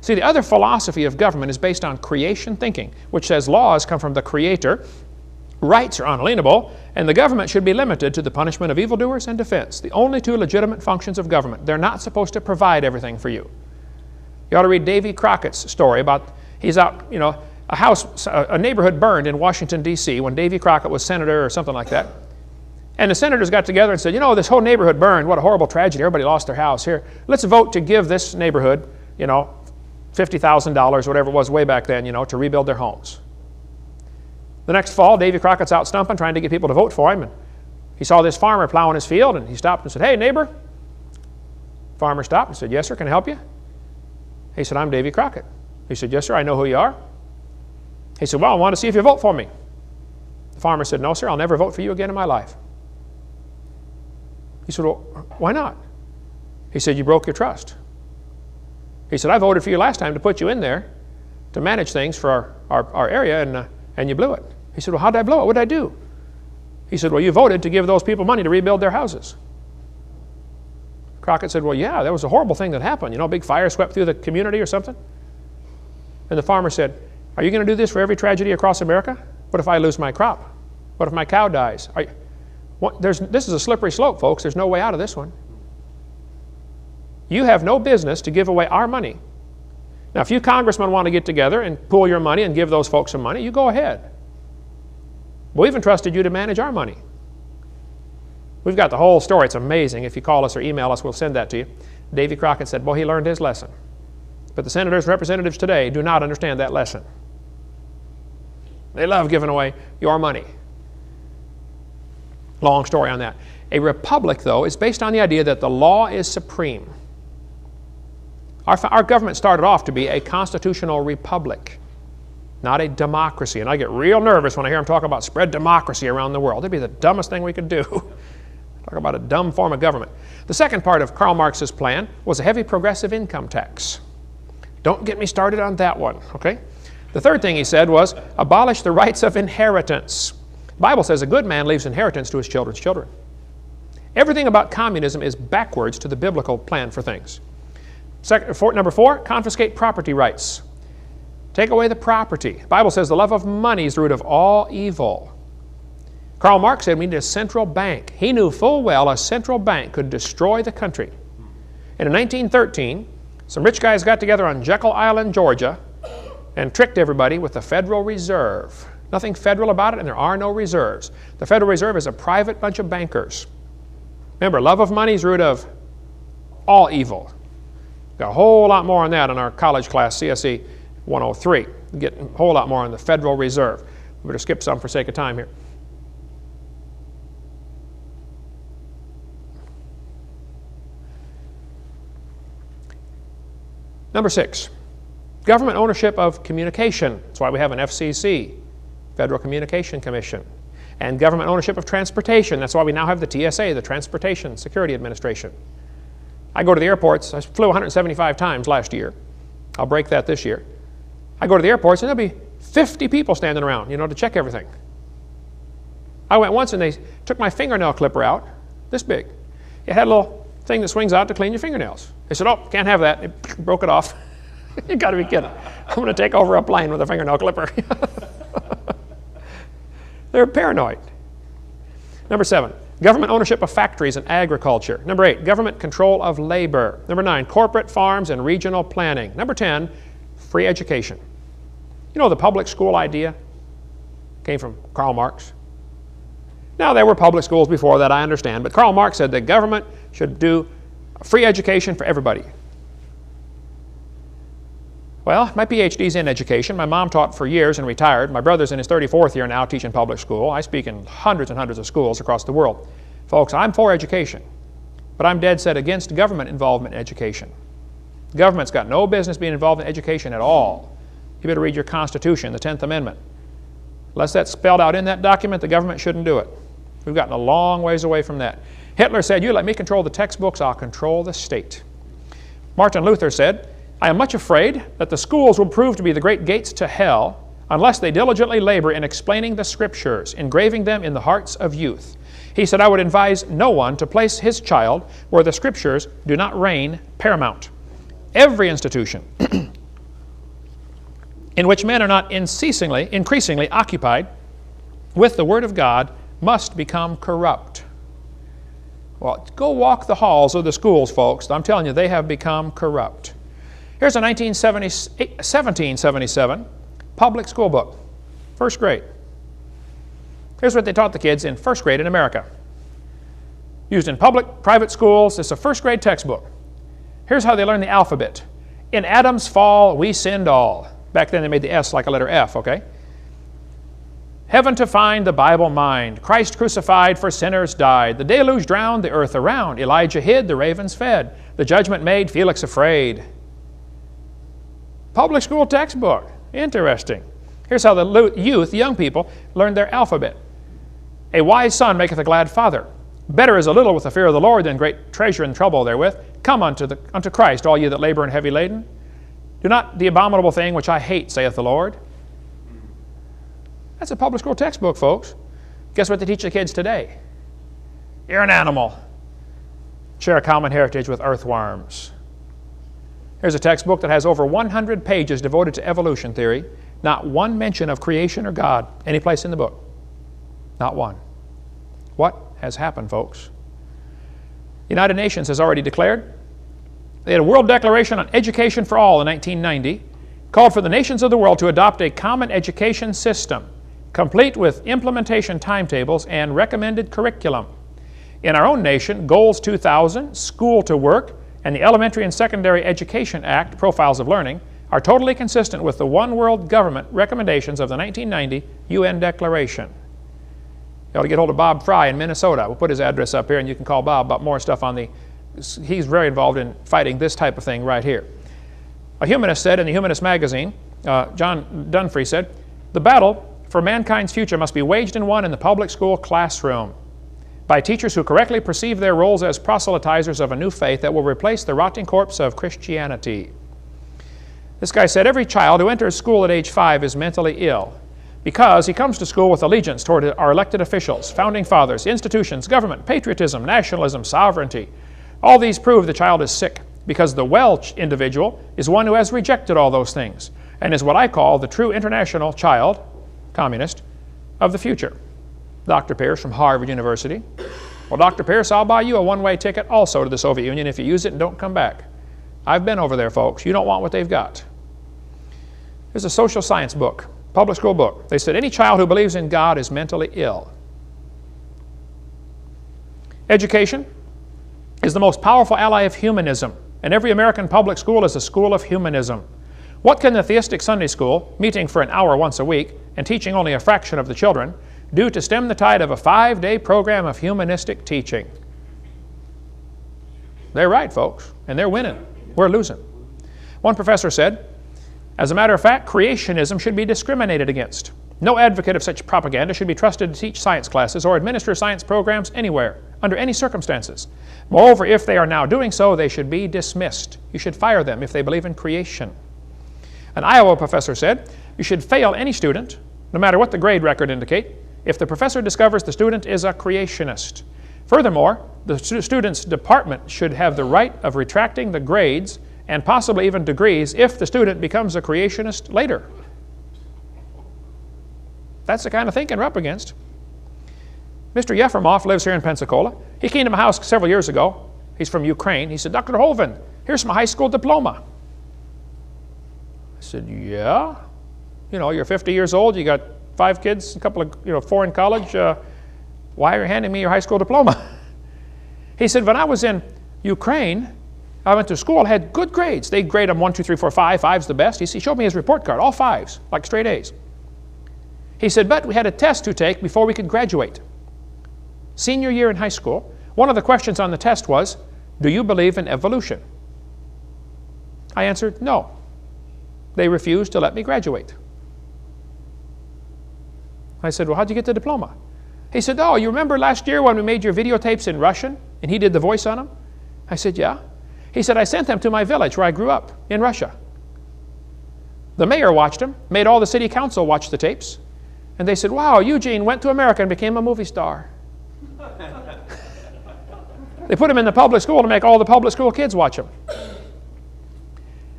See, the other philosophy of government is based on creation thinking, which says laws come from the Creator, rights are unalienable, and the government should be limited to the punishment of evildoers and defense, the only 2 legitimate functions of government. They're not supposed to provide everything for you. You ought to read Davy Crockett's story about, he's out, a neighborhood burned in Washington, D.C. when Davy Crockett was senator or something like that. And the senators got together and said, this whole neighborhood burned. What a horrible tragedy. Everybody lost their house. Here, let's vote to give this neighborhood, $50,000, whatever it was way back then, to rebuild their homes. The next fall, Davy Crockett's out stumping, trying to get people to vote for him. And he saw this farmer plowing his field, and he stopped and said, hey, neighbor. Farmer stopped and said, yes, sir, can I help you? He said, I'm Davy Crockett. He said, yes, sir, I know who you are. He said, well, I want to see if you vote for me. The farmer said, no, sir, I'll never vote for you again in my life. He said, well, why not? He said, you broke your trust. He said, I voted for you last time to put you in there to manage things for our area, and you blew it. He said, well, how did I blow it? What did I do? He said, well, you voted to give those people money to rebuild their houses. Crockett said, well, yeah, that was a horrible thing that happened. A big fire swept through the community or something. And the farmer said, are you going to do this for every tragedy across America? What if I lose my crop? What if my cow dies? This is a slippery slope, folks. There's no way out of this one. You have no business to give away our money. Now, if you congressmen want to get together and pool your money and give those folks some money, you go ahead. We've entrusted you to manage our money. We've got the whole story. It's amazing. If you call us or email us, we'll send that to you. Davy Crockett said, well, he learned his lesson. But the senators and representatives today do not understand that lesson. They love giving away your money. Long story on that. A republic, though, is based on the idea that the law is supreme. Our government started off to be a constitutional republic, not a democracy. And I get real nervous when I hear them talk about spread democracy around the world. It'd be the dumbest thing we could do. Talk about a dumb form of government. The second part of Karl Marx's plan was a heavy progressive income tax. Don't get me started on that one, okay? The third thing he said was, abolish the rights of inheritance. The Bible says a good man leaves inheritance to his children's children. Everything about communism is backwards to the biblical plan for things. Number 4, confiscate property rights. Take away the property. The Bible says the love of money is the root of all evil. Karl Marx said we need a central bank. He knew full well a central bank could destroy the country. And in 1913, some rich guys got together on Jekyll Island, Georgia, and tricked everybody with the Federal Reserve. Nothing federal about it, and there are no reserves. The Federal Reserve is a private bunch of bankers. Remember, love of money is the root of all evil. Got a whole lot more on that in our college class, CSE 103. We get a whole lot more on the Federal Reserve. We better skip some for sake of time here. Number 6, government ownership of communication. That's why we have an FCC, Federal Communication Commission. And government ownership of transportation. That's why we now have the TSA, the Transportation Security Administration. I go to the airports. I flew 175 times last year. I'll break that this year. I go to the airports, and there'll be 50 people standing around, to check everything. I went once, and they took my fingernail clipper out, this big. It had a little thing that swings out to clean your fingernails. They said, oh, can't have that. They broke it off. You got to be kidding. I'm going to take over a plane with a fingernail clipper. They're paranoid. Number 7, government ownership of factories and agriculture. Number 8, government control of labor. Number 9, corporate farms and regional planning. Number 10, free education. The public school idea came from Karl Marx. Now, there were public schools before that, I understand, but Karl Marx said the government should do free education for everybody. Well, my PhD's in education. My mom taught for years and retired. My brother's in his 34th year now teaching public school. I speak in hundreds and hundreds of schools across the world. Folks, I'm for education, but I'm dead set against government involvement in education. The government's got no business being involved in education at all. You better read your Constitution, the 10th Amendment. Unless that's spelled out in that document, the government shouldn't do it. We've gotten a long ways away from that. Hitler said, you let me control the textbooks, I'll control the state. Martin Luther said, I am much afraid that the schools will prove to be the great gates to hell unless they diligently labor in explaining the Scriptures, engraving them in the hearts of youth. He said, I would advise no one to place his child where the Scriptures do not reign paramount. Every institution in which men are not increasingly occupied with the Word of God must become corrupt. Well, go walk the halls of the schools, folks. I'm telling you, they have become corrupt. Here's a 1777 public school book, first grade. Here's what they taught the kids in first grade in America. Used in public, private schools. It's a first grade textbook. Here's how they learn the alphabet. In Adam's fall, we sinned all. Back then they made the S like a letter F, okay? Heaven to find, the Bible mind. Christ crucified, for sinners died. The deluge drowned the earth around. Elijah hid, the ravens fed. The judgment made Felix afraid. Public school textbook. Interesting. Here's how the youth, young people, learn their alphabet. A wise son maketh a glad father. Better is a little with the fear of the Lord than great treasure and trouble therewith. Come unto Christ, all ye that labor and heavy laden. Do not the abominable thing which I hate, saith the Lord. That's a public school textbook, folks. Guess what they teach the kids today? You're an animal. Share a common heritage with earthworms. Here's a textbook that has over 100 pages devoted to evolution theory. Not one mention of creation or God any place in the book. Not one. What has happened, folks? The United Nations has already declared. They had a World Declaration on Education for All in 1990, called for the nations of the world to adopt a common education system, complete with implementation timetables and recommended curriculum. In our own nation, Goals 2000, School to Work, and the Elementary and Secondary Education Act, Profiles of Learning, are totally consistent with the One World Government recommendations of the 1990 UN Declaration. You ought to get hold of Bob Fry in Minnesota. We'll put his address up here, and you can call Bob about more stuff on the... He's very involved in fighting this type of thing right here. A humanist said in the Humanist magazine, John Dunfree said, the battle for mankind's future must be waged and won in the public school classroom by teachers who correctly perceive their roles as proselytizers of a new faith that will replace the rotting corpse of Christianity. This guy said, every child who enters school at age 5 is mentally ill because he comes to school with allegiance toward our elected officials, founding fathers, institutions, government, patriotism, nationalism, sovereignty. All these prove the child is sick because the well individual is one who has rejected all those things and is what I call the true international child, communist, of the future. Dr. Pierce from Harvard University. Well, Dr. Pierce, I'll buy you a one-way ticket also to the Soviet Union if you use it and don't come back. I've been over there, folks. You don't want what they've got. There's a social science book, public school book. They said any child who believes in God is mentally ill. Education is the most powerful ally of humanism, and every American public school is a school of humanism. What can the theistic Sunday school, meeting for an hour once a week and teaching only a fraction of the children, do to stem the tide of a 5-day program of humanistic teaching? They're right, folks, and they're winning. We're losing. One professor said, as a matter of fact, creationism should be discriminated against. No advocate of such propaganda should be trusted to teach science classes or administer science programs anywhere, under any circumstances. Moreover, if they are now doing so, they should be dismissed. You should fire them if they believe in creation. An Iowa professor said, you should fail any student, no matter what the grade record indicate, if the professor discovers the student is a creationist. Furthermore, the student's department should have the right of retracting the grades and possibly even degrees if the student becomes a creationist later. That's the kind of thinking we're up against. Mr. Yefremov lives here in Pensacola. He came to my house several years ago. He's from Ukraine. He said, Dr. Hovind, here's my high school diploma. I said, yeah? You know, you're 50 years old, you got 5 kids, a couple of, 4 in college. Why are you handing me your high school diploma? He said, when I was in Ukraine, I went to school, had good grades. They grade them 1, 2, 3, 4, 5. 5's the best. He showed me his report card, all 5s, like straight A's. He said, but we had a test to take before we could graduate. Senior year in high school, one of the questions on the test was, do you believe in evolution? I answered, no. They refused to let me graduate. I said, well, how'd you get the diploma? He said, oh, you remember last year when we made your videotapes in Russian and he did the voice on them? I said, yeah. He said, I sent them to my village where I grew up in Russia. The mayor watched them, made all the city council watch the tapes, and they said, wow, Eugene went to America and became a movie star. They put him in the public school to make all the public school kids watch him.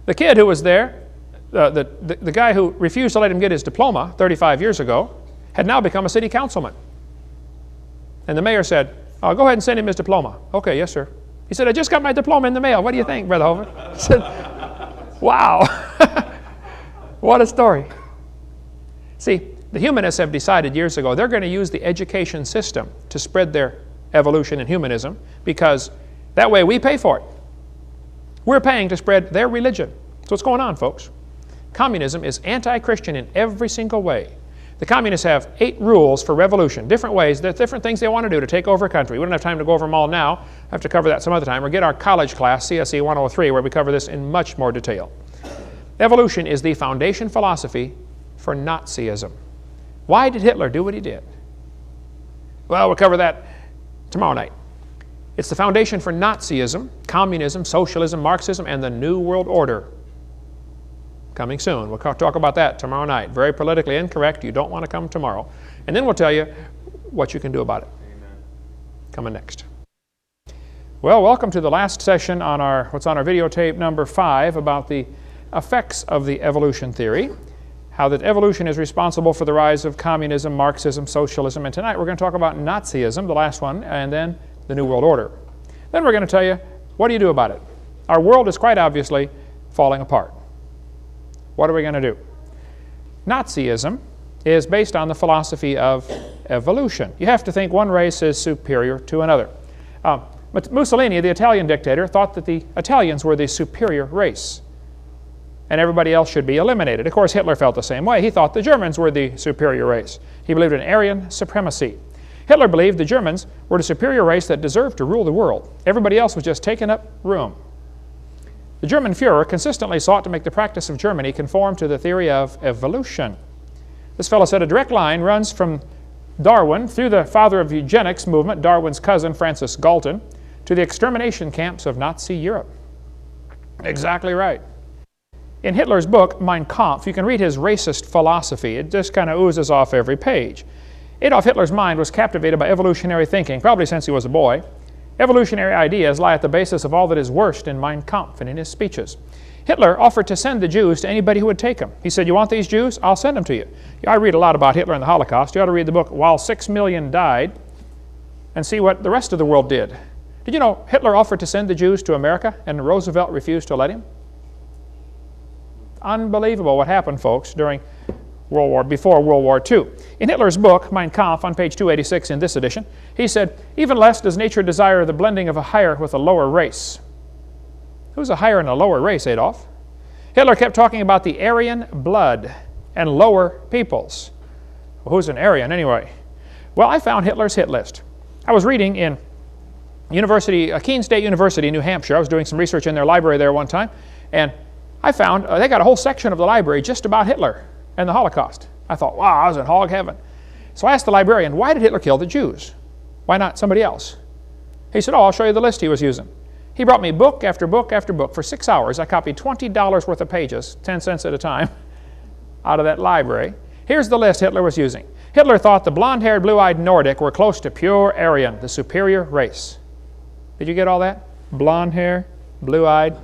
The kid who was there, the guy who refused to let him get his diploma 35 years ago, had now become a city councilman. And the mayor said, oh, go ahead and send him his diploma. Okay, yes, sir. He said, I just got my diploma in the mail. What do you think, Brother Hovind? I said, wow. What a story. See, the humanists have decided years ago they're going to use the education system to spread their evolution and humanism because that way we pay for it. We're paying to spread their religion. That's what's going on, folks. Communism is anti-Christian in every single way. The communists have 8 rules for revolution, different ways, different things they want to do to take over a country. We don't have time to go over them all now. I have to cover that some other time. Or get our college class, CSE 103, where we cover this in much more detail. Evolution is the foundation philosophy for Nazism. Why did Hitler do what he did? Well, we'll cover that tomorrow night. It's the foundation for Nazism, communism, socialism, Marxism, and the New World Order. Coming soon. We'll talk about that tomorrow night. Very politically incorrect. You don't want to come tomorrow. And then we'll tell you what you can do about it. Amen. Coming next. Well, welcome to the last session on what's on our videotape number 5 about the effects of the evolution theory, how that evolution is responsible for the rise of communism, Marxism, socialism, and tonight we're going to talk about Nazism, the last one, and then the New World Order. Then we're going to tell you, what do you do about it? Our world is quite obviously falling apart. What are we going to do? Nazism is based on the philosophy of evolution. You have to think one race is superior to another. But Mussolini, the Italian dictator, thought that the Italians were the superior race and everybody else should be eliminated. Of course, Hitler felt the same way. He thought the Germans were the superior race. He believed in Aryan supremacy. Hitler believed the Germans were the superior race that deserved to rule the world. Everybody else was just taking up room. The German Führer consistently sought to make the practice of Germany conform to the theory of evolution. This fellow said a direct line runs from Darwin through the father of eugenics movement, Darwin's cousin Francis Galton, to the extermination camps of Nazi Europe. Exactly right. In Hitler's book, Mein Kampf, you can read his racist philosophy. It just kind of oozes off every page. Adolf Hitler's mind was captivated by evolutionary thinking, probably since he was a boy. Evolutionary ideas lie at the basis of all that is worst in Mein Kampf and in his speeches. Hitler offered to send the Jews to anybody who would take them. He said, you want these Jews? I'll send them to you. I read a lot about Hitler and the Holocaust. You ought to read the book While 6 Million Died and see what the rest of the world did. Did you know Hitler offered to send the Jews to America and Roosevelt refused to let him? Unbelievable what happened, folks, during before World War II. In Hitler's book, Mein Kampf, on page 286 in this edition, he said, even less does nature desire the blending of a higher with a lower race. Who's a higher and a lower race, Adolf? Hitler kept talking about the Aryan blood and lower peoples. Well, who's an Aryan anyway? Well, I found Hitler's hit list. I was reading in Keene State University, New Hampshire. I was doing some research in their library there one time, and I found they got a whole section of the library just about Hitler and the Holocaust. I thought, wow, I was in hog heaven. So I asked the librarian, why did Hitler kill the Jews? Why not somebody else? He said, oh, I'll show you the list he was using. He brought me book after book after book. For 6 hours, I copied $20 worth of pages, 10 cents at a time, out of that library. Here's the list Hitler was using. Hitler thought the blonde-haired, blue-eyed Nordic were close to pure Aryan, the superior race. Did you get all that? Blonde hair, blue-eyed,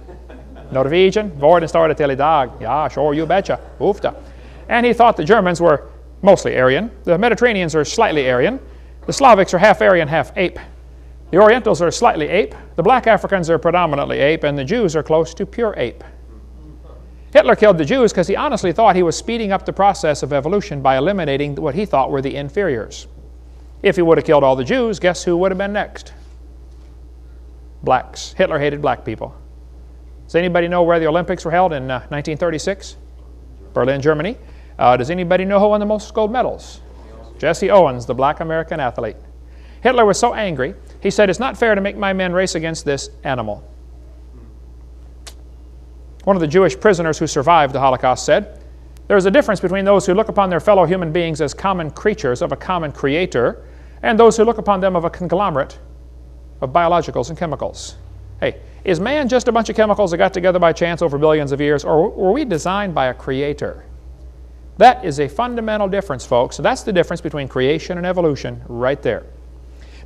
Norwegian, worden står det till idag. Ja, sure, you betcha. Oofta. And he thought the Germans were mostly Aryan. The Mediterraneans are slightly Aryan. The Slavics are half Aryan, half ape. The Orientals are slightly ape. The black Africans are predominantly ape. And the Jews are close to pure ape. Hitler killed the Jews because he honestly thought he was speeding up the process of evolution by eliminating what he thought were the inferiors. If he would have killed all the Jews, guess who would have been next? Blacks. Hitler hated black people. Does anybody know where the Olympics were held in 1936? Berlin, Germany. Does anybody know who won the most gold medals? Jesse Owens, the black American athlete. Hitler was so angry, he said, it's not fair to make my men race against this animal. One of the Jewish prisoners who survived the Holocaust said, there is a difference between those who look upon their fellow human beings as common creatures of a common creator and those who look upon them of a conglomerate of biologicals and chemicals. Hey, is man just a bunch of chemicals that got together by chance over billions of years, or were we designed by a creator? That is a fundamental difference, folks. So that's the difference between creation and evolution right there.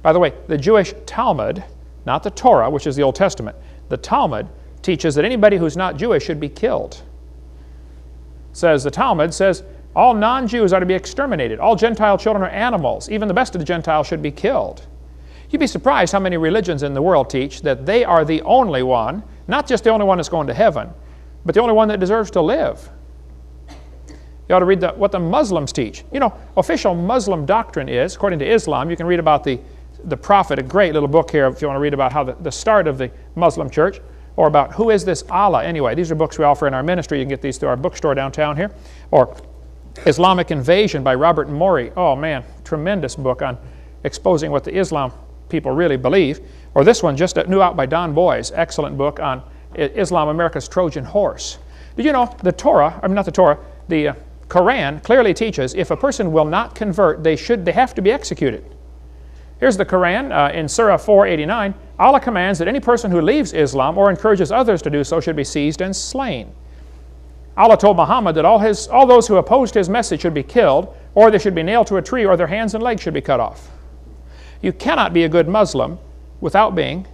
By the way, the Jewish Talmud, not the Torah, which is the Old Testament, the Talmud teaches that anybody who's not Jewish should be killed. The Talmud says all non-Jews are to be exterminated. All Gentile children are animals. Even the best of the Gentiles should be killed. You'd be surprised how many religions in the world teach that they are the only one, not just the only one that's going to heaven, but the only one that deserves to live. You ought to read what the Muslims teach. You know, official Muslim doctrine is, according to Islam, you can read about the Prophet, a great little book here if you want to read about how the start of the Muslim church, or about who is this Allah anyway. These are books we offer in our ministry. You can get these through our bookstore downtown here. Or Islamic Invasion by Robert Morey. Oh man, tremendous book on exposing what the Islam people really believe. Or this one just new out by Don Boys, excellent book on Islam, America's Trojan Horse. Did you know the the Quran clearly teaches if a person will not convert, they have to be executed. Here's the Quran in Surah 489. Allah commands that any person who leaves Islam or encourages others to do so should be seized and slain. Allah told Muhammad that all those who opposed his message should be killed, or they should be nailed to a tree, or their hands and legs should be cut off. You cannot be a good Muslim without being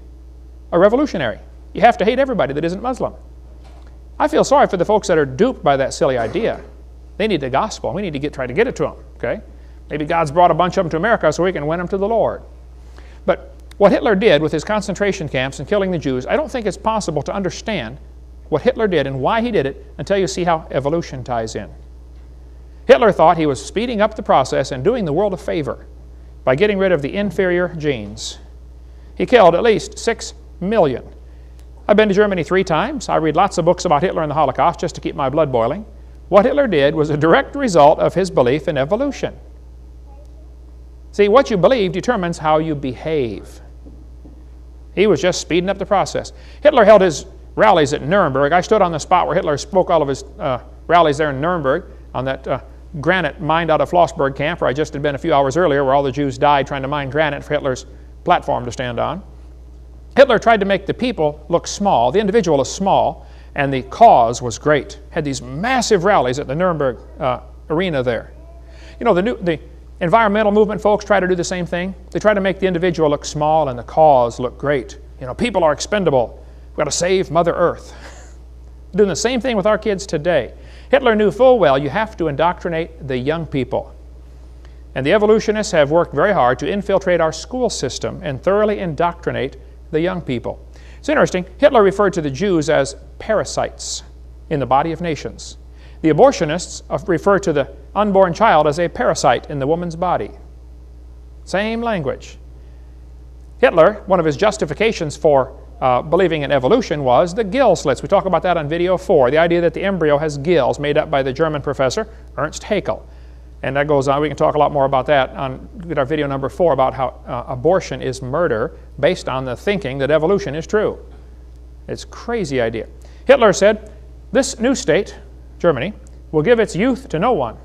a revolutionary. You have to hate everybody that isn't Muslim. I feel sorry for the folks that are duped by that silly idea. They need the gospel. We need to try to get it to them. Okay? Maybe God's brought a bunch of them to America so we can win them to the Lord. But what Hitler did with his concentration camps and killing the Jews, I don't think it's possible to understand what Hitler did and why he did it until you see how evolution ties in. Hitler thought he was speeding up the process and doing the world a favor by getting rid of the inferior genes. He killed at least 6 million. I've been to Germany 3 times. I read lots of books about Hitler and the Holocaust just to keep my blood boiling. What Hitler did was a direct result of his belief in evolution. See, what you believe determines how you behave. He was just speeding up the process. Hitler held his rallies at Nuremberg. I stood on the spot where Hitler spoke all of his rallies there in Nuremberg on that granite mined out of Flossburg camp where I just had been a few hours earlier, where all the Jews died trying to mine granite for Hitler's platform to stand on. Hitler tried to make the people look small. The individual is small, And the cause was great. Had these massive rallies at the Nuremberg arena there. You know, the environmental movement folks try to do the same thing. They try to make the individual look small and the cause look great. You know, people are expendable. We've got to save Mother Earth. Doing the same thing with our kids today. Hitler knew full well you have to indoctrinate the young people. And the evolutionists have worked very hard to infiltrate our school system and thoroughly indoctrinate the young people. It's interesting, Hitler referred to the Jews as parasites in the body of nations. The abortionists refer to the unborn child as a parasite in the woman's body. Same language. Hitler, one of his justifications for believing in evolution was the gill slits. We talk about that on video 4, the idea that the embryo has gills made up by the German professor Ernst Haeckel. And that goes on. We can talk a lot more about that on our video number 4 about how abortion is murder based on the thinking that evolution is true. It's a crazy idea. Hitler said, this new state, Germany, will give its youth to no one.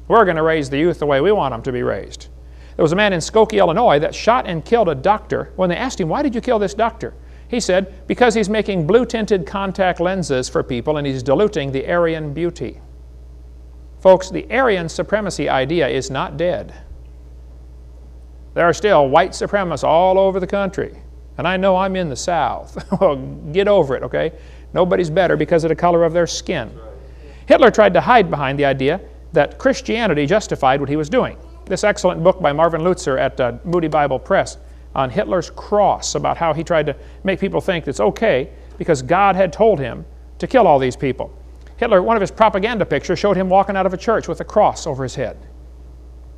We're going to raise the youth the way we want them to be raised. There was a man in Skokie, Illinois that shot and killed a doctor. When they asked him, why did you kill this doctor? He said, because he's making blue-tinted contact lenses for people and he's diluting the Aryan beauty. Folks, the Aryan supremacy idea is not dead. There are still white supremacists all over the country. And I know I'm in the South. Well, get over it, okay? Nobody's better because of the color of their skin. Hitler tried to hide behind the idea that Christianity justified what he was doing. This excellent book by Marvin Lutzer at Moody Bible Press on Hitler's cross, about how he tried to make people think it's okay because God had told him to kill all these people. Hitler, one of his propaganda pictures showed him walking out of a church with a cross over his head.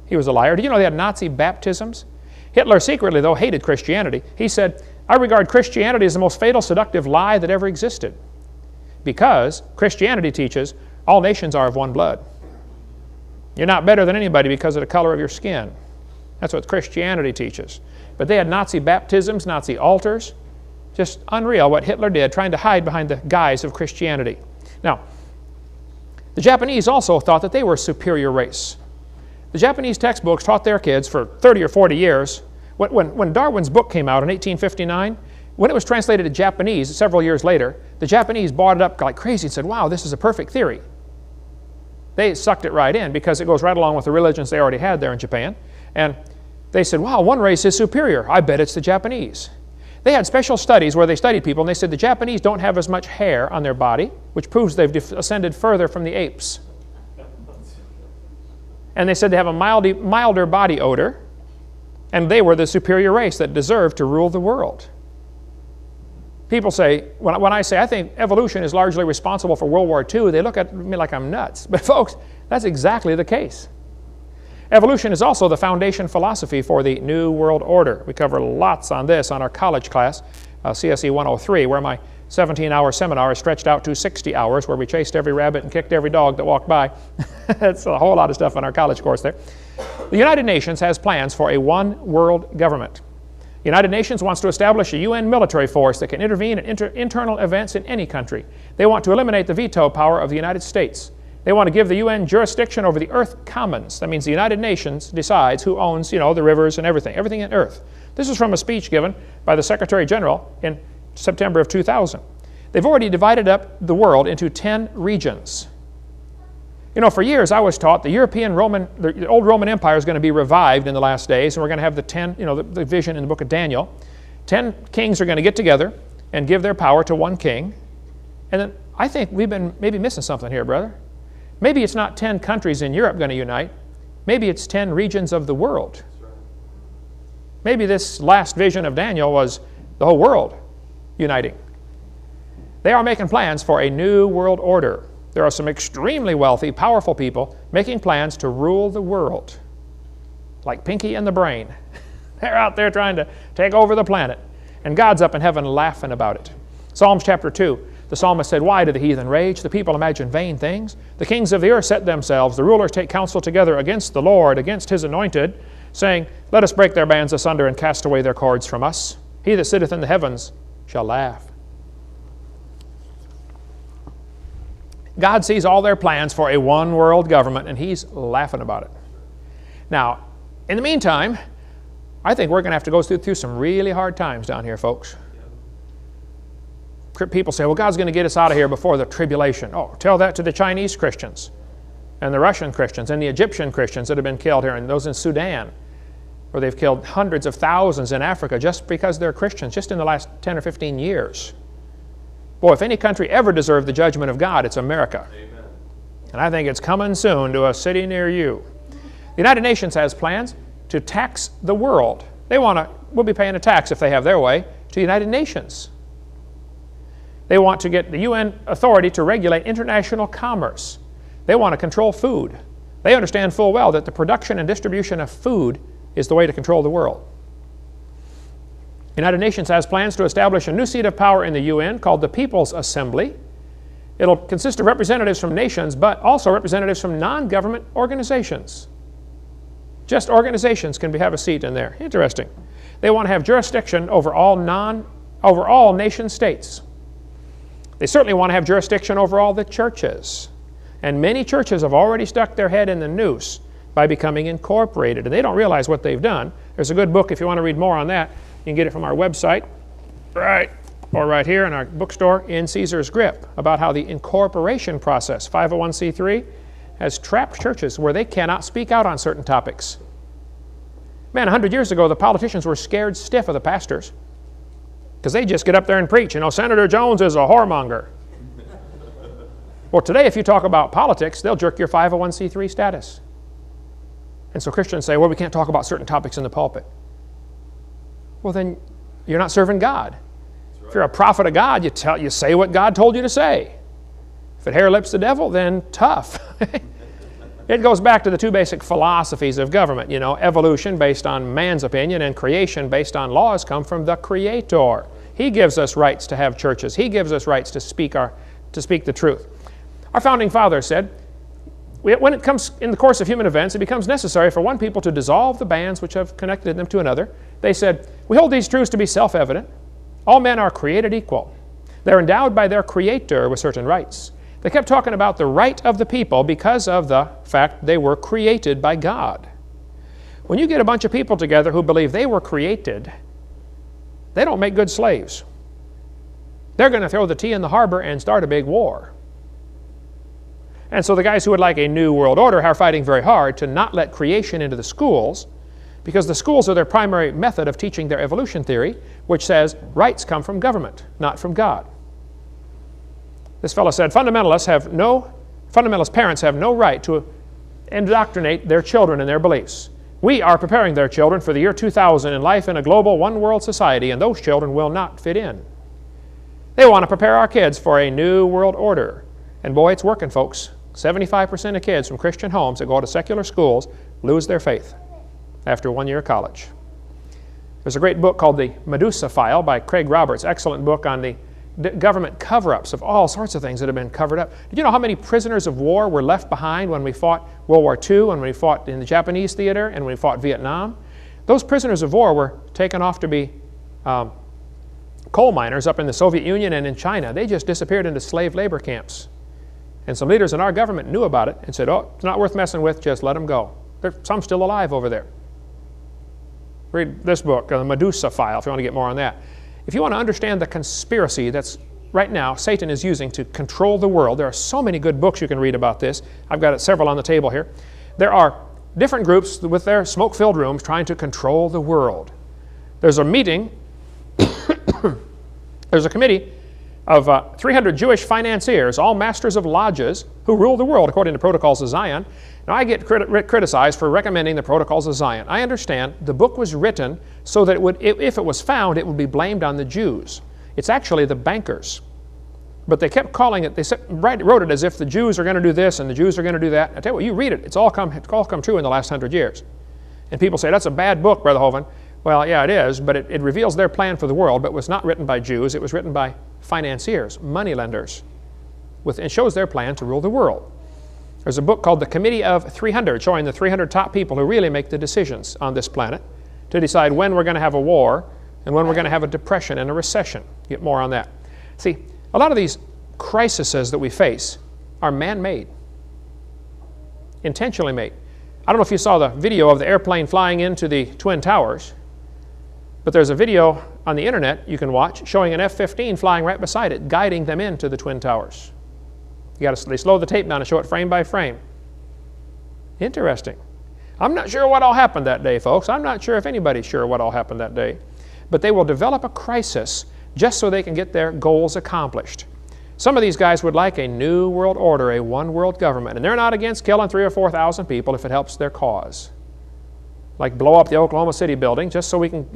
He was a liar. Did you know they had Nazi baptisms? Hitler secretly, though, hated Christianity. He said, I regard Christianity as the most fatal, seductive lie that ever existed, because Christianity teaches all nations are of one blood. You're not better than anybody because of the color of your skin. That's what Christianity teaches. But they had Nazi baptisms, Nazi altars. Just unreal what Hitler did, trying to hide behind the guise of Christianity. Now, the Japanese also thought that they were a superior race. The Japanese textbooks taught their kids for 30 or 40 years. When Darwin's book came out in 1859, when it was translated to Japanese several years later, the Japanese bought it up like crazy and said, wow, this is a perfect theory. They sucked it right in because it goes right along with the religions they already had there in Japan. And they said, wow, one race is superior. I bet it's the Japanese. They had special studies where they studied people, and they said the Japanese don't have as much hair on their body, which proves they've ascended further from the apes. And they said they have a milder body odor, and they were the superior race that deserved to rule the world. People say, when I say I think evolution is largely responsible for World War II, they look at me like I'm nuts. But folks, that's exactly the case. Evolution is also the foundation philosophy for the New World Order. We cover lots on this on our college class, CSE 103, where my 17-hour seminar is stretched out to 60 hours, where we chased every rabbit and kicked every dog that walked by. That's a whole lot of stuff on our college course there. The United Nations has plans for a one-world government. The United Nations wants to establish a UN military force that can intervene in internal events in any country. They want to eliminate the veto power of the United States. They want to give the UN jurisdiction over the Earth Commons. That means the United Nations decides who owns, the rivers and everything in Earth. This is from a speech given by the Secretary General in September of 2000. They've already divided up the world into 10 regions. For years I was taught the old Roman Empire is going to be revived in the last days, and we're going to have the vision in the book of Daniel. 10 kings are going to get together and give their power to one king. And then I think we've been maybe missing something here, brother. Maybe it's not 10 countries in Europe going to unite. Maybe it's 10 regions of the world. Maybe this last vision of Daniel was the whole world uniting. They are making plans for a new world order. There are some extremely wealthy, powerful people making plans to rule the world. Like Pinky and the Brain. They're out there trying to take over the planet. And God's up in heaven laughing about it. Psalms chapter 2. The psalmist said, why do the heathen rage? The people imagine vain things. The kings of the earth set themselves. The rulers take counsel together against the Lord, against his anointed, saying, let us break their bands asunder and cast away their cords from us. He that sitteth in the heavens shall laugh. God sees all their plans for a one-world government, and he's laughing about it. Now, in the meantime, I think we're going to have to go through some really hard times down here, folks. people say, well, God's going to get us out of here before the tribulation. Oh, tell that to the Chinese Christians and the Russian Christians and the Egyptian Christians that have been killed here, and those in Sudan, where they've killed hundreds of thousands in Africa just because they're Christians, just in the last 10 or 15 years. Boy, if any country ever deserved the judgment of God, it's America. Amen. And I think it's coming soon to a city near you. The United Nations has plans to tax the world. We'll be paying a tax if they have their way to the United Nations. They want to get the UN authority to regulate international commerce. They want to control food. They understand full well that the production and distribution of food is the way to control the world. The United Nations has plans to establish a new seat of power in the UN called the People's Assembly. It'll consist of representatives from nations, but also representatives from non-government organizations. Just organizations can have a seat in there. Interesting. They want to have jurisdiction over all nation states. They certainly want to have jurisdiction over all the churches. And many churches have already stuck their head in the noose by becoming incorporated, and they don't realize what they've done. There's a good book if you want to read more on that. You can get it from our website, or right here in our bookstore, In Caesar's Grip, about how the incorporation process, 501c3, has trapped churches where they cannot speak out on certain topics. Man, 100 years ago, the politicians were scared stiff of the pastors because they just get up there and preach. You know, Senator Jones is a whoremonger. Well, today, if you talk about politics, they'll jerk your 501c3 status. And so Christians say, well, we can't talk about certain topics in the pulpit. Well, then you're not serving God. Right. If you're a prophet of God, you say what God told you to say. If it hair lips the devil, then tough. It goes back to the two basic philosophies of government. You know, evolution based on man's opinion and creation based on laws come from the Creator. He gives us rights to have churches. He gives us rights to speak the truth. Our founding fathers said, when it comes in the course of human events, it becomes necessary for one people to dissolve the bands which have connected them to another. They said, we hold these truths to be self-evident. All men are created equal. They're endowed by their Creator with certain rights. They kept talking about the right of the people because of the fact they were created by God. When you get a bunch of people together who believe they were created, they don't make good slaves. They're going to throw the tea in the harbor and start a big war. And so the guys who would like a new world order are fighting very hard to not let creation into the schools, because the schools are their primary method of teaching their evolution theory, which says rights come from government, not from God. This fellow said, fundamentalist parents have no right to indoctrinate their children in their beliefs. We are preparing their children for the year 2000 in life in a global one-world society, and those children will not fit in. They want to prepare our kids for a new world order. And boy, it's working, folks. 75% of kids from Christian homes that go to secular schools lose their faith after 1 year of college. There's a great book called The Medusa File by Craig Roberts, excellent book on the government cover-ups of all sorts of things that have been covered up. Did you know how many prisoners of war were left behind when we fought World War II, when we fought in the Japanese theater, and when we fought Vietnam? Those prisoners of war were taken off to be coal miners up in the Soviet Union and in China. They just disappeared into slave labor camps. And some leaders in our government knew about it and said, oh, it's not worth messing with, just let them go. There's some still alive over there. Read this book, The Medusa File, if you want to get more on that. If you want to understand the conspiracy that's right now Satan is using to control the world, there are so many good books you can read about this. I've got several on the table here. There are different groups with their smoke-filled rooms trying to control the world. There's a meeting, there's a committee of 300 Jewish financiers, all masters of lodges, who rule the world according to Protocols of Zion. Now, I get criticized for recommending the Protocols of Zion. I understand the book was written so that if it was found, it would be blamed on the Jews. It's actually the bankers. But they kept calling it, wrote it as if the Jews are going to do this and the Jews are going to do that. I tell you what, you read it, it's all come true in the last 100 years. And people say, that's a bad book, Brother Hovind. Well, yeah, it is, but it reveals their plan for the world, but was not written by Jews. It was written by financiers, moneylenders, and shows their plan to rule the world. There's a book called The Committee of 300, showing the 300 top people who really make the decisions on this planet to decide when we're going to have a war and when we're going to have a depression and a recession. Get more on that. See, a lot of these crises that we face are man-made, intentionally made. I don't know if you saw the video of the airplane flying into the Twin Towers, But there's a video on the internet you can watch showing an F-15 flying right beside it, guiding them into the Twin Towers. They slow the tape down and show it frame by frame. Interesting. I'm not sure what all happened that day, folks. I'm not sure if anybody's sure what all happened that day. But they will develop a crisis just so they can get their goals accomplished. Some of these guys would like a new world order, a one world government, and they're not against killing 3,000 or 4,000 people if it helps their cause. Like blow up the Oklahoma City building just so we can,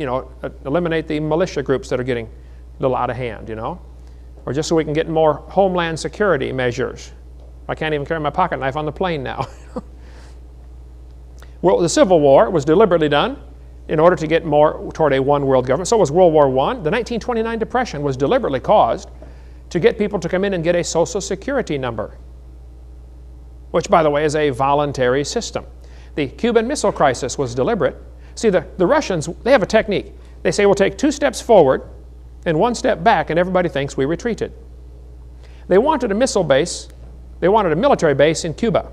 eliminate the militia groups that are getting a little out of hand, Or just so we can get more homeland security measures. I can't even carry my pocket knife on the plane now. Well, the Civil War was deliberately done in order to get more toward a one world government. So was World War I. The 1929 Depression was deliberately caused to get people to come in and get a Social Security number, which, by the way, is a voluntary system. The Cuban Missile Crisis was deliberate. See, the Russians, they have a technique. They say we'll take 2 steps forward and 1 step back, and everybody thinks we retreated. They wanted a missile base. They wanted a military base in Cuba.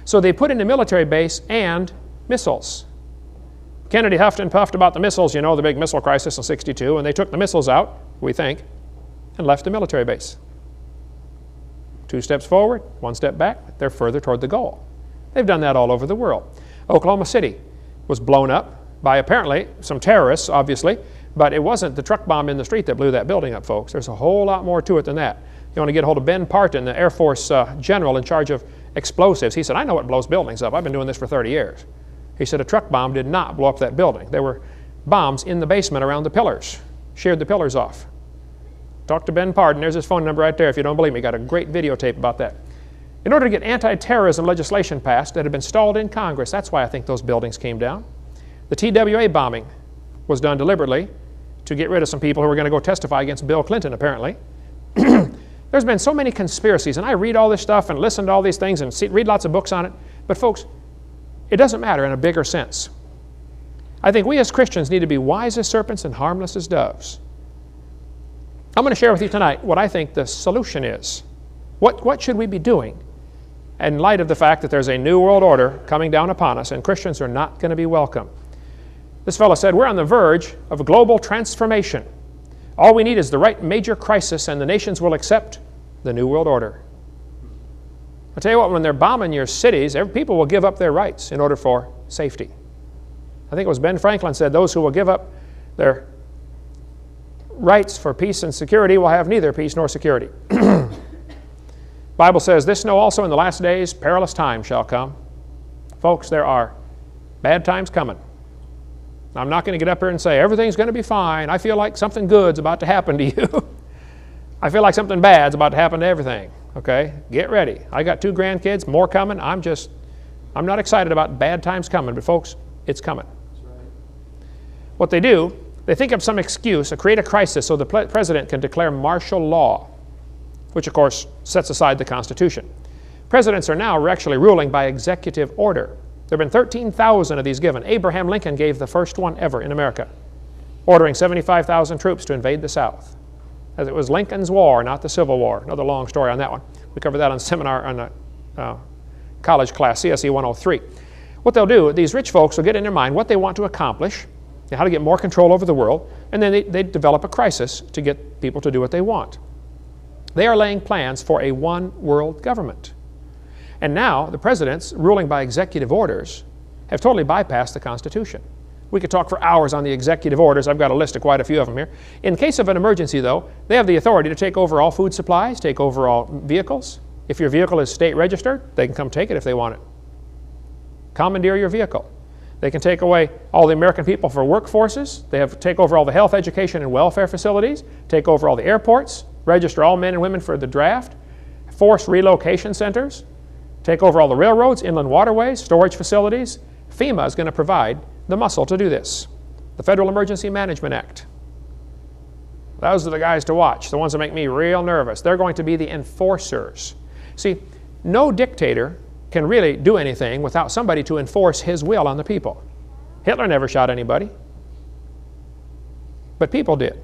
So they put in a military base and missiles. Kennedy huffed and puffed about the missiles, the big missile crisis in '62, and they took the missiles out, we think, and left the military base. 2 steps forward, 1 step back, they're further toward the goal. They've done that all over the world. Oklahoma City was blown up by apparently some terrorists, obviously, but it wasn't the truck bomb in the street that blew that building up, folks. There's a whole lot more to it than that. You want to get a hold of Ben Parton, the Air Force general in charge of explosives. He said, I know what blows buildings up. I've been doing this for 30 years. He said a truck bomb did not blow up that building. There were bombs in the basement around the pillars, sheared the pillars off. Talk to Ben Parton. There's his phone number right there if you don't believe me. Got a great videotape about that. In order to get anti-terrorism legislation passed that had been stalled in Congress, that's why I think those buildings came down. The TWA bombing was done deliberately to get rid of some people who were going to go testify against Bill Clinton, apparently. There's been so many conspiracies, and I read all this stuff and listen to all these things and read lots of books on it. But folks, it doesn't matter in a bigger sense. I think we as Christians need to be wise as serpents and harmless as doves. I'm going to share with you tonight what I think the solution is. What should we be doing in light of the fact that there's a new world order coming down upon us and Christians are not going to be welcome? This fellow said, we're on the verge of a global transformation. All we need is the right major crisis and the nations will accept the new world order. I'll tell you what, when they're bombing your cities, people will give up their rights in order for safety. I think it was Ben Franklin said, those who will give up their rights for peace and security will have neither peace nor security. Bible says, this know also in the last days perilous times shall come. Folks, there are bad times coming. I'm not going to get up here and say, everything's going to be fine. I feel like something good's about to happen to you. I feel like something bad's about to happen to everything. Okay? Get ready. I got 2 grandkids, more coming. I'm not excited about bad times coming, but folks, it's coming. That's right. What they do, they think of some excuse, create a crisis so the president can declare martial law, which of course sets aside the Constitution. Presidents are now actually ruling by executive order. There have been 13,000 of these given. Abraham Lincoln gave the first one ever in America, ordering 75,000 troops to invade the South. As it was Lincoln's War, not the Civil War. Another long story on that one. We covered that on seminar on a college class, CSE 103. What they'll do, these rich folks will get in their mind what they want to accomplish, how to get more control over the world, and then they develop a crisis to get people to do what they want. They are laying plans for a one world government. And now the presidents, ruling by executive orders, have totally bypassed the Constitution. We could talk for hours on the executive orders. I've got a list of quite a few of them here. In case of an emergency, though, they have the authority to take over all food supplies, take over all vehicles. If your vehicle is state registered, they can come take it if they want it. Commandeer your vehicle. They can take away all the American people for workforces. They have to take over all the health, education, and welfare facilities, take over all the airports, register all men and women for the draft, force relocation centers, take over all the railroads, inland waterways, storage facilities. FEMA is going to provide the muscle to do this. The Federal Emergency Management Act. Those are the guys to watch, the ones that make me real nervous. They're going to be the enforcers. See, no dictator can really do anything without somebody to enforce his will on the people. Hitler never shot anybody, but people did.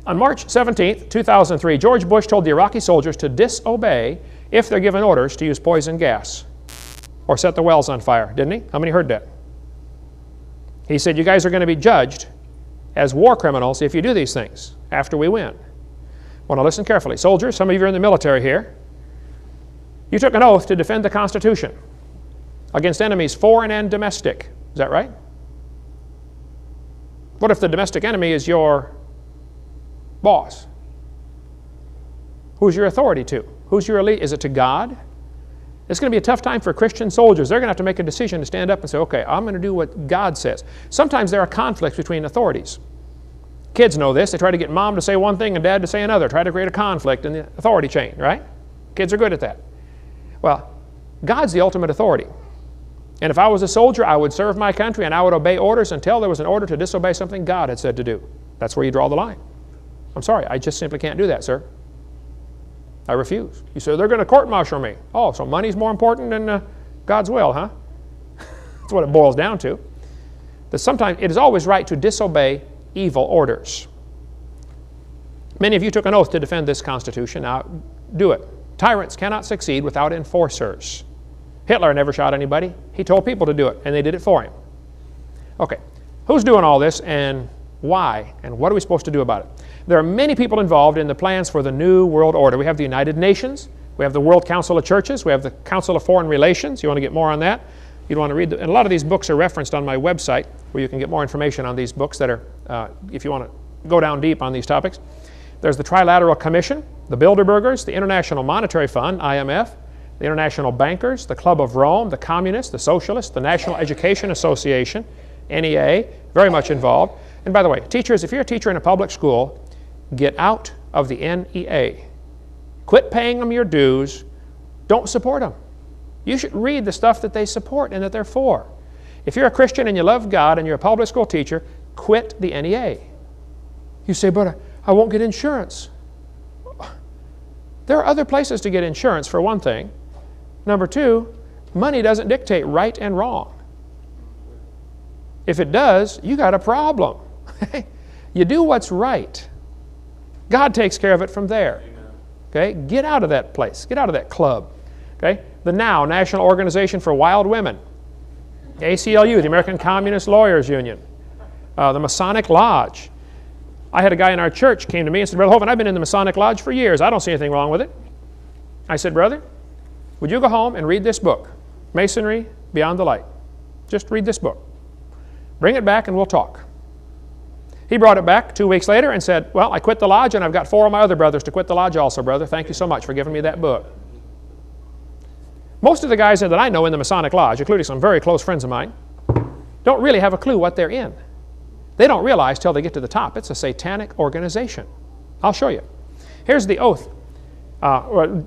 On March 17, 2003, George Bush told the Iraqi soldiers to disobey if they're given orders to use poison gas or set the wells on fire, didn't he? How many heard that? He said, you guys are going to be judged as war criminals if you do these things after we win. Well, now listen carefully. Soldiers, some of you are in the military here. You took an oath to defend the Constitution against enemies foreign and domestic. Is that right? What if the domestic enemy is your boss? Who's your authority to? Who's your elite? Is it to God? It's going to be a tough time for Christian soldiers. They're going to have to make a decision to stand up and say, okay, I'm going to do what God says. Sometimes there are conflicts between authorities. Kids know this. They try to get mom to say one thing and dad to say another. Try to create a conflict in the authority chain, right? Kids are good at that. Well, God's the ultimate authority. And if I was a soldier, I would serve my country and I would obey orders until there was an order to disobey something God had said to do. That's where you draw the line. I'm sorry, I just simply can't do that, sir. I refuse. You say, they're going to court-martial me. Oh, so money's more important than God's will, huh? That's what it boils down to. That sometimes it is always right to disobey evil orders. Many of you took an oath to defend this Constitution. Now, do it. Tyrants cannot succeed without enforcers. Hitler never shot anybody. He told people to do it, and they did it for him. Okay, who's doing all this, and why, and what are we supposed to do about it? There are many people involved in the plans for the New World Order. We have the United Nations. We have the World Council of Churches. We have the Council of Foreign Relations. You want to get more on that? You'd want to read, and a lot of these books are referenced on my website, where you can get more information on these books that are, if you want to go down deep on these topics. There's the Trilateral Commission, the Bilderbergers, the International Monetary Fund, IMF, the International Bankers, the Club of Rome, the Communists, the Socialists, the National Education Association, NEA, very much involved. And by the way, teachers, if you're a teacher in a public school, get out of the NEA. Quit paying them your dues. Don't support them. You should read the stuff that they support and that they're for. If you're a Christian and you love God and you're a public school teacher, quit the NEA. You say, but I won't get insurance. There are other places to get insurance, for one thing. Number two, money doesn't dictate right and wrong. If it does, you got a problem. You do what's right. God takes care of it from there. Okay? Get out of that place. Get out of that club. Okay? The NOW, National Organization for Wild Women. ACLU, the American Communist Lawyers Union. The Masonic Lodge. I had a guy in our church came to me and said, Brother Hovind, I've been in the Masonic Lodge for years. I don't see anything wrong with it. I said, brother, would you go home and read this book, Masonry Beyond the Light? Just read this book. Bring it back and we'll talk. He brought it back 2 weeks later and said, well, I quit the lodge and I've got 4 of my other brothers to quit the lodge also, brother. Thank you so much for giving me that book. Most of the guys that I know in the Masonic Lodge, including some very close friends of mine, don't really have a clue what they're in. They don't realize till they get to the top. It's a satanic organization. I'll show you. Here's the oath.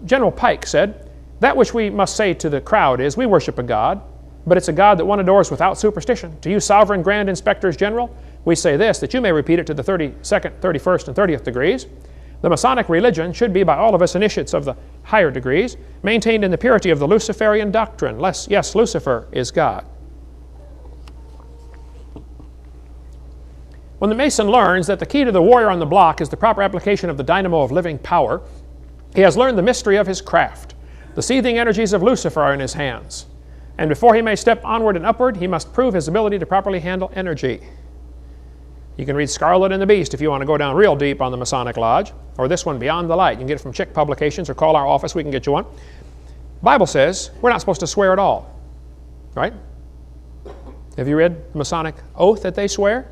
General Pike said, that which we must say to the crowd is, we worship a God, but it's a God that one adores without superstition. To you sovereign grand inspectors general, we say this, that you may repeat it to the 32nd, 31st, and 30th degrees. The Masonic religion should be by all of us initiates of the higher degrees, maintained in the purity of the Luciferian doctrine. Yes, Lucifer is God. When the Mason learns that the key to the warrior on the block is the proper application of the dynamo of living power, he has learned the mystery of his craft. The seething energies of Lucifer are in his hands. And before he may step onward and upward, he must prove his ability to properly handle energy. You can read Scarlet and the Beast if you want to go down real deep on the Masonic Lodge, or this one, Beyond the Light. You can get it from Chick Publications or call our office. We can get you one. The Bible says we're not supposed to swear at all, right? Have you read the Masonic oath that they swear?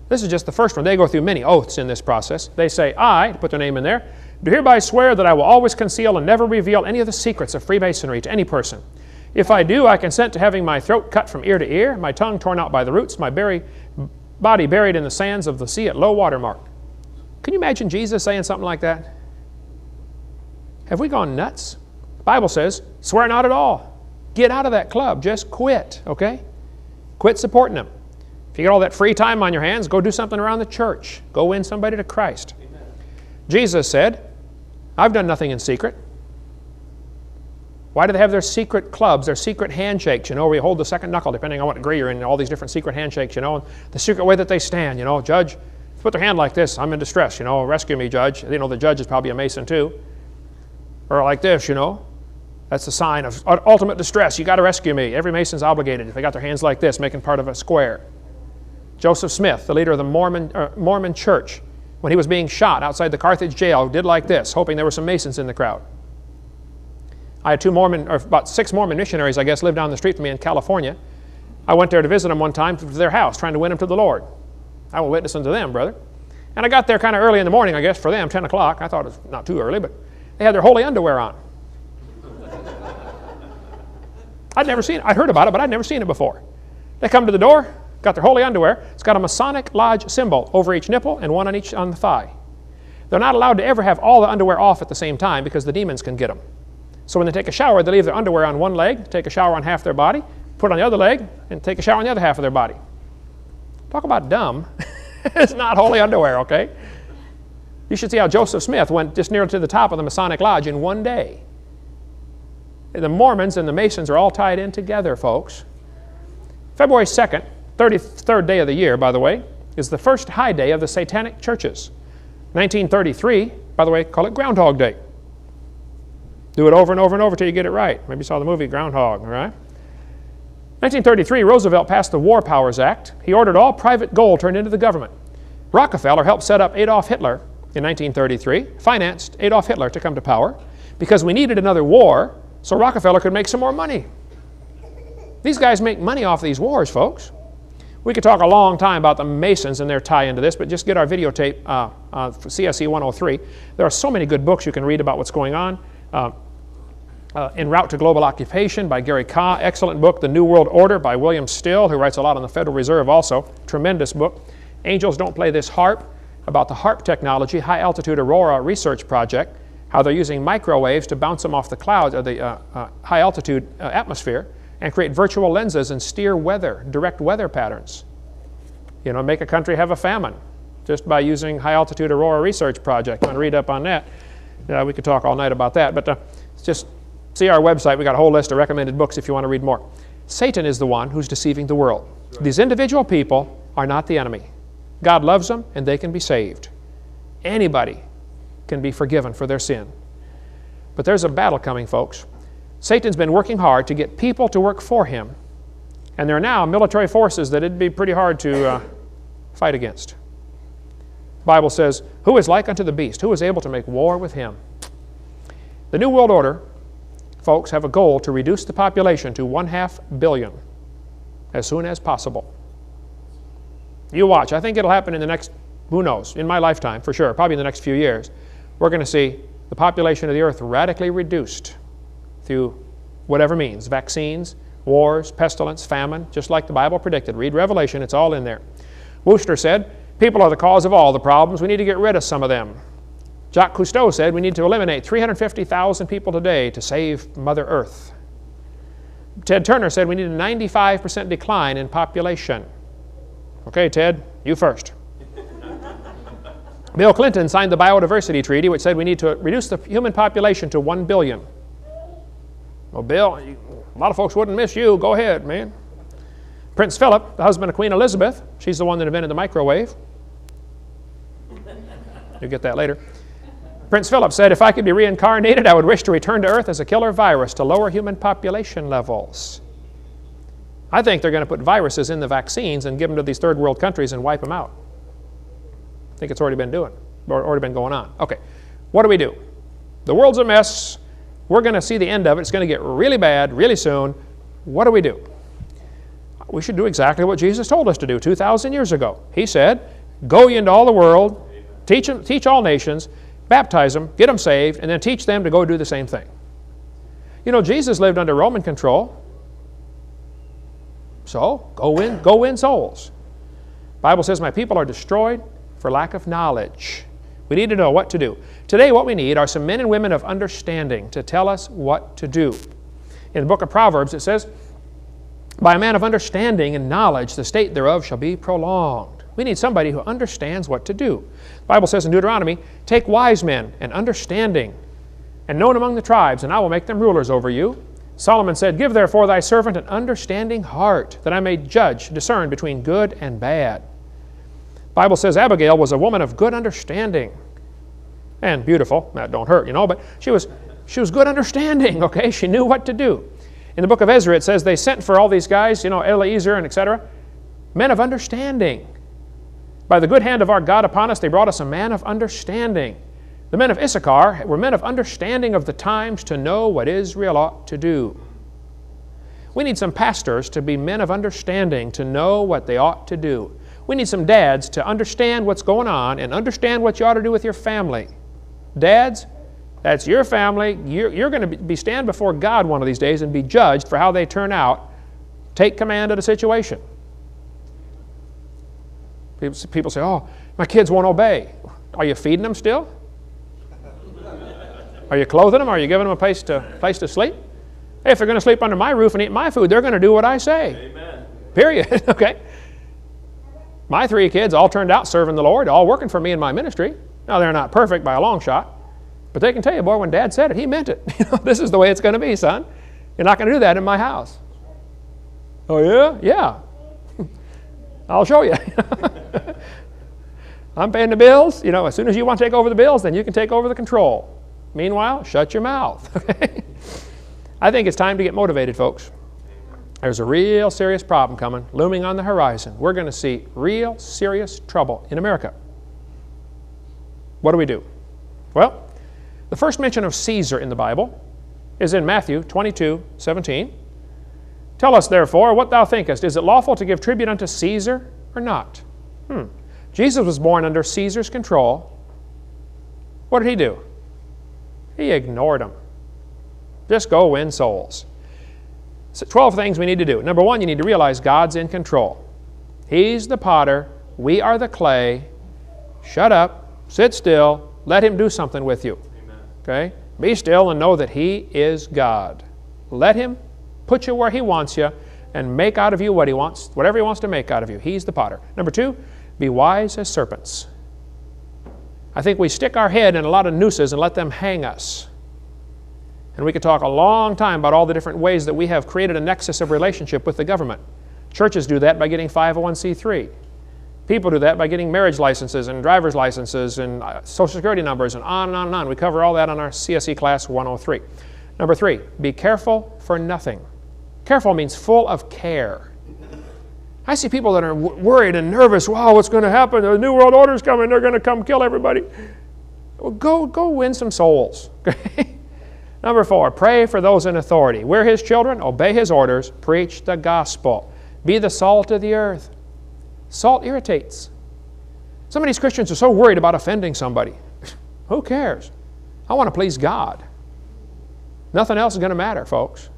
This is just the first one. They go through many oaths in this process. They say, I, put their name in there, do hereby swear that I will always conceal and never reveal any of the secrets of Freemasonry to any person. If I do, I consent to having my throat cut from ear to ear, my tongue torn out by the roots, my body buried in the sands of the sea at low water mark. Can you imagine Jesus saying something like that? Have we gone nuts? The Bible says, swear not at all. Get out of that club. Just quit, okay? Quit supporting them. If you get all that free time on your hands, go do something around the church. Go win somebody to Christ. Amen. Jesus said, I've done nothing in secret. Why do they have their secret clubs, their secret handshakes, where you hold the second knuckle, depending on what degree you're in, all these different secret handshakes, and the secret way that they stand, Judge, put their hand like this, I'm in distress, rescue me, Judge. The judge is probably a Mason too. Or like this, That's a sign of ultimate distress. You got to rescue me. Every Mason's obligated if they got their hands like this, making part of a square. Joseph Smith, the leader of the Mormon church, when he was being shot outside the Carthage jail, did like this, hoping there were some Masons in the crowd. I had about 6 Mormon missionaries, I guess, lived down the street from me in California. I went there to visit them one time to their house, trying to win them to the Lord. I will witness unto them, brother. And I got there kind of early in the morning, I guess, for them, 10 o'clock. I thought it was not too early, but they had their holy underwear on. I'd heard about it, but I'd never seen it before. They come to the door, got their holy underwear. It's got a Masonic Lodge symbol over each nipple and one on the thigh. They're not allowed to ever have all the underwear off at the same time because the demons can get them. So when they take a shower, they leave their underwear on one leg, take a shower on half their body, put it on the other leg, and take a shower on the other half of their body. Talk about dumb. It's not holy underwear, okay? You should see how Joseph Smith went just near to the top of the Masonic Lodge in one day. The Mormons and the Masons are all tied in together, folks. February 2nd, 33rd day of the year, by the way, is the first high day of the Satanic churches. 1933, by the way, call it Groundhog Day. Do it over and over and over till you get it right. Maybe you saw the movie Groundhog, all right? 1933, Roosevelt passed the War Powers Act. He ordered all private gold turned into the government. Rockefeller helped set up Adolf Hitler in 1933, financed Adolf Hitler to come to power because we needed another war so Rockefeller could make some more money. These guys make money off these wars, folks. We could talk a long time about the Masons and their tie into this, but just get our videotape for CSE 103. There are so many good books you can read about what's going on. En Route to Global Occupation by Gary Kah, excellent book. The New World Order by William Still, who writes a lot on the Federal Reserve also, tremendous book. Angels Don't Play This Harp, about the HARP technology, High Altitude Aurora Research Project, how they're using microwaves to bounce them off the clouds of the high altitude atmosphere and create virtual lenses and steer weather, direct weather patterns. You know, make a country have a famine just by using High Altitude Aurora Research Project. You want to read up on that? We could talk all night about that, but just see our website. We got a whole list of recommended books if you want to read more. Satan is the one who's deceiving the world. Right. These individual people are not the enemy. God loves them and they can be saved. Anybody can be forgiven for their sin. But there's a battle coming, folks. Satan's been working hard to get people to work for him. And there are now military forces that it'd be pretty hard to fight against. The Bible says, who is like unto the beast? Who is able to make war with him? The New World Order, folks, have a goal to reduce the population to 1/2 billion as soon as possible. You watch. I think it'll happen in the next, who knows, in my lifetime for sure, probably in the next few years. We're going to see the population of the earth radically reduced through whatever means, vaccines, wars, pestilence, famine, just like the Bible predicted. Read Revelation, it's all in there. Wooster said, people are the cause of all the problems. We need to get rid of some of them. Jacques Cousteau said we need to eliminate 350,000 people today to save Mother Earth. Ted Turner said we need a 95% decline in population. Okay, Ted, you first. Bill Clinton signed the Biodiversity Treaty, which said we need to reduce the human population to 1 billion. Well, Bill, a lot of folks wouldn't miss you. Go ahead, man. Prince Philip, the husband of Queen Elizabeth, she's the one that invented the microwave. You'll get that later. Prince Philip said, if I could be reincarnated, I would wish to return to Earth as a killer virus to lower human population levels. I think they're going to put viruses in the vaccines and give them to these third world countries and wipe them out. I think it's already been going on. Okay, what do we do? The world's a mess. We're going to see the end of it. It's going to get really bad really soon. What do we do? We should do exactly what Jesus told us to do 2,000 years ago. He said, go ye into all the world, teach all nations, baptize them, get them saved, and then teach them to go do the same thing. You know, Jesus lived under Roman control. So, go win souls. The Bible says, my people are destroyed for lack of knowledge. We need to know what to do. Today, what we need are some men and women of understanding to tell us what to do. In the book of Proverbs, it says, by a man of understanding and knowledge, the state thereof shall be prolonged. We need somebody who understands what to do. The Bible says in Deuteronomy, take wise men and understanding and known among the tribes, and I will make them rulers over you. Solomon said, give therefore thy servant an understanding heart, that I may discern between good and bad. The Bible says Abigail was a woman of good understanding and beautiful. That don't hurt, you know, but she was good understanding, okay? She knew what to do. In the book of Ezra, it says they sent for all these guys, you know, Eliezer and etc. Men of understanding. By the good hand of our God upon us, they brought us a man of understanding. The men of Issachar were men of understanding of the times to know what Israel ought to do. We need some pastors to be men of understanding to know what they ought to do. We need some dads to understand what's going on and understand what you ought to do with your family. Dads, that's your family. You're going to stand before God one of these days and be judged for how they turn out. Take command of the situation. People say, oh, my kids won't obey. Are you feeding them still? Are you clothing them? Are you giving them a place to sleep? Hey, if they're going to sleep under my roof and eat my food, they're going to do what I say. Amen. Period. Okay. My 3 kids all turned out serving the Lord, all working for me in my ministry. Now, they're not perfect by a long shot, but they can tell you, boy, when Dad said it, he meant it. This is the way it's going to be, son. You're not going to do that in my house. Oh, yeah? Yeah. I'll show you. I'm paying the bills. As soon as you want to take over the bills, then you can take over the control. Meanwhile, shut your mouth. Okay? I think it's time to get motivated, folks. There's a real serious problem coming, looming on the horizon. We're going to see real serious trouble in America. What do? Well, the first mention of Caesar in the Bible is in Matthew 22:17. Tell us, therefore, what thou thinkest. Is it lawful to give tribute unto Caesar or not? Jesus was born under Caesar's control. What did he do? He ignored him. Just go win souls. So 12 things we need to do. Number 1, you need to realize God's in control. He's the potter. We are the clay. Shut up. Sit still. Let Him do something with you. Amen. Okay? Be still and know that He is God. Let Him put you where He wants you and make out of you what He wants, whatever He wants to make out of you. He's the potter. Number 2, be wise as serpents. I think we stick our head in a lot of nooses and let them hang us. And we could talk a long time about all the different ways that we have created a nexus of relationship with the government. Churches do that by getting 501c3. People do that by getting marriage licenses and driver's licenses and social security numbers and on and on and on. We cover all that on our CSE class 103. Number 3, be careful for nothing. Careful means full of care. I see people that are worried and nervous. Wow, what's going to happen? The New World Order's coming. They're going to come kill everybody. Well, go win some souls. Okay? Number 4, pray for those in authority. We're His children. Obey His orders. Preach the gospel. Be the salt of the earth. Salt irritates. Some of these Christians are so worried about offending somebody. Who cares? I want to please God. Nothing else is going to matter, folks.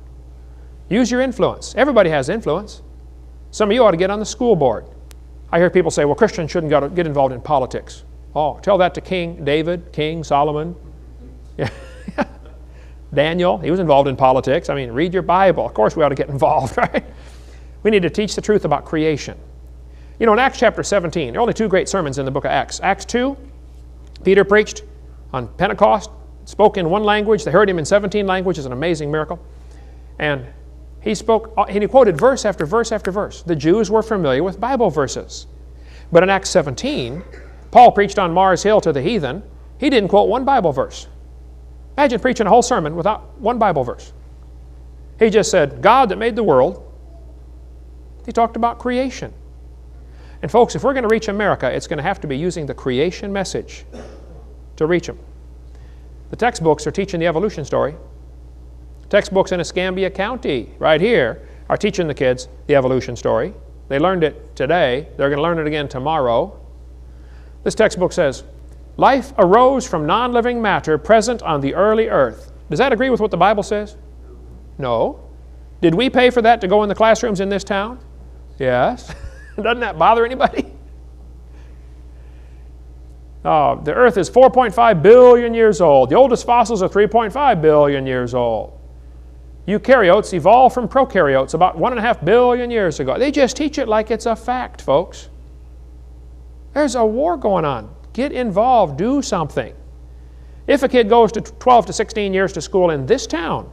Use your influence. Everybody has influence. Some of you ought to get on the school board. I hear people say, well, Christians shouldn't get involved in politics. Oh, tell that to King David, King Solomon. Yeah. Daniel, he was involved in politics. I mean, read your Bible. Of course we ought to get involved, right? We need to teach the truth about creation. You know, in Acts chapter 17, there are only 2 great sermons in the book of Acts. Acts 2, Peter preached on Pentecost, spoke in 1 language. They heard him in 17 languages, an amazing miracle. And he spoke, and he quoted verse after verse after verse. The Jews were familiar with Bible verses. But in Acts 17, Paul preached on Mars Hill to the heathen. He didn't quote 1 Bible verse. Imagine preaching a whole sermon without 1 Bible verse. He just said, God that made the world. He talked about creation. And folks, if we're going to reach America, it's going to have to be using the creation message to reach them. The textbooks are teaching the evolution story. Textbooks in Escambia County, right here, are teaching the kids the evolution story. They learned it today. They're going to learn it again tomorrow. This textbook says, life arose from non-living matter present on the early earth. Does that agree with what the Bible says? No. Did we pay for that to go in the classrooms in this town? Yes. Doesn't that bother anybody? The earth is 4.5 billion years old. The oldest fossils are 3.5 billion years old. Eukaryotes evolved from prokaryotes about 1.5 billion years ago. They just teach it like it's a fact, folks. There's a war going on. Get involved. Do something. If a kid goes to 12 to 16 years to school in this town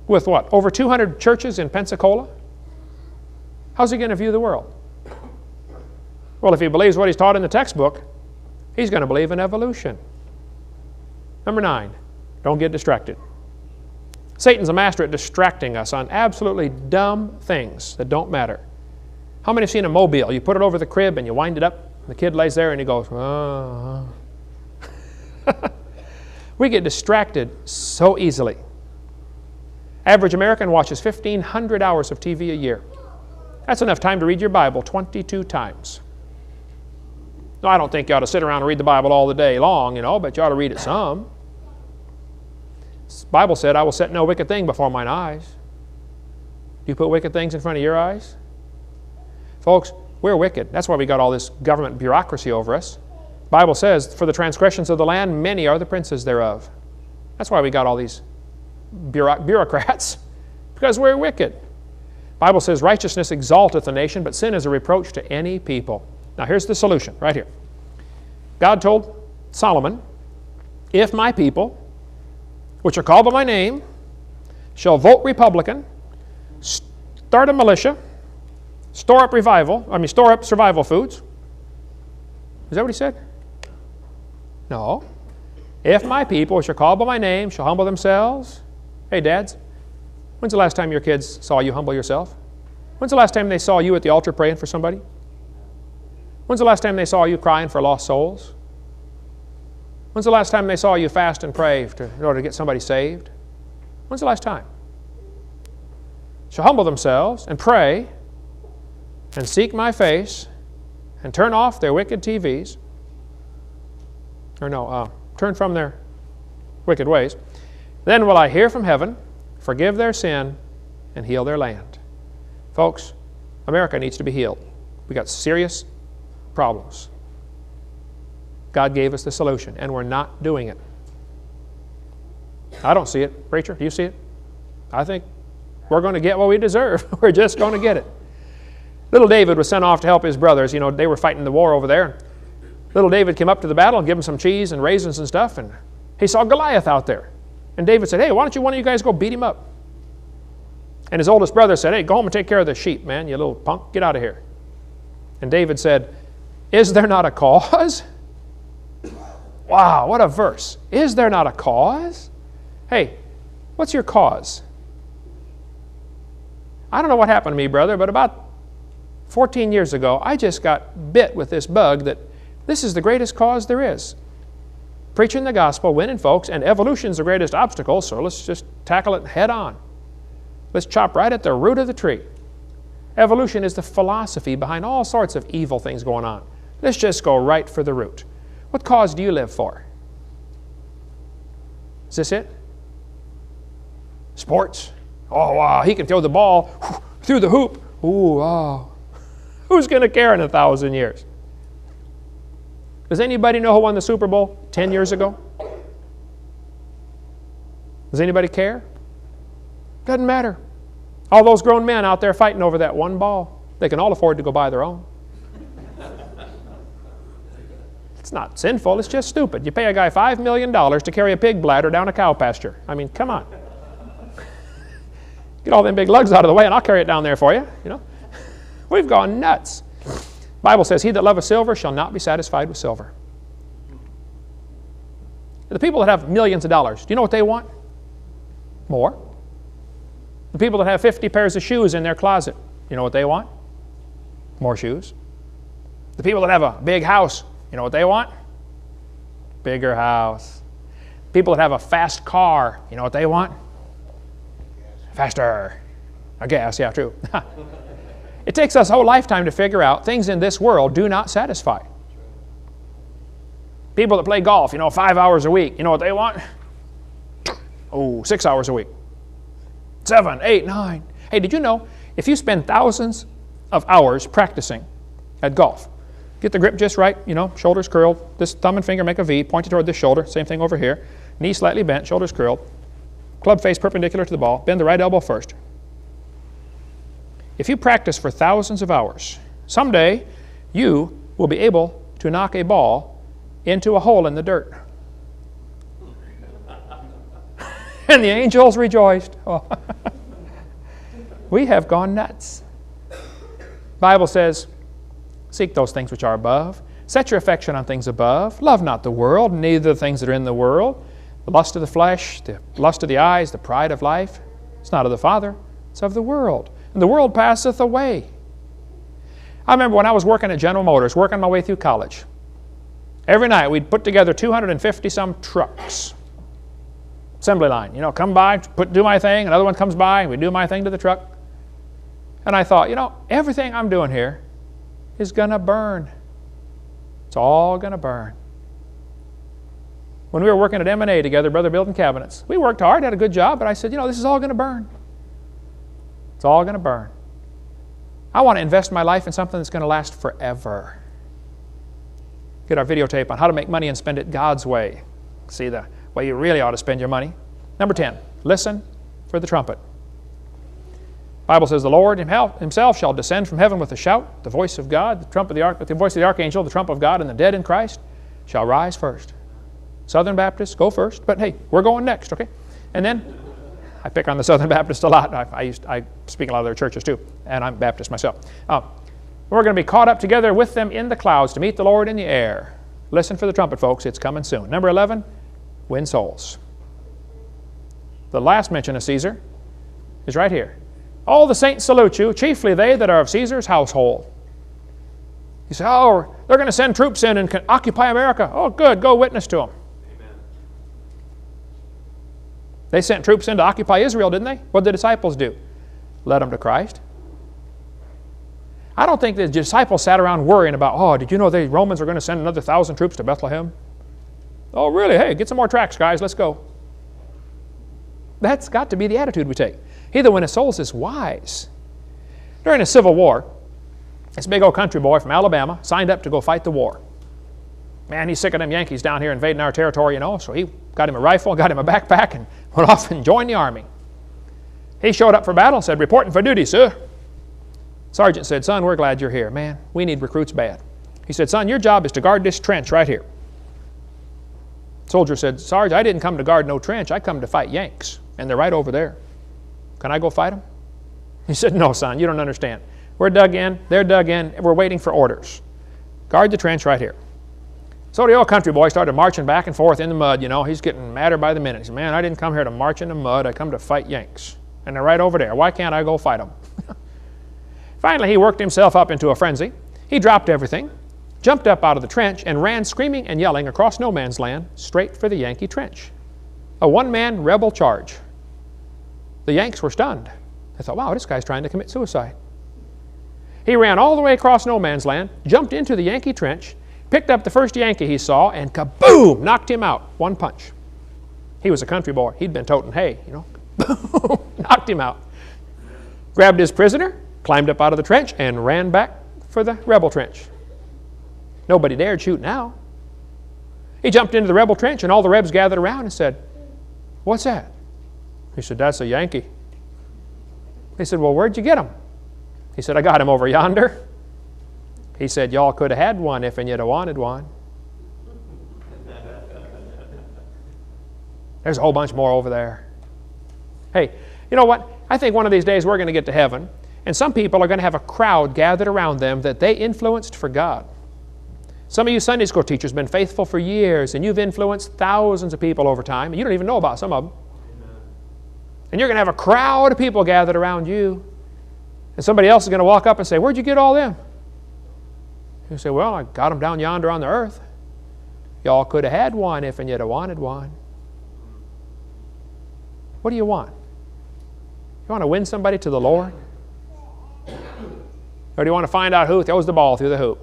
with what? Over 200 churches in Pensacola? How's he going to view the world? Well, if he believes what he's taught in the textbook, he's going to believe in evolution. Number 9, don't get distracted. Satan's a master at distracting us on absolutely dumb things that don't matter. How many have seen a mobile? You put it over the crib and you wind it up. And the kid lays there and he goes, oh. We get distracted so easily. Average American watches 1,500 hours of TV a year. That's enough time to read your Bible 22 times. No, I don't think you ought to sit around and read the Bible all the day long, you know, but you ought to read it some. The Bible said, I will set no wicked thing before mine eyes. Do you put wicked things in front of your eyes? Folks, we're wicked. That's why we got all this government bureaucracy over us. The Bible says, for the transgressions of the land, many are the princes thereof. That's why we got all these bureaucrats, because we're wicked. The Bible says, righteousness exalteth a nation, but sin is a reproach to any people. Now here's the solution, right here. God told Solomon, if my people, which are called by my name, shall vote Republican, start a militia, store up survival foods. Is that what he said? No. If my people, which are called by my name, shall humble themselves. Hey, dads, when's the last time your kids saw you humble yourself? When's the last time they saw you at the altar praying for somebody? When's the last time they saw you crying for lost souls? When's the last time they saw you fast and pray in order to get somebody saved? When's the last time? Shall humble themselves and pray and seek my face and turn off their wicked TVs, turn from their wicked ways. Then will I hear from heaven, forgive their sin, and heal their land. Folks, America needs to be healed. We got serious problems. God gave us the solution, and we're not doing it. I don't see it. Preacher, do you see it? I think we're going to get what we deserve. We're just going to get it. Little David was sent off to help his brothers. You know, they were fighting the war over there. Little David came up to the battle and gave him some cheese and raisins and stuff, and he saw Goliath out there. And David said, hey, why don't one of you guys go beat him up? And his oldest brother said, hey, go home and take care of the sheep, man, you little punk. Get out of here. And David said, is there not a cause? Wow, what a verse. Is there not a cause? Hey, what's your cause? I don't know what happened to me, brother, but about 14 years ago, I just got bit with this bug that this is the greatest cause there is. Preaching the gospel, winning folks, and evolution's the greatest obstacle, so let's just tackle it head on. Let's chop right at the root of the tree. Evolution is the philosophy behind all sorts of evil things going on. Let's just go right for the root. What cause do you live for? Is this it? Sports. Oh, wow, he can throw the ball through the hoop. Ooh, wow. Who's going to care in 1,000 years? Does anybody know who won the Super Bowl 10 years ago? Does anybody care? Doesn't matter. All those grown men out there fighting over that one ball, they can all afford to go buy their own. It's not sinful, it's just stupid. You pay a guy $5 million to carry a pig bladder down a cow pasture. I mean, come on. Get all them big lugs out of the way and I'll carry it down there for you, you know. We've gone nuts. The Bible says, he that loveth silver shall not be satisfied with silver. The people that have millions of dollars, do you know what they want? More. The people that have 50 pairs of shoes in their closet, you know what they want? More shoes. The people that have a big house, you know what they want? Bigger house. People that have a fast car, you know what they want? Faster. A gas, yeah, true. It takes us a whole lifetime to figure out things in this world do not satisfy. People that play golf, 5 hours a week, you know what they want? Oh, 6 hours a week. 7, 8, 9. Hey, did you know if you spend thousands of hours practicing at golf, get the grip just right, shoulders curled, this thumb and finger make a V, pointed toward this shoulder, same thing over here, knee slightly bent, shoulders curled, club face perpendicular to the ball, bend the right elbow first. If you practice for thousands of hours, someday you will be able to knock a ball into a hole in the dirt. And the angels rejoiced. Oh. We have gone nuts. The Bible says, seek those things which are above. Set your affection on things above. Love not the world, neither the things that are in the world. The lust of the flesh, the lust of the eyes, the pride of life. It's not of the Father, it's of the world. And the world passeth away. I remember when I was working at General Motors, working my way through college. Every night we'd put together 250-some trucks. Assembly line, you know, come by, do my thing, another one comes by, and we do my thing to the truck. And I thought, you know, everything I'm doing here is going to burn. It's all going to burn. When we were working at M&A together, brother, building cabinets, we worked hard, had a good job, but I said, you know, this is all going to burn. It's all going to burn. I want to invest my life in something that's going to last forever. Get our videotape on how to make money and spend it God's way. See the way you really ought to spend your money. Number 10, listen for the trumpet. The Bible says, the Lord himself shall descend from heaven with a shout, the voice of God, the voice of the archangel, the trump of God, and the dead in Christ shall rise first. Southern Baptists, go first, but hey, we're going next, okay? And then, I pick on the Southern Baptists a lot. I speak in a lot of their churches too, and I'm Baptist myself. We're going to be caught up together with them in the clouds to meet the Lord in the air. Listen for the trumpet, folks. It's coming soon. Number 11, win souls. The last mention of Caesar is right here. All the saints salute you, chiefly they that are of Caesar's household. You say, oh, they're going to send troops in and occupy America. Oh, good. Go witness to them. Amen. They sent troops in to occupy Israel, didn't they? What did the disciples do? Led them to Christ. I don't think the disciples sat around worrying about, oh, did you know the Romans are going to send another 1,000 troops to Bethlehem? Oh, really? Hey, get some more tracks, guys. Let's go. That's got to be the attitude we take. He that winneth souls is wise. During the Civil War, this big old country boy from Alabama signed up to go fight the war. Man, he's sick of them Yankees down here invading our territory, you know, so he got him a rifle, got him a backpack, and went off and joined the army. He showed up for battle and said, reporting for duty, sir. Sergeant said, son, we're glad you're here. Man, we need recruits bad. He said, son, your job is to guard this trench right here. Soldier said, Sarge, I didn't come to guard no trench. I come to fight Yanks, and they're right over there. Can I go fight them? He said, no, son, you don't understand. We're dug in, they're dug in, and we're waiting for orders. Guard the trench right here. So the old country boy started marching back and forth in the mud, you know. He's getting madder by the minute. He said, man, I didn't come here to march in the mud. I come to fight Yanks. And they're right over there. Why can't I go fight them? Finally, he worked himself up into a frenzy. He dropped everything, jumped up out of the trench, and ran screaming and yelling across no man's land straight for the Yankee trench. A one-man rebel charge. The Yanks were stunned. They thought, wow, this guy's trying to commit suicide. He ran all the way across no man's land, jumped into the Yankee trench, picked up the first Yankee he saw, and kaboom, knocked him out. One punch. He was a country boy. He'd been toting hay, you know. Boom, knocked him out. Grabbed his prisoner, climbed up out of the trench, and ran back for the rebel trench. Nobody dared shoot now. He jumped into the rebel trench, and all the rebs gathered around and said, what's that? He said, that's a Yankee. They said, well, where'd you get him? He said, I got him over yonder. He said, y'all could have had one if and you'd have wanted one. There's a whole bunch more over there. Hey, you know what? I think one of these days we're going to get to heaven, and some people are going to have a crowd gathered around them that they influenced for God. Some of you Sunday school teachers have been faithful for years, and you've influenced thousands of people over time, and you don't even know about some of them. Amen. And you're going to have a crowd of people gathered around you, and somebody else is going to walk up and say, where'd you get all them? You say, well, I got them down yonder on the earth. Y'all could have had one if and you'd have wanted one. What do you want? You want to win somebody to the Lord? Or do you want to find out who throws the ball through the hoop?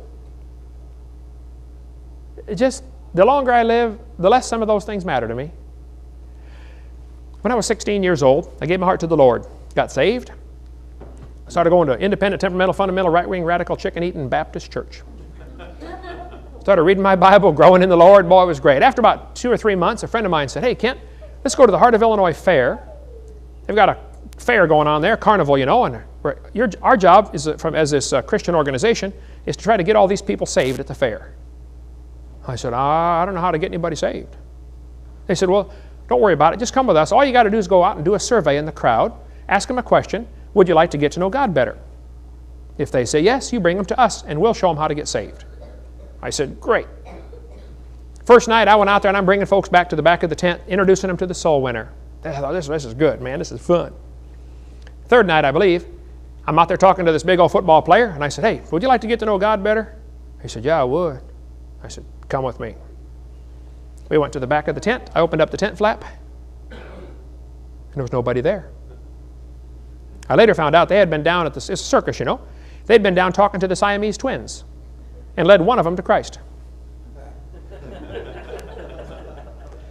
The longer I live, the less some of those things matter to me. When I was 16 years old, I gave my heart to the Lord. Got saved. I started going to independent, temperamental, fundamental, right-wing, radical, chicken-eating Baptist church. Started reading my Bible, growing in the Lord. Boy, it was great. After about 2 or 3 months, a friend of mine said, hey, Kent, let's go to the Heart of Illinois Fair. They've got a fair going on there, carnival, you know, and our job is, as this Christian organization is to try to get all these people saved at the fair. I said, I don't know how to get anybody saved. They said, well, don't worry about it. Just come with us. All you got to do is go out and do a survey in the crowd, ask them a question. Would you like to get to know God better? If they say yes, you bring them to us, and we'll show them how to get saved. I said, great. First night, I went out there, and I'm bringing folks back to the back of the tent, introducing them to the soul winner. I thought, this is good, man. This is fun. Third night, I believe, I'm out there talking to this big old football player, and I said, hey, would you like to get to know God better? He said, yeah, I would. I said, come with me. We went to the back of the tent. I opened up the tent flap, and there was nobody there. I later found out they had been down at it's a circus, you know. They'd been down talking to the Siamese twins and led one of them to Christ.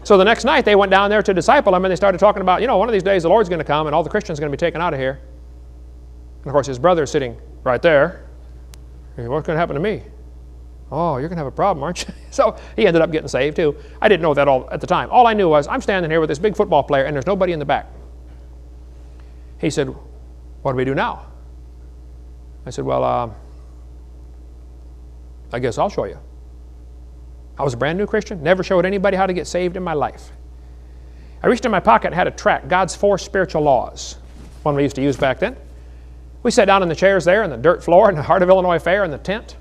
So the next night they went down there to disciple him, and they started talking about, you know, one of these days the Lord's going to come and all the Christians are going to be taken out of here. And of course his brother's sitting right there. What's going to happen to me? Oh, you're going to have a problem, aren't you? So he ended up getting saved too. I didn't know that all at the time. All I knew was I'm standing here with this big football player and there's nobody in the back. He said, what do we do now? I said, well, I guess I'll show you. I was a brand new Christian, never showed anybody how to get saved in my life. I reached in my pocket and had a tract, God's 4 Spiritual Laws, one we used to use back then. We sat down in the chairs there in the dirt floor in the Heart of Illinois Fair in the tent,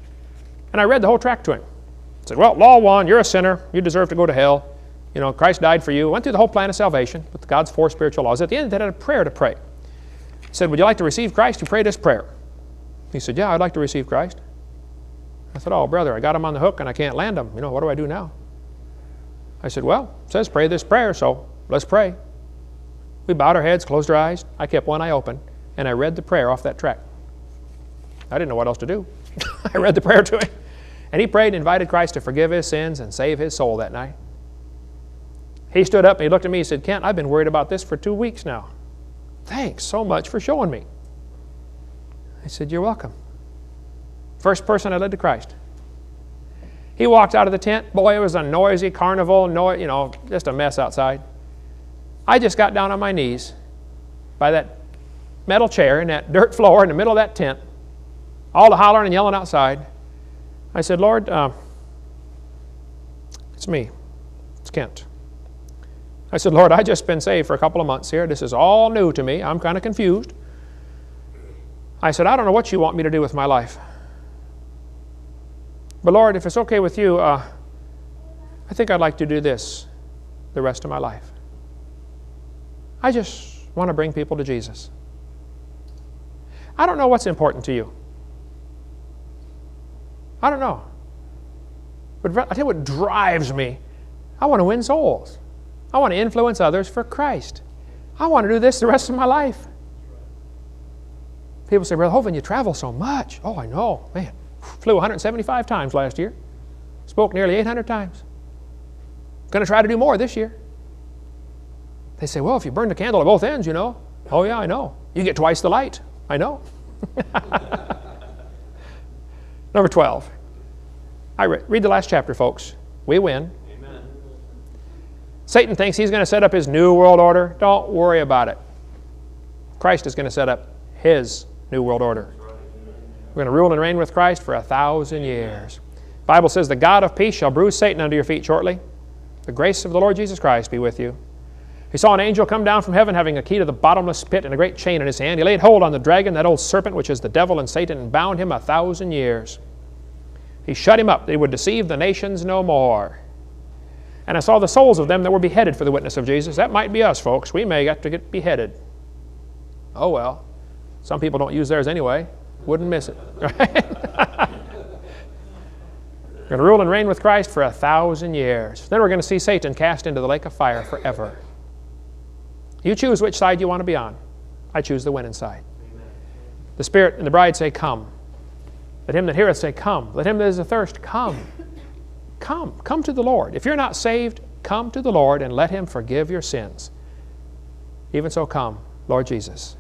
and I read the whole tract to him. I said, well, Law 1, you're a sinner, you deserve to go to hell. You know, Christ died for you. Went through the whole plan of salvation with God's 4 Spiritual Laws. At the end, they had a prayer to pray. I said, would you like to receive Christ? You pray this prayer. He said, yeah, I'd like to receive Christ. I said, oh, brother, I got him on the hook and I can't land him. You know, what do I do now? I said, well, it says pray this prayer, so let's pray. We bowed our heads, closed our eyes. I kept one eye open, and I read the prayer off that tract. I didn't know what else to do. I read the prayer to him. And he prayed and invited Christ to forgive his sins and save his soul that night. He stood up and he looked at me and said, Kent, I've been worried about this for 2 weeks now. Thanks so much for showing me. I said, you're welcome. First person I led to Christ. He walked out of the tent. Boy, it was a noisy carnival, you know, just a mess outside. I just got down on my knees by that metal chair in that dirt floor in the middle of that tent, all the hollering and yelling outside. I said, Lord, it's me. It's Kent. I said, Lord, I've just been saved for a couple of months here. This is all new to me. I'm kind of confused. I said, I don't know what you want me to do with my life. But Lord, if it's okay with you, I think I'd like to do this the rest of my life. I just want to bring people to Jesus. I don't know what's important to you. I don't know. But I tell you what drives me. I want to win souls. I want to influence others for Christ. I want to do this the rest of my life. People say, Brother Hovind, you travel so much. Oh, I know. Man, flew 175 times last year. Spoke nearly 800 times. Going to try to do more this year. They say, well, if you burn the candle at both ends, you know. Oh, yeah, I know. You get twice the light. I know. Number 12. Read the last chapter, folks. We win. Amen. Satan thinks he's going to set up his new world order. Don't worry about it. Christ is going to set up his new world order. We're going to rule and reign with Christ for 1,000 years. The Bible says, the God of peace shall bruise Satan under your feet shortly. The grace of the Lord Jesus Christ be with you. He saw an angel come down from heaven having a key to the bottomless pit and a great chain in his hand. He laid hold on the dragon, that old serpent, which is the devil and Satan, and bound him 1,000 years. He shut him up that he would deceive the nations no more. And I saw the souls of them that were beheaded for the witness of Jesus. That might be us, folks. We may have to get beheaded. Oh, well. Some people don't use theirs anyway. Wouldn't miss it. Right? We're going to rule and reign with Christ for 1,000 years. Then we're going to see Satan cast into the lake of fire forever. You choose which side you want to be on. I choose the winning side. Amen. The Spirit and the bride say, come. Let him that heareth say, come. Let him that is athirst, come. Come. Come to the Lord. If you're not saved, come to the Lord and let him forgive your sins. Even so, come, Lord Jesus.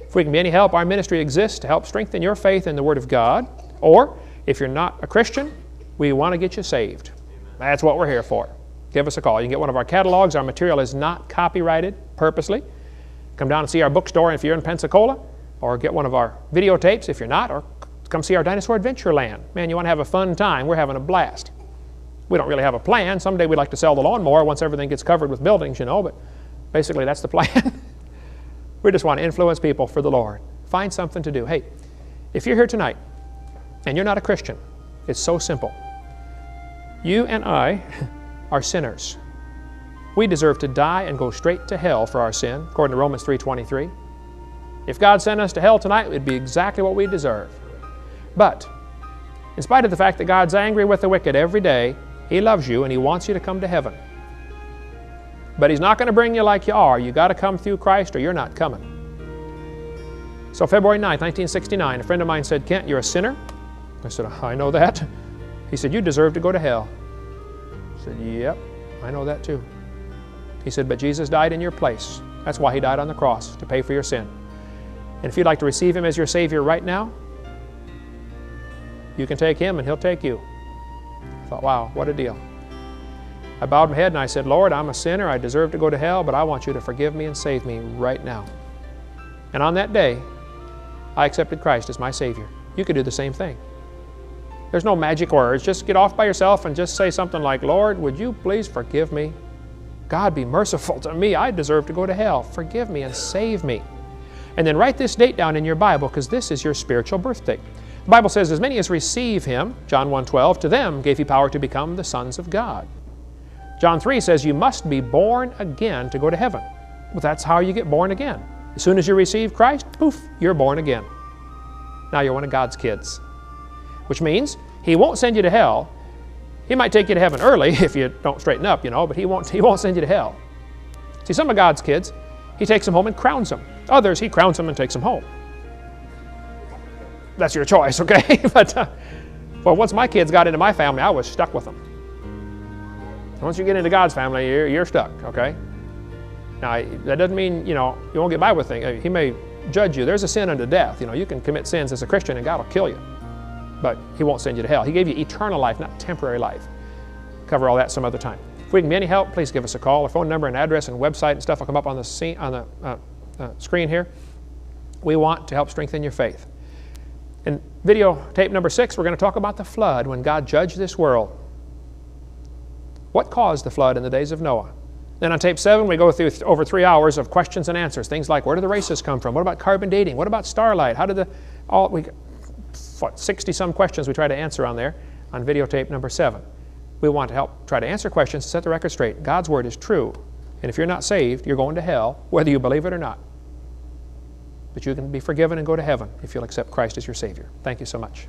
If we can be any help, our ministry exists to help strengthen your faith in the Word of God. Or, if you're not a Christian, we want to get you saved. Amen. That's what we're here for. Give us a call. You can get one of our catalogs. Our material is not copyrighted purposely. Come down and see our bookstore if you're in Pensacola, or get one of our videotapes if you're not, or come see our Dinosaur Adventure Land. Man, you want to have a fun time. We're having a blast. We don't really have a plan. Someday we'd like to sell the lawnmower once everything gets covered with buildings, you know, but basically that's the plan. We just want to influence people for the Lord. Find something to do. Hey, if you're here tonight and you're not a Christian, it's so simple. You and I are sinners. We deserve to die and go straight to hell for our sin, according to Romans 3:23. If God sent us to hell tonight, it would be exactly what we deserve. But in spite of the fact that God's angry with the wicked every day, He loves you and He wants you to come to heaven. But He's not going to bring you like you are. You've got to come through Christ or you're not coming. So February 9th, 1969, a friend of mine said, "Kent, you're a sinner." I said, "I know that." He said, "You deserve to go to hell." I said, "Yep, I know that too." He said, "But Jesus died in your place. That's why He died on the cross, to pay for your sin. And if you'd like to receive Him as your Savior right now, you can take Him and He'll take you." I thought, wow, what a deal. I bowed my head and I said, "Lord, I'm a sinner. I deserve to go to hell, but I want you to forgive me and save me right now." And on that day, I accepted Christ as my Savior. You could do the same thing. There's no magic words. Just get off by yourself and just say something like, "Lord, would you please forgive me? God, be merciful to me. I deserve to go to hell. Forgive me and save me." And then write this date down in your Bible, because this is your spiritual birthday. The Bible says, "As many as receive Him," John 1:12, "to them gave He power to become the sons of God." John 3 says you must be born again to go to heaven. Well, that's how you get born again. As soon as you receive Christ, poof, you're born again. Now you're one of God's kids. Which means He won't send you to hell. He might take you to heaven early if you don't straighten up, but He won't send you to hell. See, some of God's kids, He takes them home and crowns them. Others, He crowns them and takes them home. That's your choice, okay? But well, once my kids got into my family, I was stuck with them. Once you get into God's family, you're stuck, okay? Now, that doesn't mean, you won't get by with things. He may judge you. There's a sin unto death. You can commit sins as a Christian and God will kill you. But He won't send you to hell. He gave you eternal life, not temporary life. Cover all that some other time. If we can be any help, please give us a call. Our phone number and address and website and stuff will come up on the screen here. We want to help strengthen your faith. In videotape number 6, we're going to talk about the flood when God judged this world. What caused the flood in the days of Noah? Then on tape 7, we go through over 3 hours of questions and answers. Things like, where did the races come from? What about carbon dating? What about starlight? How did 60-some questions we try to answer on there on videotape number 7. We want to help try to answer questions to set the record straight. God's Word is true. And if you're not saved, you're going to hell, whether you believe it or not. But you can be forgiven and go to heaven if you'll accept Christ as your Savior. Thank you so much.